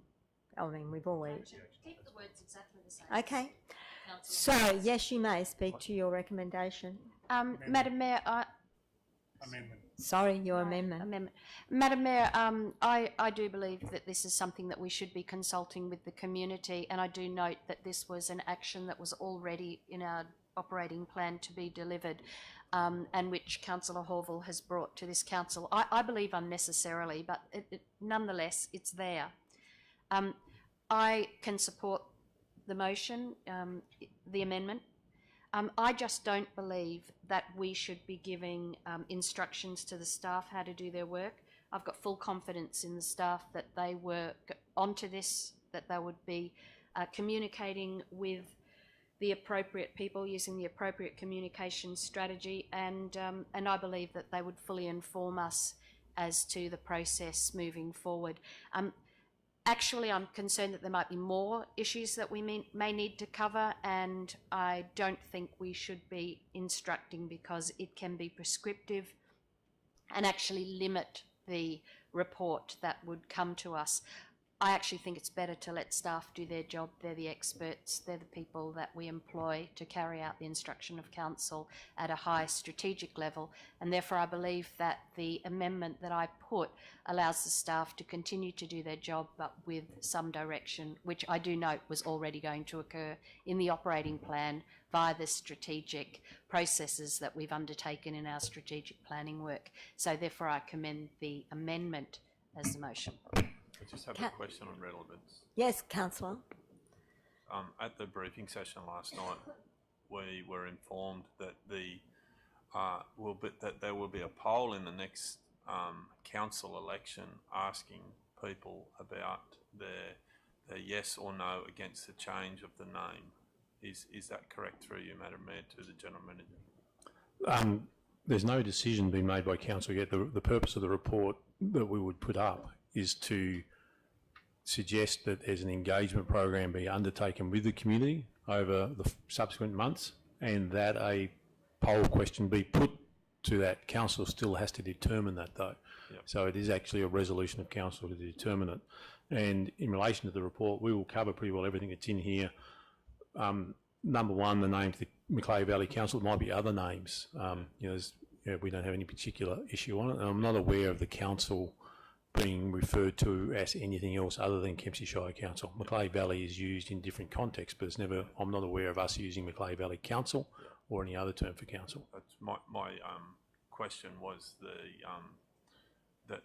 I mean, we've always... Keep the words exactly the same. Okay. So, yes, you may speak to your recommendation. Madam Mayor, Sorry, your amendment. Madam Mayor, I do believe that this is something that we should be consulting with the community, and I do note that this was an action that was already in our operating plan to be delivered, and which Councillor Horville has brought to this council. I believe unnecessarily, but nonetheless, it's there. I can support the motion, the amendment. I just don't believe that we should be giving instructions to the staff how to do their work. I've got full confidence in the staff that they were onto this, that they would be communicating with the appropriate people, using the appropriate communication strategy, and I believe that they would fully inform us as to the process moving forward. Actually, I'm concerned that there might be more issues that we may need to cover, and I don't think we should be instructing because it can be prescriptive and actually limit the report that would come to us. I actually think it's better to let staff do their job. They're the experts. They're the people that we employ to carry out the instruction of council at a high strategic level. And therefore, I believe that the amendment that I put allows the staff to continue to do their job, but with some direction, which I do note was already going to occur in the operating plan via the strategic processes that we've undertaken in our strategic planning work. So therefore, I commend the amendment as the motion. I just have a question on relevance. Yes, Councillor. At the briefing session last night, we were informed that that there will be a poll in the next council election asking people about their yes or no against the change of the name. Is that correct through you, Madam Mayor, to the General Manager? There's no decision being made by council yet. The purpose of the report that we would put up is to suggest that there's an engagement program be undertaken with the community over the subsequent months, and that a poll question be put to that. Council still has to determine that, though. Yep. So it is actually a resolution of council to determine it. And in relation to the report, we will cover pretty well everything that's in here. Number one, the name to the Macleay Valley Council. It might be other names. We don't have any particular issue on it, and I'm not aware of the council being referred to as anything else other than Kempsey Shire Council. Macleay Valley is used in different contexts, but I'm not aware of us using Macleay Valley Council or any other term for council. That's my question was that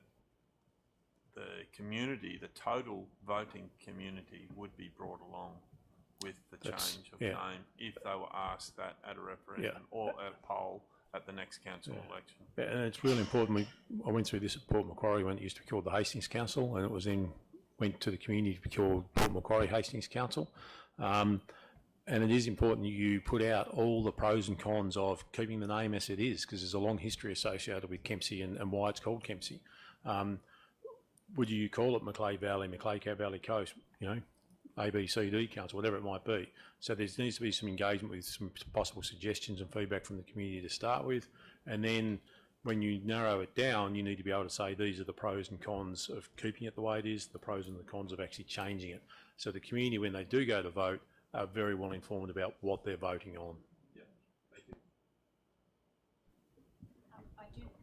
the community, the total voting community, would be brought along with the change of name if they were asked that at a referendum or at a poll at the next council election. Yeah, and it's really important. I went through this at Port Macquarie when it used to be called the Hastings Council, and it was then went to the community to be called Port Macquarie Hastings Council. And it is important you put out all the pros and cons of keeping the name as it is, because there's a long history associated with Kempsey and why it's called Kempsey. Would you call it Macleay Valley, Macleay Valley Coast, A, B, C, D Council, whatever it might be. So there needs to be some engagement with some possible suggestions and feedback from the community to start with. And then when you narrow it down, you need to be able to say these are the pros and cons of keeping it the way it is, the pros and the cons of actually changing it. So the community, when they do go to vote, are very well informed about what they're voting on. Yeah, thank you.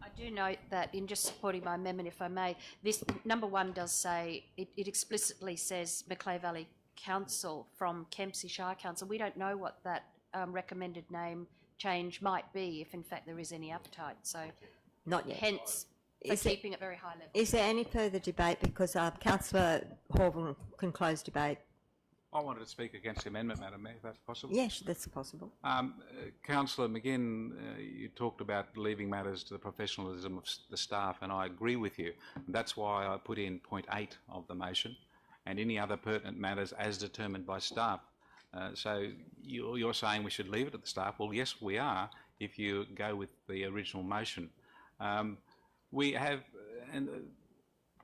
I do note that in just supporting my amendment, if I may, this number one does say, it explicitly says Macleay Valley Council from Kempsey Shire Council. We don't know what that recommended name change might be, if in fact there is any appetite. So, not yet. Hence, for keeping it very high level. Is there any further debate? Because Councillor Horville can close debate. I wanted to speak against the amendment, Madam Mayor, if that's possible. Yes, that's possible. Councillor McGinn, you talked about leaving matters to the professionalism of the staff, and I agree with you. That's why I put in point 8 of the motion, and any other pertinent matters as determined by staff. So you're saying we should leave it at the staff. Well, yes, we are, if you go with the original motion. We have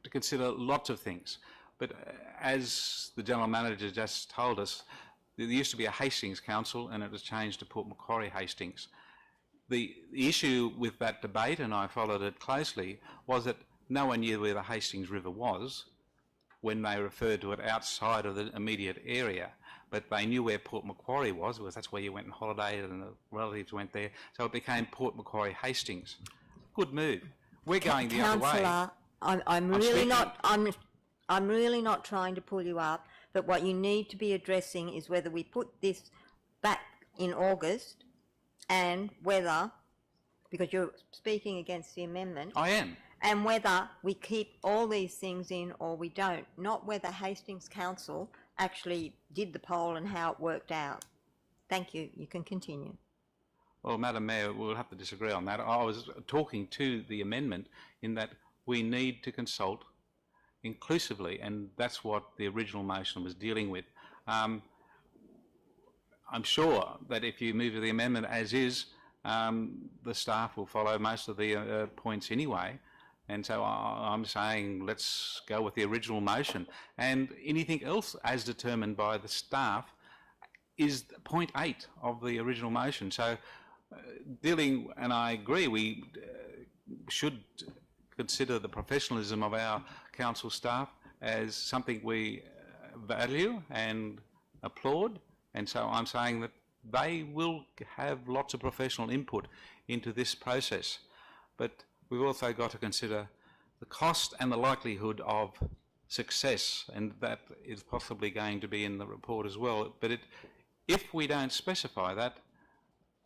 to consider lots of things. But as the General Manager just told us, there used to be a Hastings Council and it was changed to Port Macquarie Hastings. The issue with that debate, and I followed it closely, was that no one knew where the Hastings River was when they referred to it outside of the immediate area. But they knew where Port Macquarie was, because that's where you went and holidayed and the relatives went there. So it became Port Macquarie Hastings. Good move. We're going the other way. Councillor, I'm really not trying to pull you up, but what you need to be addressing is whether we put this back in August and whether, because you're speaking against the amendment. I am. And whether we keep all these things in or we don't, not whether Hastings Council actually did the poll and how it worked out. Thank you. You can continue. Well, Madam Mayor, we'll have to disagree on that. I was talking to the amendment in that we need to consult inclusively, and that's what the original motion was dealing with. I'm sure that if you move the amendment as is, the staff will follow most of the points anyway. And so I'm saying let's go with the original motion. And anything else as determined by the staff is point 8 of the original motion. So and I agree, we should consider the professionalism of our council staff as something we value and applaud. And so I'm saying that they will have lots of professional input into this process. But we've also got to consider the cost and the likelihood of success, and that is possibly going to be in the report as well. But if we don't specify that,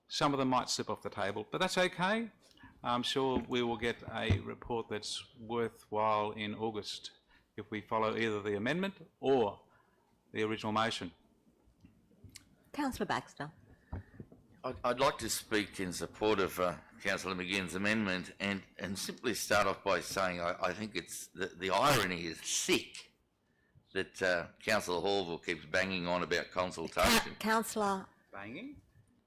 some of them might slip off the table, but that's okay. I'm sure we will get a report that's worthwhile in August if we follow either the amendment or the original motion. Councillor Baxter. I'd like to speak in support of Councillor McGinn's amendment and simply start off by saying I think it's the irony is sick that Councillor Hallville keeps banging on about consultation. Councillor. Banging?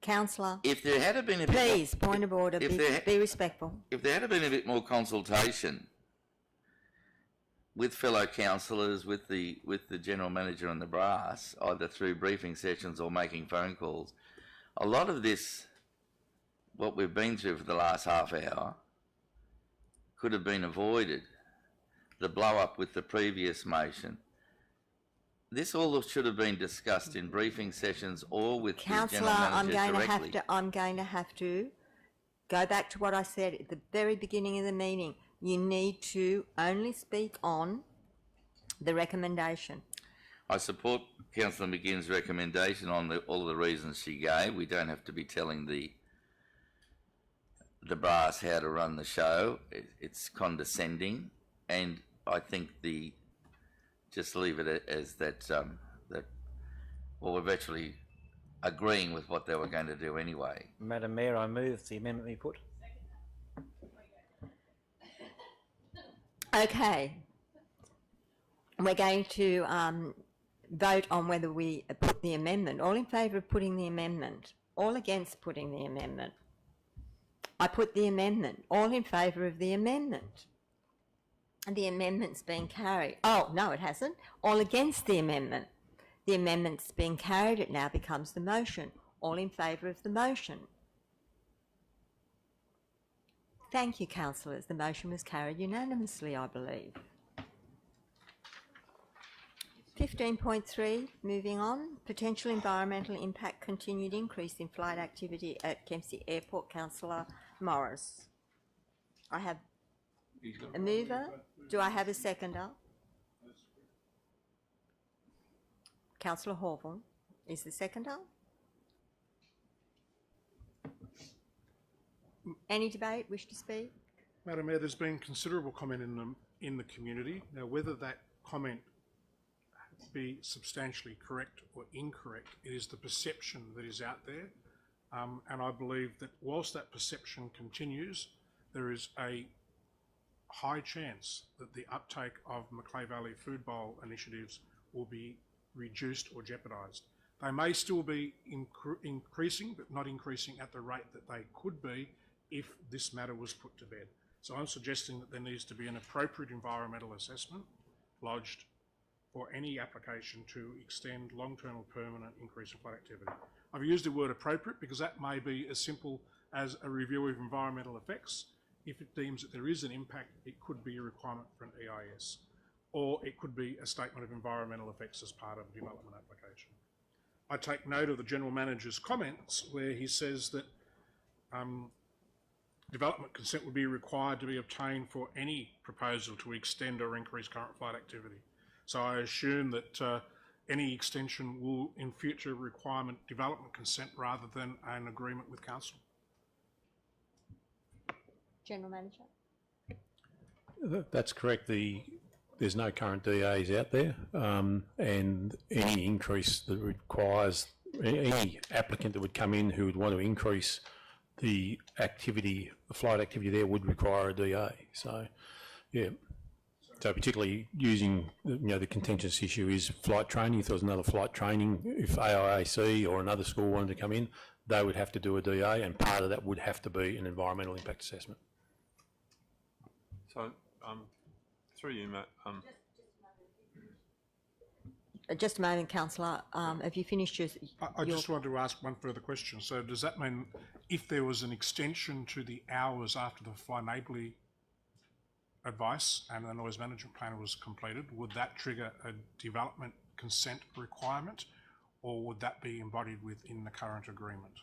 Councillor. If there had been a bit Please, point of order, be respectful. If there had been a bit more consultation with fellow councillors, with the General Manager and the brass, either through briefing sessions or making phone calls, a lot of this, what we've been through for the last half hour, could have been avoided. The blow-up with the previous motion. This all should have been discussed in briefing sessions or with the General Manager directly. I'm going to have to go back to what I said at the very beginning of the meeting. You need to only speak on the recommendation. I support Councillor McGinn's recommendation on all the reasons she gave. We don't have to be telling the brass how to run the show. It's condescending, and I think just leave it as that. Well, we're virtually agreeing with what they were going to do anyway. Madam Mayor, I move the amendment be put. Okay. We're going to vote on whether we put the amendment. All in favour of putting the amendment? All against putting the amendment? I put the amendment. All in favour of the amendment? And the amendment's been carried. Oh, no, it hasn't. All against the amendment? The amendment's been carried. It now becomes the motion. All in favour of the motion? Thank you, councillors. The motion was carried unanimously, I believe. 15.3, moving on. Potential environmental impact, continued increase in flight activity at Kempsey Airport. Councillor Morris. I have a mover. Do I have a seconder? Councillor Hallville is the seconder. Any debate? Wish to speak? Madam Mayor, there's been considerable comment in the community. Now, whether that comment be substantially correct or incorrect, it is the perception that is out there. And I believe that whilst that perception continues, there is a high chance that the uptake of Macleay Valley Food Bowl initiatives will be reduced or jeopardised. They may still be increasing, but not increasing at the rate that they could be if this matter was put to bed. So I'm suggesting that there needs to be an appropriate environmental assessment lodged for any application to extend long-term or permanent increase in flight activity. I've used the word appropriate because that may be as simple as a review of environmental effects. If it deems that there is an impact, it could be a requirement for an EIS, or it could be a statement of environmental effects as part of a development application. I take note of the General Manager's comments where he says that development consent would be required to be obtained for any proposal to extend or increase current flight activity. So I assume that any extension will in future requirement development consent rather than an agreement with council. General Manager. That's correct. There's no current DAs out there, and any increase that requires any applicant that would come in who would want to increase the activity, the flight activity there, would require a DA. So, yeah. So particularly using, the contentious issue is flight training. If there was another flight training, if AIAC or another school wanted to come in, they would have to do a DA, and part of that would have to be an environmental impact assessment. So, through you, Matt. Just a moment, Councillor. Have you finished your... I just wanted to ask one further question. So does that mean if there was an extension to the hours after the fly neighbourly advice and the noise management plan was completed, would that trigger a development consent requirement, or would that be embodied within the current agreement?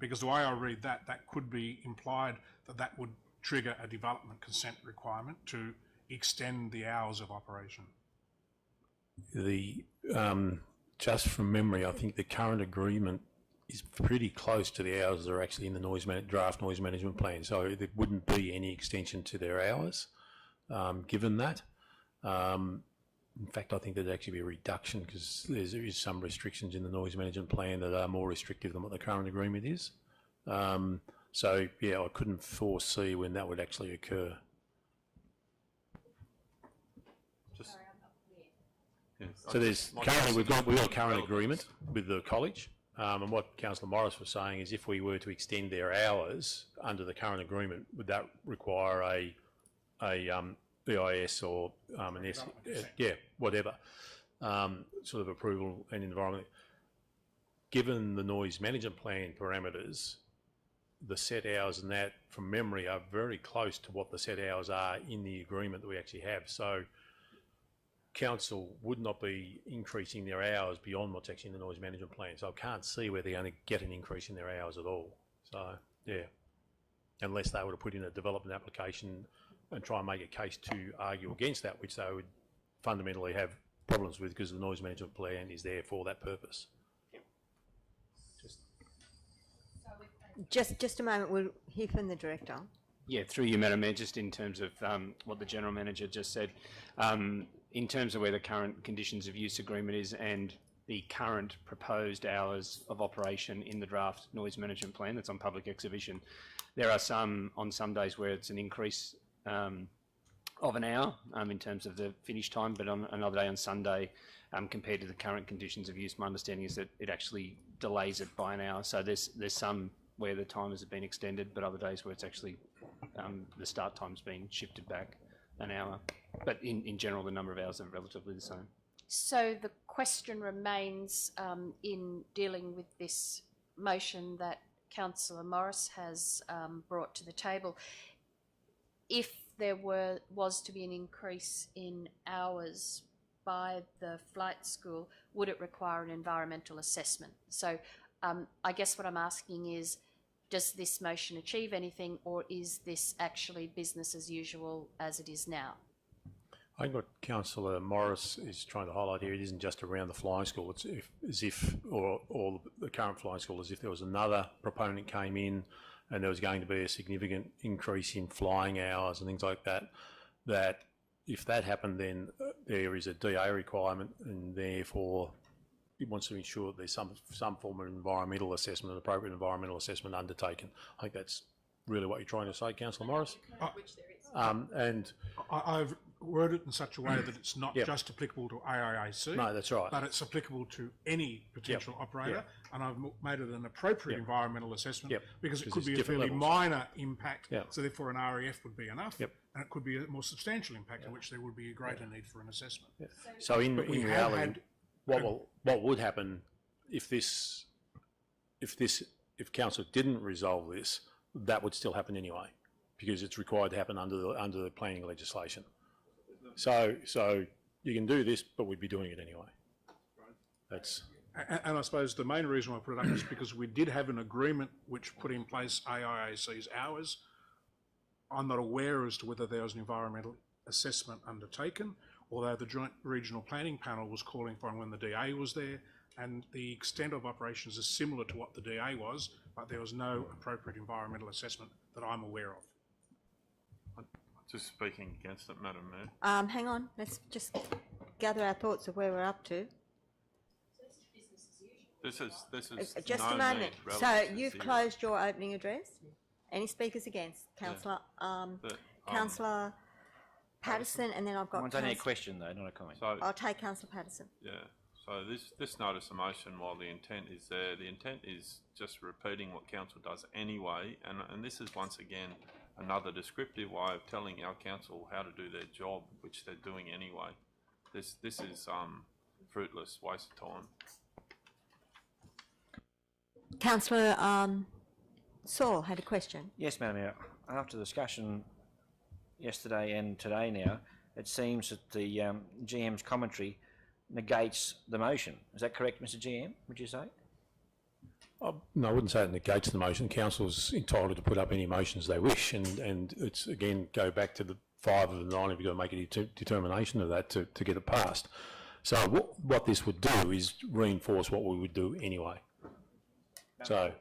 Because the way I read that, that could be implied that that would trigger a development consent requirement to extend the hours of operation. Just from memory, I think the current agreement is pretty close to the hours that are actually in the draft noise management plan. So there wouldn't be any extension to their hours, given that. In fact, I think there'd actually be a reduction because there is some restrictions in the noise management plan that are more restrictive than what the current agreement is. So yeah, I couldn't foresee when that would actually occur. So there's currently we've got a current agreement with the college, and what Councillor Morris was saying is if we were to extend their hours under the current agreement, would that require a BIS or an whatever sort of approval and environment? Given the noise management plan parameters, the set hours and that from memory are very close to what the set hours are in the agreement that we actually have. So council would not be increasing their hours beyond what's actually in the noise management plan. So I can't see where they're going to get an increase in their hours at all. So yeah, unless they were to put in a development application and try and make a case to argue against that, which they would fundamentally have problems with because the noise management plan is there for that purpose. Just a moment, we'll hear from the Director. Yeah, through you, Madam Mayor, just in terms of what the General Manager just said, in terms of where the current conditions of use agreement is and the current proposed hours of operation in the draft noise management plan that's on public exhibition, there are on some days where it's an increase of an hour in terms of the finish time, but on another day on Sunday, compared to the current conditions of use, my understanding is that it actually delays it by an hour. So there's some where the time has been extended, but other days where it's actually the start time's been shifted back an hour. But in general, the number of hours are relatively the same. So the question remains in dealing with this motion that Councillor Morris has brought to the table. If there was to be an increase in hours by the flight school, would it require an environmental assessment? So I guess what I'm asking is, does this motion achieve anything, or is this actually business as usual as it is now? I think what Councillor Morris is trying to highlight here, it isn't just around the flying school, it's as if the current flying school, as if there was another proponent came in and there was going to be a significant increase in flying hours and things like that, that if that happened, then there is a DA requirement, and therefore it wants to ensure that there's some form of environmental assessment, an appropriate environmental assessment undertaken. I think that's really what you're trying to say, Councillor Morris. Which there is. And I've worded it in such a way that it's not just applicable to AIAC. No, that's right. But it's applicable to any potential operator, and I've made it an appropriate environmental assessment because it could be a fairly minor impact, so therefore an REF would be enough, and it could be a more substantial impact in which there would be a greater need for an assessment. So in reality, what would happen if council didn't resolve this, that would still happen anyway, because it's required to happen under the planning legislation. So you can do this, but we'd be doing it anyway. That's. And I suppose the main reason I put it up is because we did have an agreement which put in place AIAC's hours I'm not aware as to whether there was an environmental assessment undertaken, although the Joint Regional Planning Panel was calling for one when the DA was there, and the extent of operations is similar to what the DA was, but there was no appropriate environmental assessment that I'm aware of. Just speaking against it, Madam Mayor. Hang on, let's just gather our thoughts of where we're up to. This is Just no a moment. need, So relevance you've is zero. closed your opening address. Any speakers against? Councillor, Councillor Patterson, and then I've got. Mine's only a question though, not a comment. So, I'll take Councillor Patterson. yeah, so this notice of motion, while the intent is there, the intent is just repeating what council does anyway, and this is once again another descriptive way of telling our council how to do their job, which they're doing anyway. This is fruitless, waste of time. Councillor Saul had a question. Yes, Madam Mayor. After the discussion yesterday and today now, it seems that the GM's commentary negates the motion. Is that correct, Mr GM, would you say? No, I wouldn't say it negates the motion. Council's entitled to put up any motions they wish, and it's, again, go back to the 5 of the 9 if you've got to make a determination of that to get it passed. So what this would do is reinforce what we would do anyway. So,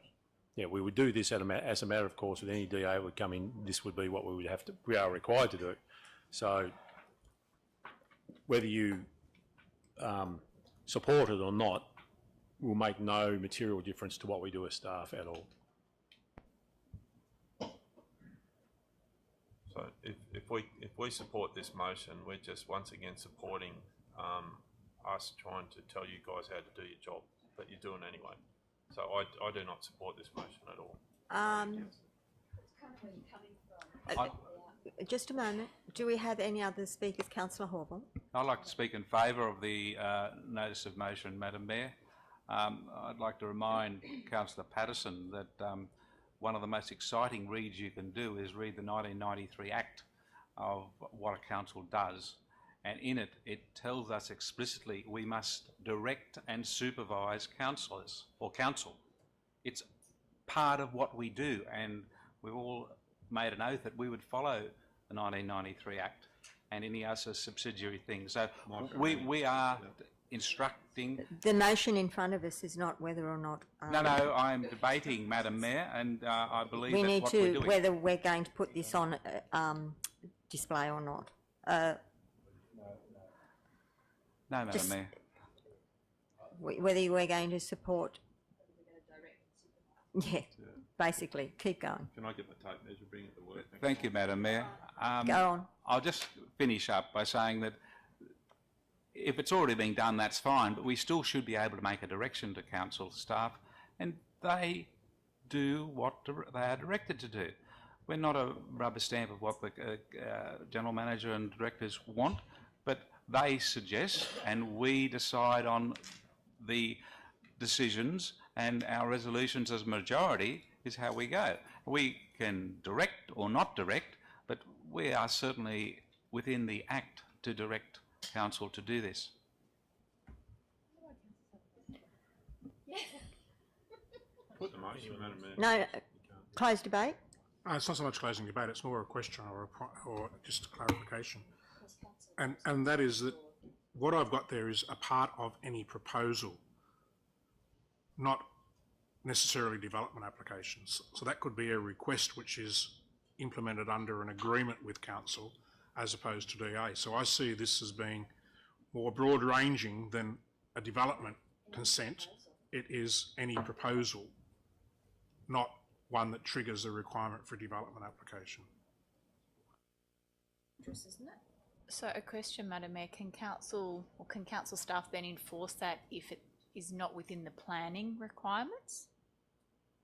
yeah, we would do this as a matter of course with any DA would come in. This would be what we are required to do. So, whether you support it or not will make no material difference to what we do as staff at all. So if we support this motion, we're just once again supporting us trying to tell you guys how to do your job, but you're doing anyway. So I do not support this motion at all. Just a moment. Do we have any other speakers? Councillor Horville. I'd like to speak in favour of the notice of motion, Madam Mayor. I'd like to remind Councillor Patterson that one of the most exciting reads you can do is read the 1993 Act of what a council does. And in it, it tells us explicitly we must direct and supervise councillors or council. It's part of what we do, and we've all made an oath that we would follow the 1993 Act and any other subsidiary things. So we are instructing. The motion in front of us is not whether or not. No, I'm debating, Madam Mayor, and I believe we that's need what to we're doing. whether we're going to put this on display or not. No, Madam Mayor. Whether you were going to support. Yeah, basically, keep going. Can I get the tape measure, bring it to work? Thank you, Madam Mayor. Go on. I'll just finish up by saying that if it's already been done, that's fine, but we still should be able to make a direction to council staff, and they do what they are directed to do. We're not a rubber stamp of what the general manager and directors want, but they suggest, and we decide on the decisions, and our resolutions as majority is how we go. We can direct or not direct, but we are certainly within the Act to direct council to do this. Put the motion, Madam Mayor. No, closed debate. It's not so much closing debate, it's more a question or just a clarification. And that is that what I've got there is a part of any proposal, not necessarily development applications. So that could be a request which is implemented under an agreement with council as opposed to DA. So I see this as being more broad ranging than a development consent. It is any proposal, not one that triggers a requirement for a development application. So a question, Madam Mayor, can council staff then enforce that if it is not within the planning requirements?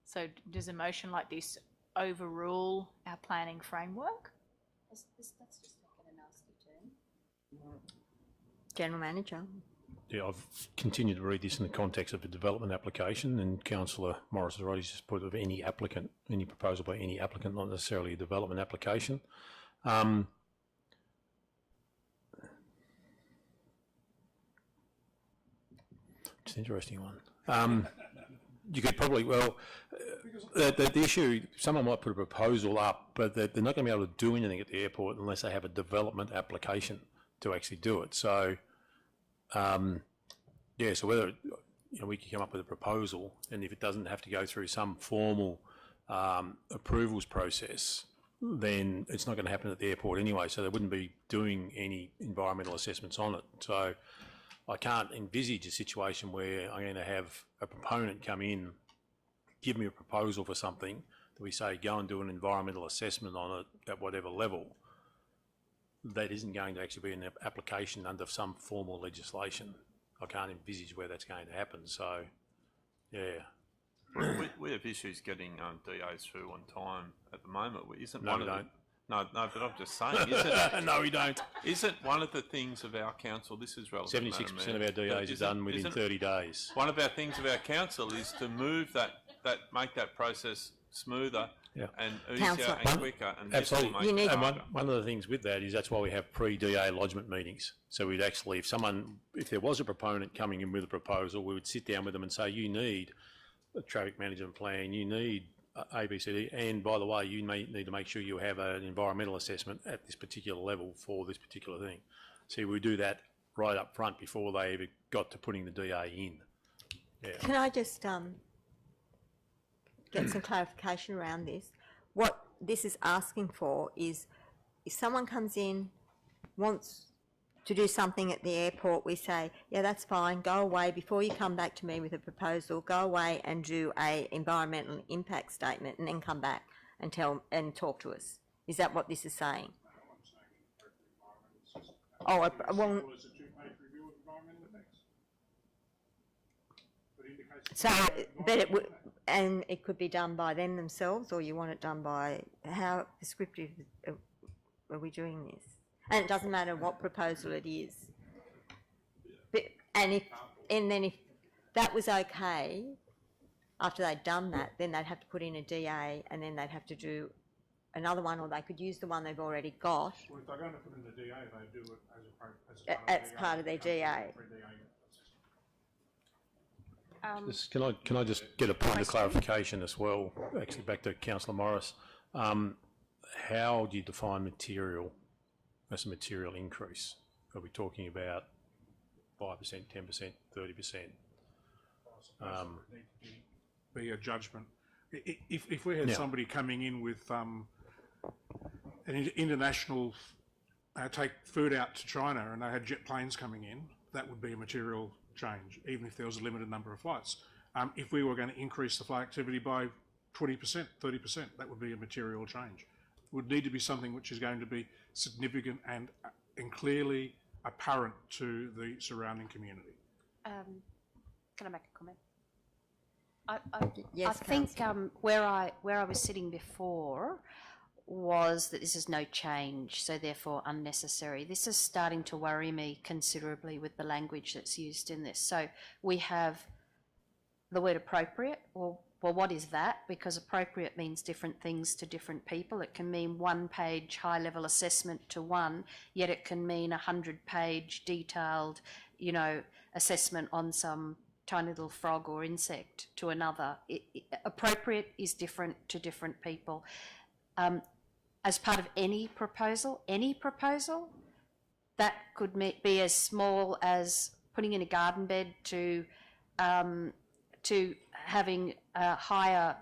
So does a motion like this overrule our planning framework? That's just like a nasty term. General Manager. Yeah, I've continued to read this in the context of a development application, and Councillor Morris has already just put of any applicant, any proposal by any applicant, not necessarily a development application. It's an interesting one. you could probably, the issue, someone might put a proposal up, but they're not going to be able to do anything at the airport unless they have a development application to actually do it. So, yeah, so whether, we can come up with a proposal, and if it doesn't have to go through some formal approvals process, then it's not going to happen at the airport anyway, so they wouldn't be doing any environmental assessments on it. So I can't envisage a situation where I'm going to have a proponent come in, give me a proposal for something, that we say go and do an environmental assessment on it at whatever level. That isn't going to actually be an application under some formal legislation. I can't envisage where that's going to happen, so yeah. We have issues getting DAs through on time at the moment. Isn't No, one we of don't. No, but I'm just saying, isn't No, we don't. Isn't one of the things of our council, this is relevant, 76% of our DAs are done within 30 days. One of our things of our council is to move make that process smoother and easier and quicker. And absolutely. And one of the things with that is that's why we have pre-DA lodgement meetings. So we'd actually, if there was a proponent coming in with a proposal, we would sit down with them and say, you need a traffic management plan, you need ABCD, and by the way, you may need to make sure you have an environmental assessment at this particular level for this particular thing. See, we do that right up front before they even got to putting the DA in. Yeah. Can I just get some clarification around this? What this is asking for is, if someone comes in, wants to do something at the airport, we say, yeah, that's fine, go away, before you come back to me with a proposal, go away and do a environmental impact statement and then come back and talk to us. Is that what this is saying? Oh, well, so, but it would, and it could be done by them themselves, or you want it done by, how prescriptive are we doing this? And it doesn't matter what proposal it is. But, and then if that was okay, after they'd done that, then they'd have to put in a DA, and then they'd have to do another one, or they could use the one they've already got. Well, if they're going to put in the DA, they do it as part of their DA. Can I just get a point of clarification as well, actually back to Councillor Morris. How do you define material as a material increase? Are we talking about 5%, 10%, 30%? Be a judgment. If we had somebody coming in with an international, take food out to China, and they had jet planes coming in, that would be a material change, even if there was a limited number of flights. If we were going to increase the flight activity by 20%, 30%, that would be a material change. It would need to be something which is going to be significant and clearly apparent to the surrounding community. Can I make a comment? Yes, I think where I was sitting before was that this is no change, so therefore unnecessary. This is starting to worry me considerably with the language that's used in this. So we have the word appropriate. Well, what is that? Because appropriate means different things to different people. It can mean one-page high-level assessment to one, yet it can mean 100-page detailed, assessment on some tiny little frog or insect to another. Appropriate is different to different people. As part of any proposal, that could be as small as putting in a garden bed to having a higher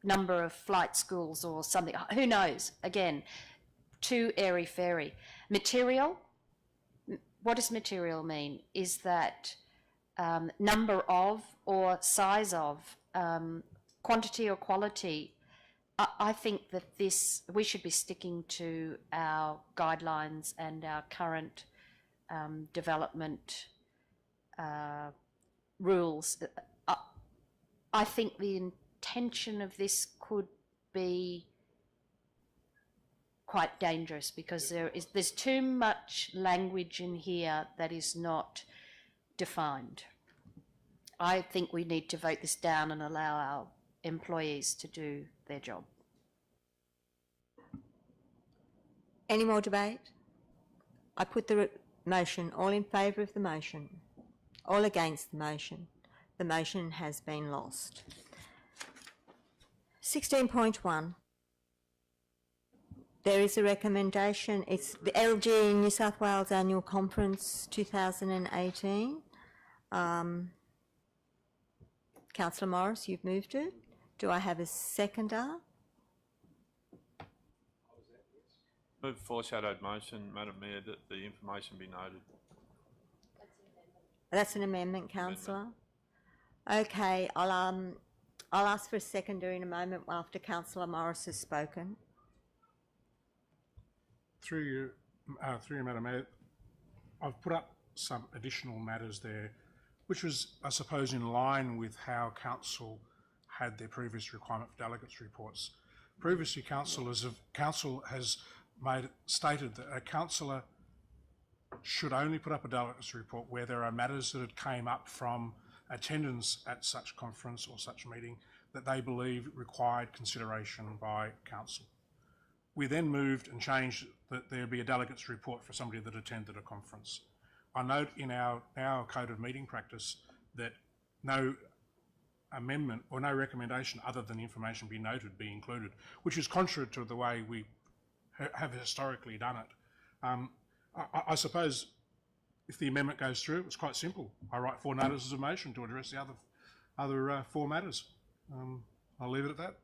number of flight schools or something. Who knows? Again, too airy-fairy. Material, what does material mean? Is that number of or size of, quantity or quality? I think that we should be sticking to our guidelines and our current development rules. I think the intention of this could be quite dangerous because there's too much language in here that is not defined. I think we need to vote this down and allow our employees to do their job. Any more debate? I put the motion. All in favour of the motion? All against the motion? The motion has been lost. 16.1. There is a recommendation. It's the LG New South Wales Annual Conference 2018. Councillor Morris, you've moved it. Do I have a seconder? Move foreshadowed motion, Madam Mayor, that the information be noted. That's an amendment, Councillor. Okay, I'll ask for a seconder in a moment after Councillor Morris has spoken. Through you, Madam Mayor, I've put up some additional matters there, which was, I suppose, in line with how Council had their previous requirement for delegates' reports. Previously, Council has stated that a councillor should only put up a delegates' report where there are matters that had came up from attendance at such conference or such meeting that they believe required consideration by Council. We then moved and changed that there be a delegates' report for somebody that attended a conference. I note in our Code of Meeting Practice that no amendment or no recommendation other than information be noted be included, which is contrary to the way we have historically done it. I suppose if the amendment goes through, it's quite simple. I write 4 notices of motion to address the other 4 matters. I'll leave it at that.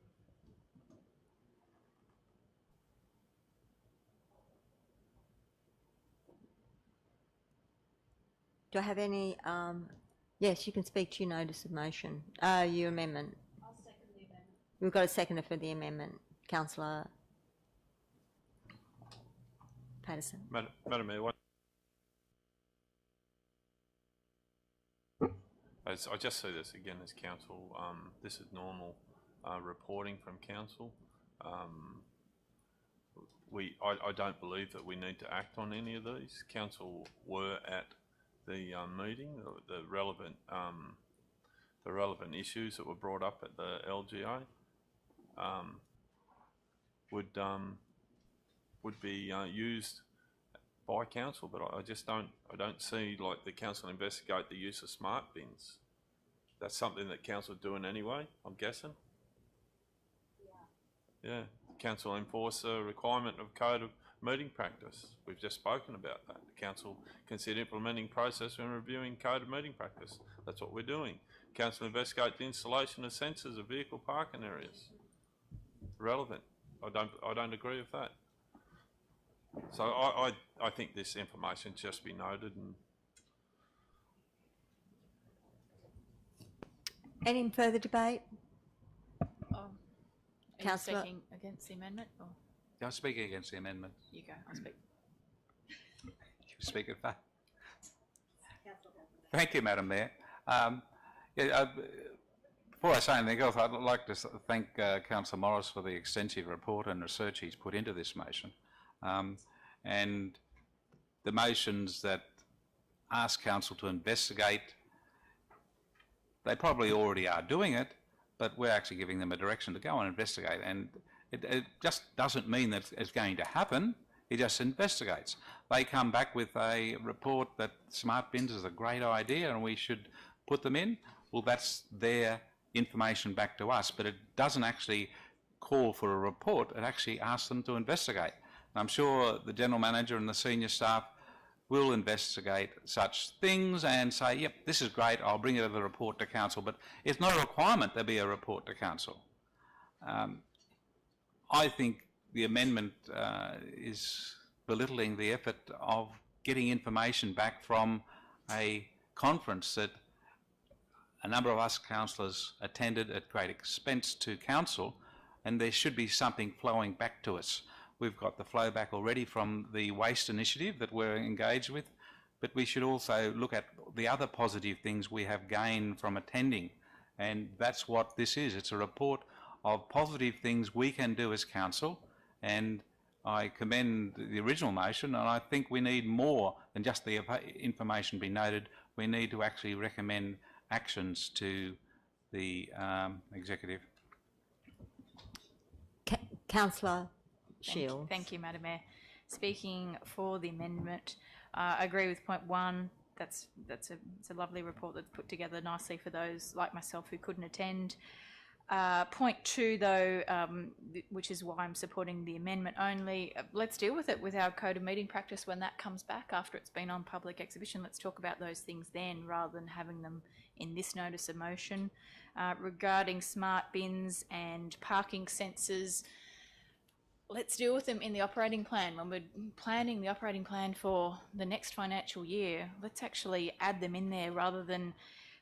Do I have any, yes, you can speak to your notice of motion, your amendment. I'll second the amendment. We've got a seconder for the amendment. Councillor Patterson. Madam Mayor, I just see this again as Council. This is normal reporting from Council. I don't believe that we need to act on any of these. Council were at the meeting, the relevant issues that were brought up at the LGA would be used by Council, but I just don't see like the Council investigate the use of smart bins. That's something that Council are doing anyway, I'm guessing. Yeah, Council enforce a requirement of Code of Meeting Practice. We've just spoken about that. The Council consider implementing process when reviewing Code of Meeting Practice. That's what we're doing. Council investigate the installation of sensors of vehicle parking areas. Relevant. I don't agree with that. So I think this information just be noted. And any further debate? Are you Councillor, speaking against the amendment? Or? I'm speaking against the amendment. You go, I'll speak. You speak at that. Thank you, Madam Mayor. Before I say anything else, I'd like to thank Councillor Morris for the extensive report and research he's put into this motion. And the motions that ask Council to investigate, they probably already are doing it, but we're actually giving them a direction to go and investigate. And it just doesn't mean that it's going to happen. It just investigates. They come back with a report that smart bins is a great idea and we should put them in. Well, that's their information back to us, but it doesn't actually call for a report. It actually asks them to investigate. And I'm sure the General Manager and the senior staff will investigate such things and say, yep, this is great, I'll bring it as a report to Council, but it's not a requirement there be a report to Council. I think the amendment is belittling the effort of getting information back from a conference that a number of us councillors attended at great expense to Council, and there should be something flowing back to us. We've got the flow back already from the waste initiative that we're engaged with, but we should also look at the other positive things we have gained from attending, and that's what this is. It's a report of positive things we can do as Council, and I commend the original motion, and I think we need more than just the information be noted. We need to actually recommend actions to the Executive. Councillor Shields. Thank you, Madam Mayor. Speaking for the amendment, I agree with point 1, it's a lovely report that's put together nicely for those like myself who couldn't attend. Point 2, though, which is why I'm supporting the amendment only, let's deal with it with our code of meeting practice when that comes back after it's been on public exhibition. Let's talk about those things then rather than having them in this notice of motion. Regarding smart bins and parking sensors, let's deal with them in the operating plan. When we're planning the operating plan for the next financial year, let's actually add them in there rather than,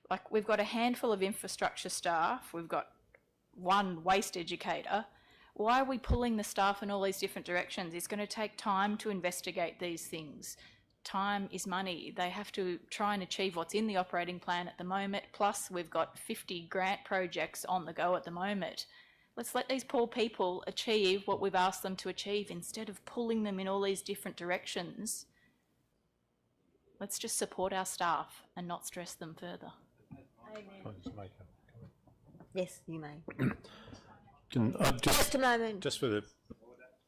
like, we've got a handful of infrastructure staff, we've got one waste educator. Why are we pulling the staff in all these different directions? It's going to take time to investigate these things. Time is money. They have to try and achieve what's in the operating plan at the moment, plus we've got 50 grant projects on the go at the moment. Let's let these poor people achieve what we've asked them to achieve instead of pulling them in all these different directions. Let's just support our staff and not stress them further. Amen. Yes, you may. Just a moment. Just for the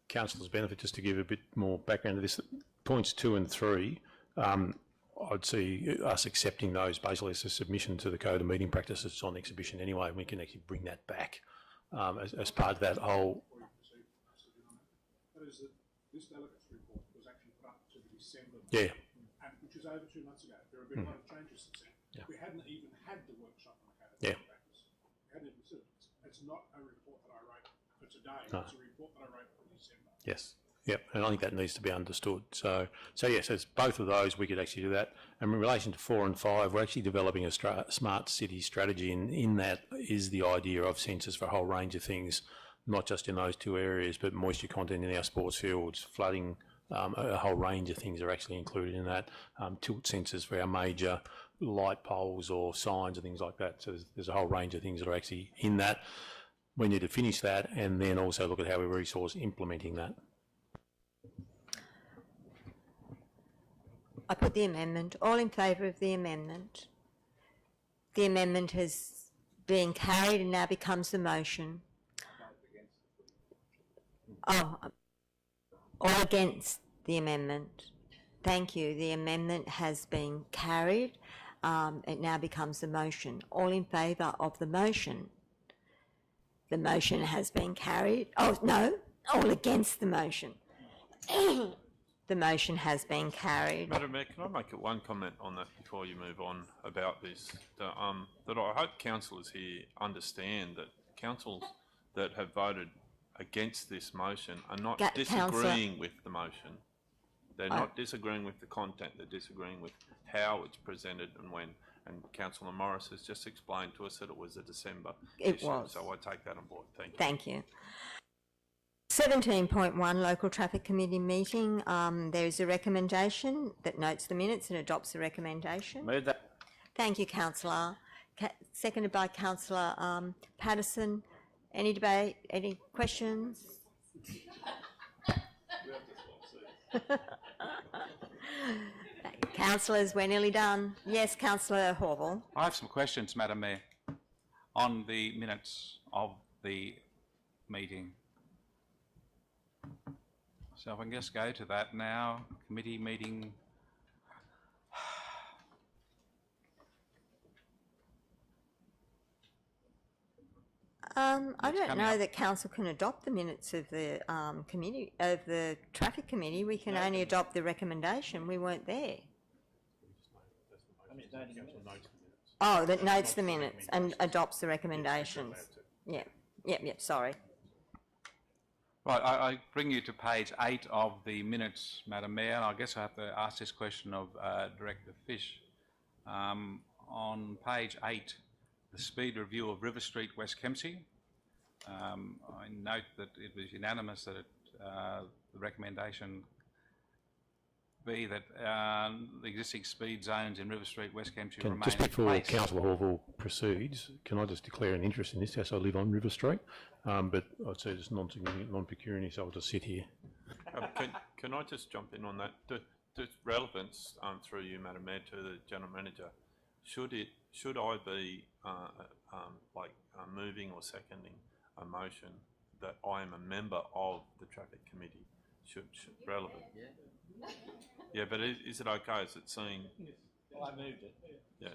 councillor's benefit, just to give a bit more background to this, points 2 and 3, I'd see us accepting those basically as a submission to the code of meeting practices on exhibition anyway, and we can actually bring that back as part of that whole. That is that this delegates report was actually put up to the December, which was over 2 months ago. There have been a lot of changes since then. Yeah. We hadn't even had the workshop on the code of meeting practice. It's not a report that I wrote for today. No. It's a report that I wrote for December. Yes. Yep, and I think that needs to be understood. So yes, as both of those, we could actually do that. And in relation to 4 and 5, we're actually developing a smart city strategy, and in that is the idea of sensors for a whole range of things, not just in those 2 areas, but moisture content in our sports fields, flooding, a whole range of things are actually included in that. Tilt sensors for our major light poles or signs and things like that. So there's a whole range of things that are actually in that. We need to finish that and then also look at how we resource implementing that. I put the amendment. All in favour of the amendment? The amendment has been carried and now becomes the motion. Oh, all against the amendment. Thank you. The amendment has been carried. It now becomes the motion. All in favour of the motion? The motion has been carried. Oh, no. All against the motion. The motion has been carried. Madam Mayor, can I make one comment on that before you move on about this? That I hope councillors here understand that councils that have voted against this motion are not disagreeing with the motion. They're not disagreeing with the content, they're disagreeing with how it's presented and when. And Councillor Morris has just explained to us that it was a December issue, so I take that on board. Thank you. Thank you. 17.1 Local Traffic Committee meeting. There is a recommendation that notes the minutes and adopts the recommendation. Move that. Thank you, Councillor. Seconded by Councillor Patterson. Any debate? Any questions? Councillors, we're nearly done. Yes, Councillor Horval. I have some questions, Madam Mayor, on the minutes of the meeting. So if I can just go to that now, committee meeting. I don't know that council can adopt the minutes of the committee of the traffic committee. We can only adopt the recommendation. We weren't there. Oh, that notes the minutes and adopts the recommendations. Yeah. Sorry. Right, I bring you to page 8 of the minutes, Madam Mayor, and I guess I have to ask this question of Director Fish. On page 8, the speed review of River Street, West Kempsey. I note that it was unanimous that the recommendation be that the existing speed zones in River Street, West Kempsey remain just before Councillor Horval proceeds, can I just declare an interest in this? Yes, I live on River Street, but I'd say it's non-significant, non-pecuniary, so I'll just sit here. Can I just jump in on that? The relevance through you, Madam Mayor, to the General Manager. Should I be moving or seconding a motion that I am a member of the Traffic Committee? Should relevant? Yeah, but is it okay? Is it seen? I moved it. Yeah,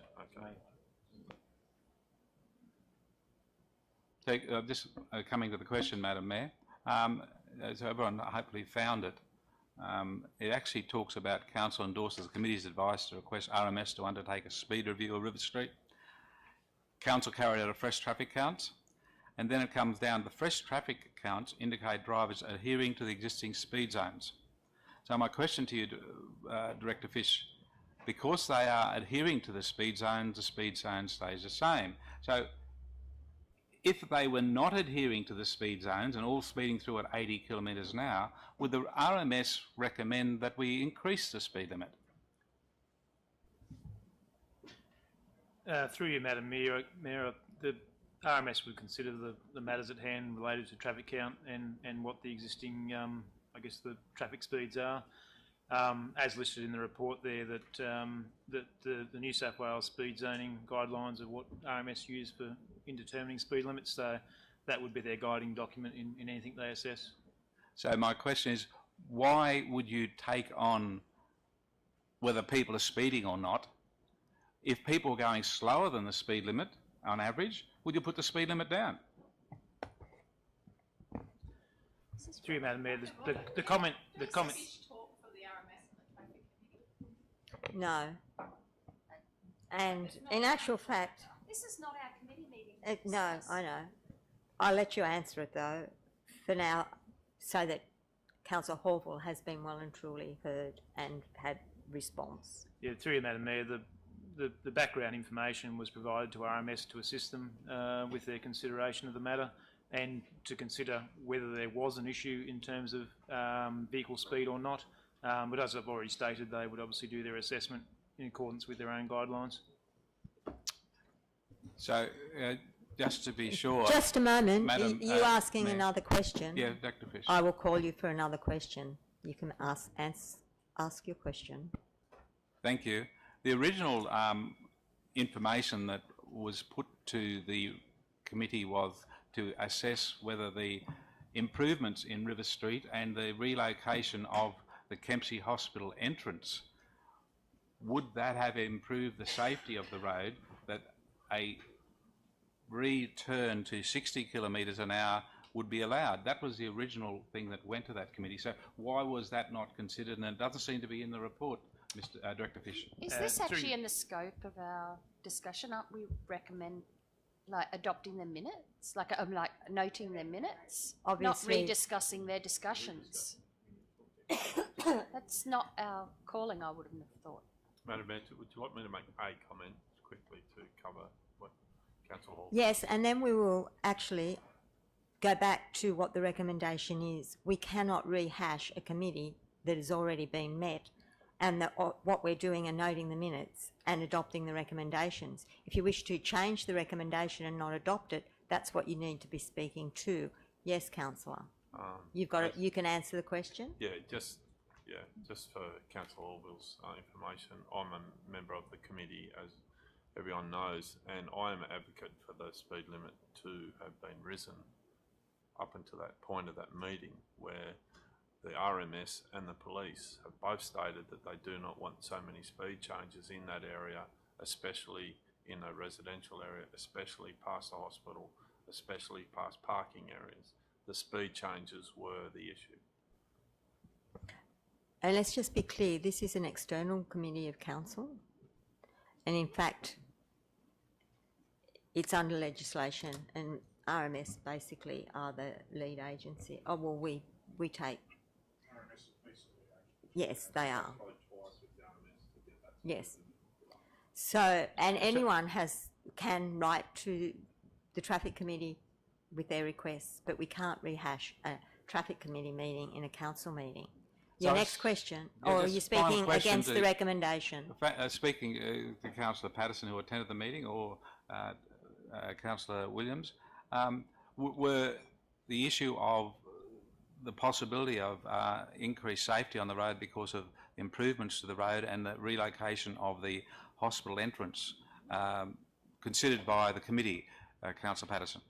okay. Just coming to the question, Madam Mayor, as everyone hopefully found it, it actually talks about council endorses the committee's advice to request RMS to undertake a speed review of River Street. Council carried out a fresh traffic count, and then it comes down, the fresh traffic counts indicate drivers adhering to the existing speed zones. So my question to you, Director Fish, because they are adhering to the speed zone stays the same. So if they were not adhering to the speed zones and all speeding through at 80 kilometres an hour, would the RMS recommend that we increase the speed limit? Through you, Madam Mayor, the RMS would consider the matters at hand related to traffic count and what the existing, I guess, the traffic speeds are. As listed in the report there, that the New South Wales speed zoning guidelines are what RMS use in determining speed limits, so that would be their guiding document in anything they assess. So my question is, why would you take on whether people are speeding or not? If people are going slower than the speed limit on average, would you put the speed limit down? Through you, Madam Mayor, the comment. No. And in actual fact... This is not our committee meeting. No, I know. I'll let you answer it though, for now, so that Councillor Hallville has been well and truly heard and had response. Yeah, through you, Madam Mayor, the background information was provided to RMS to assist them with their consideration of the matter and to consider whether there was an issue in terms of vehicle speed or not. But as I've already stated, they would obviously do their assessment in accordance with their own guidelines. So, just to be sure... Just a moment. Madam, you asking Mayor. another question? Yeah, Dr. Fish. I will call you for another question. You can ask your question. Thank you. The original information that was put to the committee was to assess whether the improvements in River Street and the relocation of the Kempsey Hospital entrance, would that have improved the safety of the road, that a return to 60 kilometres an hour would be allowed? That was the original thing that went to that committee. So why was that not considered? And it doesn't seem to be in the report, Mr. Director Fish. Is this actually in the scope of our discussion? Aren't we recommend like adopting the minutes, like noting their minutes, Obviously. not rediscussing their discussions? That's not our calling, I wouldn't have thought. Madam Mayor, would you like me to make a comment quickly to cover what Councillor Hall? Yes, and then we will actually go back to what the recommendation is. We cannot rehash a committee that has already been met, and that what we're doing are noting the minutes and adopting the recommendations. If you wish to change the recommendation and not adopt it, that's what you need to be speaking to. Yes, Councillor. You've got it. You can answer the question. Just for Councillor Hallville's information, I'm a member of the committee, as everyone knows, and I am an advocate for the speed limit to have been risen up until that point of that meeting, where the RMS and the police have both stated that they do not want so many speed changes in that area, especially in a residential area, especially past the hospital, especially past parking areas. The speed changes were the issue. And let's just be clear, this is an external committee of council, and in fact it's under legislation, and RMS basically are the lead agency. Oh well, we take... Yes, they are. Yes. So, and anyone can write to the traffic committee with their requests, but we can't rehash a traffic committee meeting in a council meeting. Your next question, or are you speaking against the recommendation? Speaking to Councillor Patterson, who attended the meeting, or Councillor Williams, were the issue of the possibility of increased safety on the road because of improvements to the road and the relocation of the hospital entrance considered by the committee, Councillor Patterson?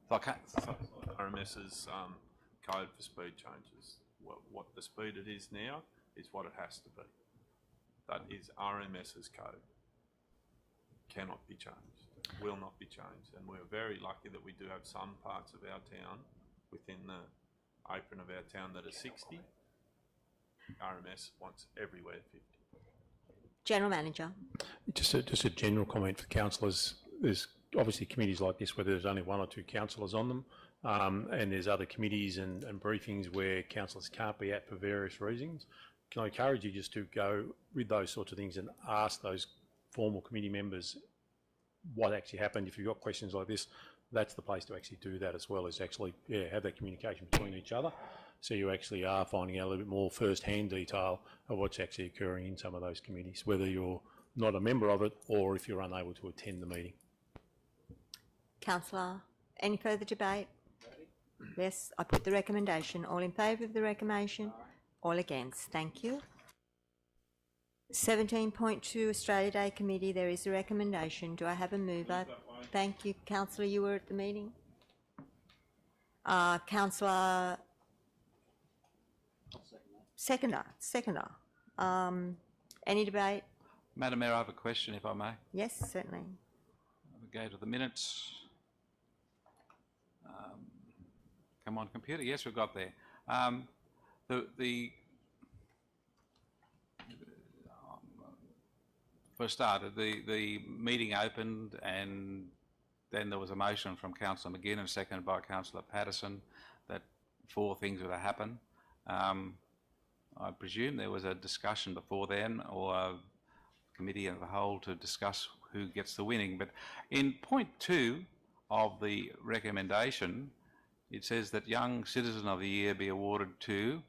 RMS's code for speed changes, what the speed it is now is what it has to be. That is RMS's code. Cannot be changed, will not be changed. And we're very lucky that we do have some parts of our town within the apron of our town that are 60. RMS wants everywhere 50. General Manager. Just a general comment for councillors. There's obviously committees like this where there's only one or two councillors on them, and there's other committees and briefings where councillors can't be at for various reasons. Can I encourage you just to go with those sorts of things and ask those formal committee members what actually happened. If you've got questions like this, that's the place to actually do that, as well as actually have that communication between each other. So you actually are finding out a little bit more first-hand detail of what's actually occurring in some of those committees, whether you're not a member of it or if you're unable to attend the meeting. Councillor, any further debate? Yes, I put the recommendation. All in favour of the recommendation? All against. Thank you. 17.2 Australia Day Committee, there is a recommendation. Do I have a mover? Thank you. Councillor, you were at the meeting. Councillor... Seconder. Any debate? Madam Mayor, I have a question, if I may. Yes, certainly. We'll go to the minutes. Come on, computer. Yes, we've got there. For a start, the meeting opened and then there was a motion from Councillor McGinn and seconded by Councillor Patterson that 4 things were to happen. I presume there was a discussion before then, or a committee of the whole to discuss who gets the winning. But in point 2 of the recommendation, it says that Young Citizen of the Year be awarded to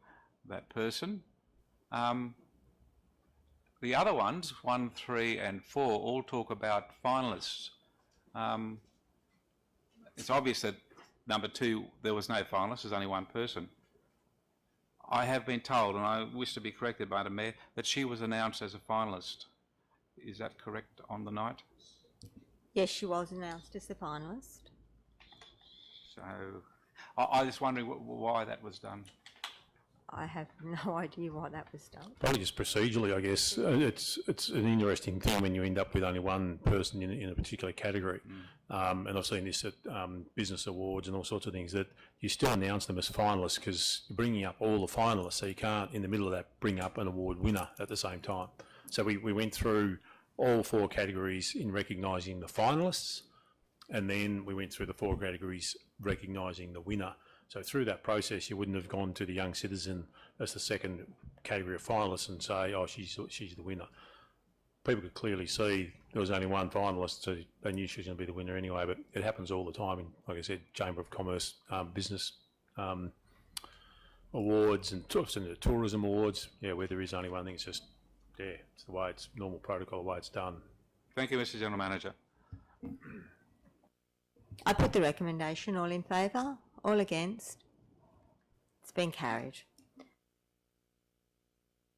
that person. The other ones, 1, 3 and 4, all talk about finalists. It's obvious that number 2, there was no finalist, there's only one person. I have been told, and I wish to be corrected by the Mayor, that she was announced as a finalist. Is that correct on the night? Yes, she was announced as the finalist. So, I was just wondering why that was done. I have no idea why that was done. Probably just procedurally, I guess. It's an interesting thing when you end up with only one person in a particular category. And I've seen this at business awards and all sorts of things, that you still announce them as finalists because you're bringing up all the finalists, so you can't, in the middle of that, bring up an award winner at the same time. So we went through all 4 categories in recognising the finalists, and then we went through the 4 categories recognising the winner. So through that process, you wouldn't have gone to the Young Citizen as the second category of finalists and say, oh, she's the winner. People could clearly see there was only one finalist, so they knew she was going to be the winner anyway, but it happens all the time in, like I said, Chamber of Commerce business awards and tourism awards, where there is only one thing. It's just, it's the way it's normal protocol, the way it's done. Thank you, Mr. General Manager. I put the recommendation. All in favour? All against? It's been carried.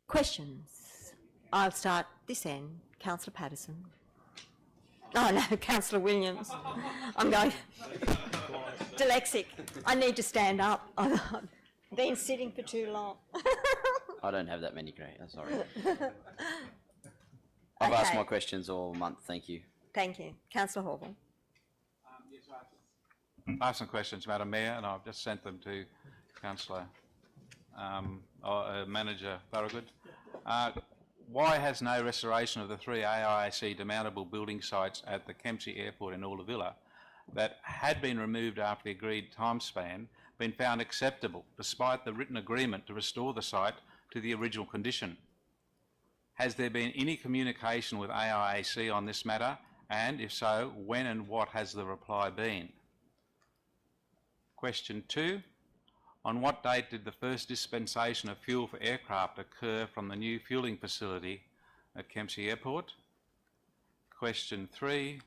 Questions? I'll start this end. Councillor Patterson. Oh no, Councillor Williams. I'm going dyslexic. I need to stand up. I've been sitting for too long. I don't have that many grey. Sorry. I've asked my questions all month. Thank you. Thank you. Councillor Horville. I have some questions, Madam Mayor, and I've just sent them to Councillor Manager Thorogood. Why has no restoration of the 3 AIAC demountable building sites at the Kempsey Airport in Aldavilla that had been removed after the agreed time span been found acceptable despite the written agreement to restore the site to the original condition? Has there been any communication with AIAC on this matter, and if so, when and what has the reply been? Question 2, on what date did the first dispensation of fuel for aircraft occur from the new fuelling facility at Kempsey Airport? Question 3,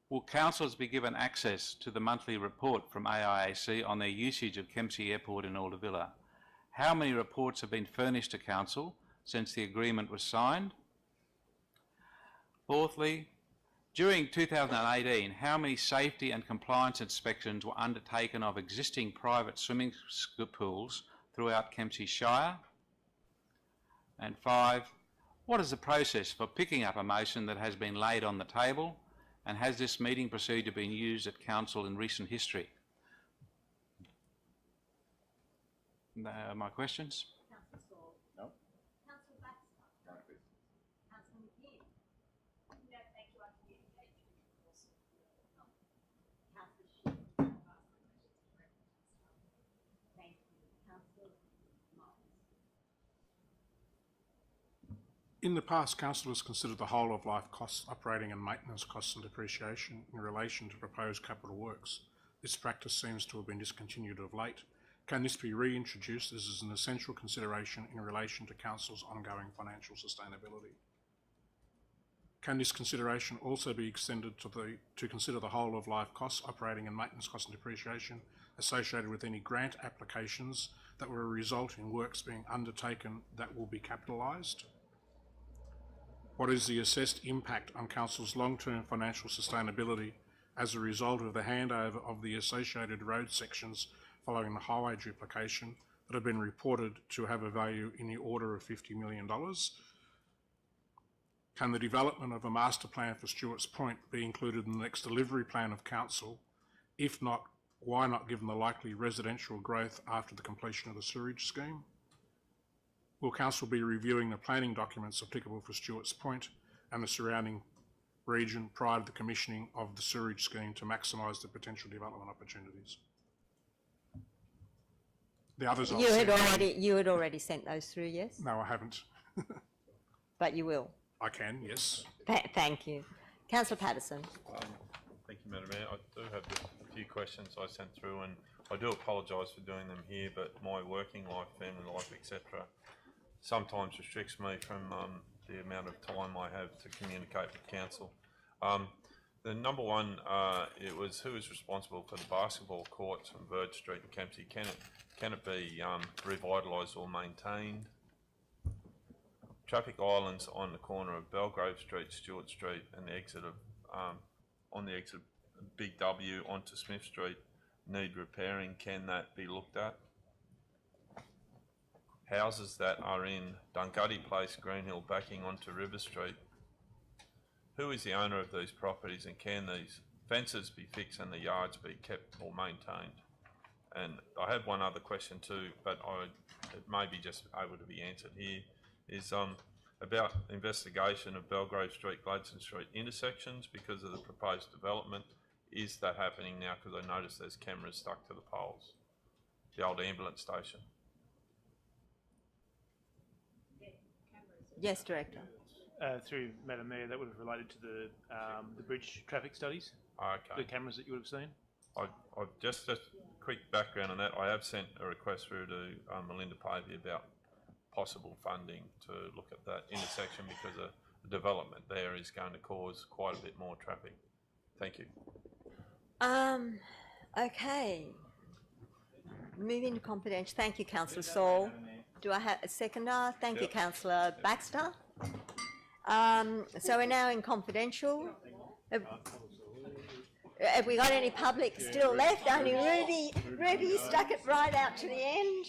will councillors be given access to the monthly report from AIAC on their usage of Kempsey Airport in Aldavilla? How many reports have been furnished to council since the agreement was signed? Fourthly, during 2018, how many safety and compliance inspections were undertaken of existing private swimming pools throughout Kempsey Shire? And 5, what is the process for picking up a motion that has been laid on the table, and has this meeting procedure been used at Council in recent history? My questions? No. In the past, Council has considered the whole of life costs, operating and maintenance costs and depreciation in relation to proposed capital works. This practice seems to have been discontinued of late. Can this be reintroduced as an essential consideration in relation to Council's ongoing financial sustainability? Can this consideration also be extended to consider the whole of life costs, operating and maintenance costs and depreciation associated with any grant applications that will result in works being undertaken that will be capitalised? What is the assessed impact on Council's long-term financial sustainability as a result of the handover of the associated road sections following the highway duplication that have been reported to have a value in the order of $50 million? Can the development of a master plan for Stewart's Point be included in the next delivery plan of Council? If not, why not, given the likely residential growth after the completion of the sewerage scheme? Will Council be reviewing the planning documents applicable for Stewart's Point and the surrounding region prior to the commissioning of the sewerage scheme to maximise the potential development opportunities? The others you had already sent those through, yes? No, I haven't. But you will. I can, yes. Thank you. Councillor Patterson. Thank you, Madam Mayor. I do have just a few questions I sent through, and I do apologise for doing them here, but my working life, family life, etc. sometimes restricts me from the amount of time I have to communicate with Council. The number one, it was who is responsible for the basketball courts on Bird Street and Kempsey. Can it be revitalised or maintained? Traffic islands on the corner of Belgrave Street, Stewart Street, and the exit of on the exit of Big W onto Smith Street need repairing. Can that be looked at? Houses that are in Dumb-Gari Place, Greenhill, backing onto River Street. Who is the owner of these properties, and can these fences be fixed and the yards be kept or maintained? And I have one other question too, but it may be just able to be answered here, is about investigation of Belgrave Street, Gladstone Street intersections because of the proposed development. Is that happening now? Because I noticed there's cameras stuck to the poles. The old ambulance station. Yes, Director. Through Madam Mayor, that would have related to the bridge traffic studies. Okay. The cameras that you would have seen. I've just a quick background on that. I have sent a request through to Melinda Pavey about possible funding to look at that intersection because the development there is going to cause quite a bit more traffic. Thank you. Okay. Moving to confidential. Thank you, Councillor Saul. Do I have a seconder? Thank you, Councillor Baxter. So we're now in confidential. Have we got any public still left? Only Ruby stuck it right out to the end.